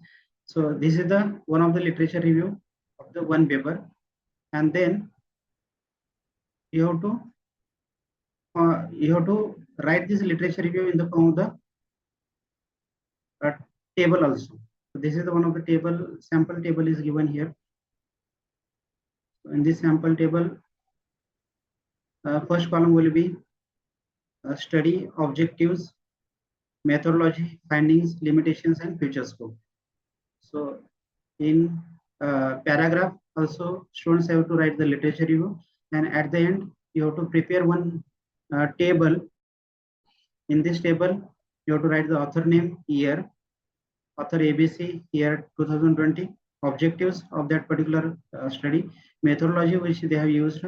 So this is the one of the literature review of the one paper, and then you have to write this literature review in the form of the table also. So this is the one of the table, sample table is given here. So in this sample table, first column will be study objectives, methodology, findings, limitations, and future scope. So in paragraph also, students have to write the literature review, and at the end you have to prepare one table. In this table you have to write the author name, year, author ABC, year 2020, objectives of that particular study, methodology which they have used,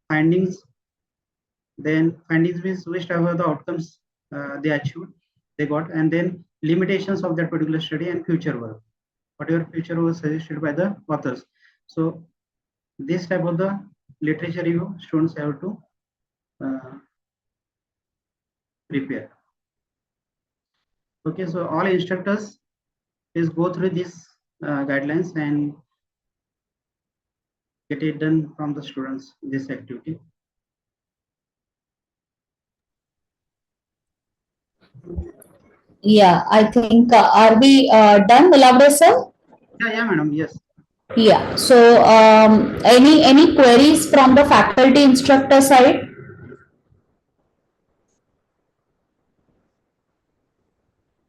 findings. Then findings means which type of the outcomes they achieved, they got, and then limitations of that particular study, and future work, whatever future was suggested by the authors. So this type of the literature review students have to prepare. Okay, so all instructors please go through these guidelines and get it done from the students, this activity. Yeah, I think are we done, Nilavde sir? Yeah, madam. Yes. Yeah. So any queries from the faculty instructor side?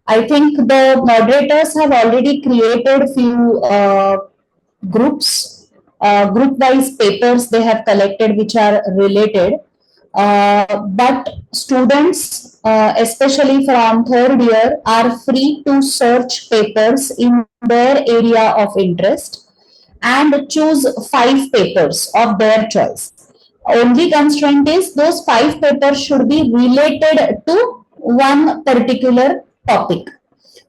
I think the moderators have already created few groups, group-wise papers they have collected which are related. But students, especially from third year, are free to search papers in their area of interest and choose 5 papers of their choice. Only constraint is those 5 papers should be related to one particular topic.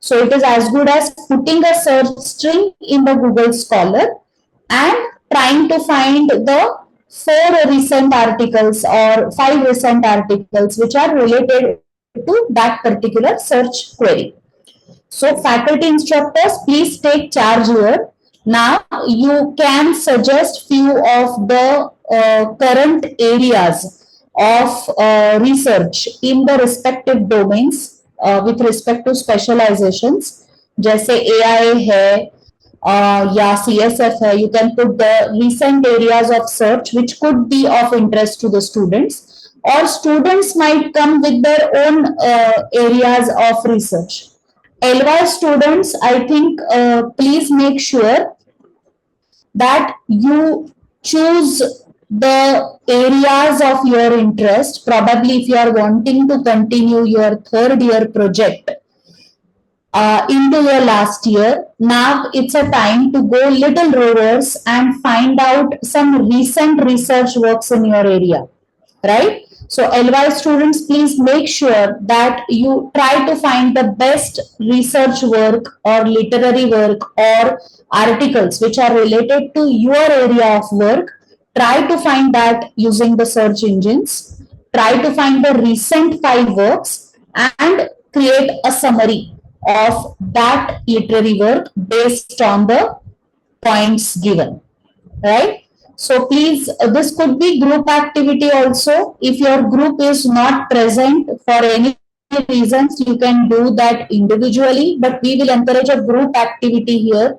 So it is as good as putting a search string in the Google Scholar and trying to find the 4 recent articles or 5 recent articles which are related to that particular search query. So faculty instructors, please take charge here. Now you can suggest few of the current areas of research in the respective domains with respect to specializations. जैसे AI है या CSF है, you can put the recent areas of search which could be of interest to the students, or students might come with their own areas of research. LY students, I think please make sure that you choose the areas of your interest. Probably if you are wanting to continue your third year project into your last year, now it's a time to go little reverse and find out some recent research works in your area, right? So LY students, please make sure that you try to find the best research work or literary work or articles which are related to your area of work. Try to find that using the search engines. Try to find the recent 5 works and create a summary of that literary work based on the points given, right? So please, this could be group activity also. If your group is not present for any reasons, you can do that individually, but we will encourage a group activity here.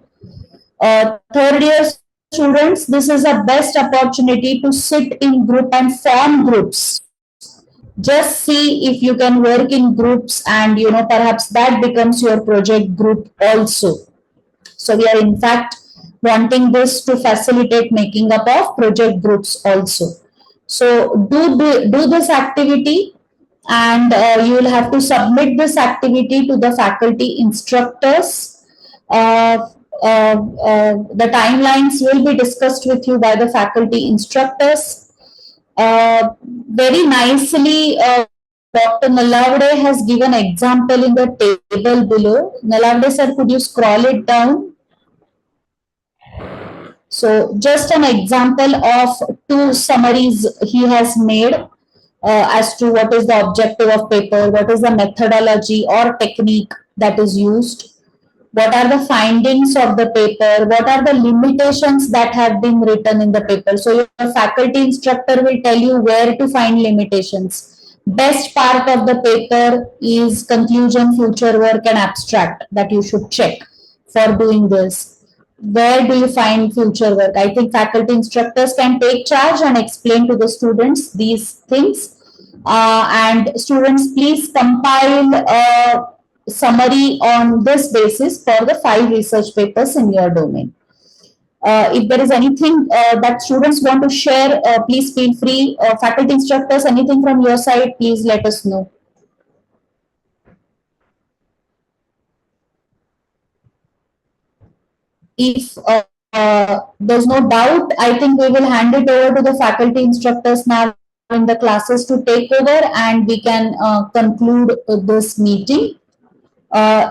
Third year students, this is a best opportunity to sit in group and form groups. Just see if you can work in groups, and perhaps that becomes your project group also. So we are in fact wanting this to facilitate making up of project groups also. So do this activity, and you will have to submit this activity to the faculty instructors. Uh, the timelines will be discussed with you by the faculty instructors. Very nicely, Dr. Nalavade has given example in the table below. Nalavade sir, could you scroll it down? So just an example of 2 summaries he has made as to what is the objective of paper, what is the methodology or technique that is used, what are the findings of the paper, what are the limitations that have been written in the paper. So your faculty instructor will tell you where to find limitations. Best part of the paper is conclusion, future work and abstract that you should check for doing this. Where do you find future work? I think faculty instructors can take charge and explain to the students these things. And students, please compile a summary on this basis for the 5 research papers in your domain. If there is anything that students want to share, please feel free. Faculty instructors, anything from your side, please let us know. If there's no doubt, I think we will hand it over to the faculty instructors now in the classes to take over, and we can conclude this meeting.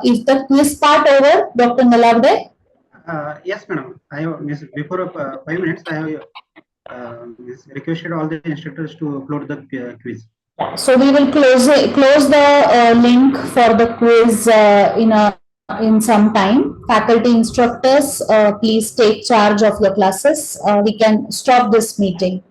Is the quiz part over, Dr. Nalavde? Yes, madam. I have before 5 minutes. I have requested all the instructors to upload the quiz. So we will close the link for the quiz in some time. Faculty instructors, please take charge of your classes. We can stop this meeting.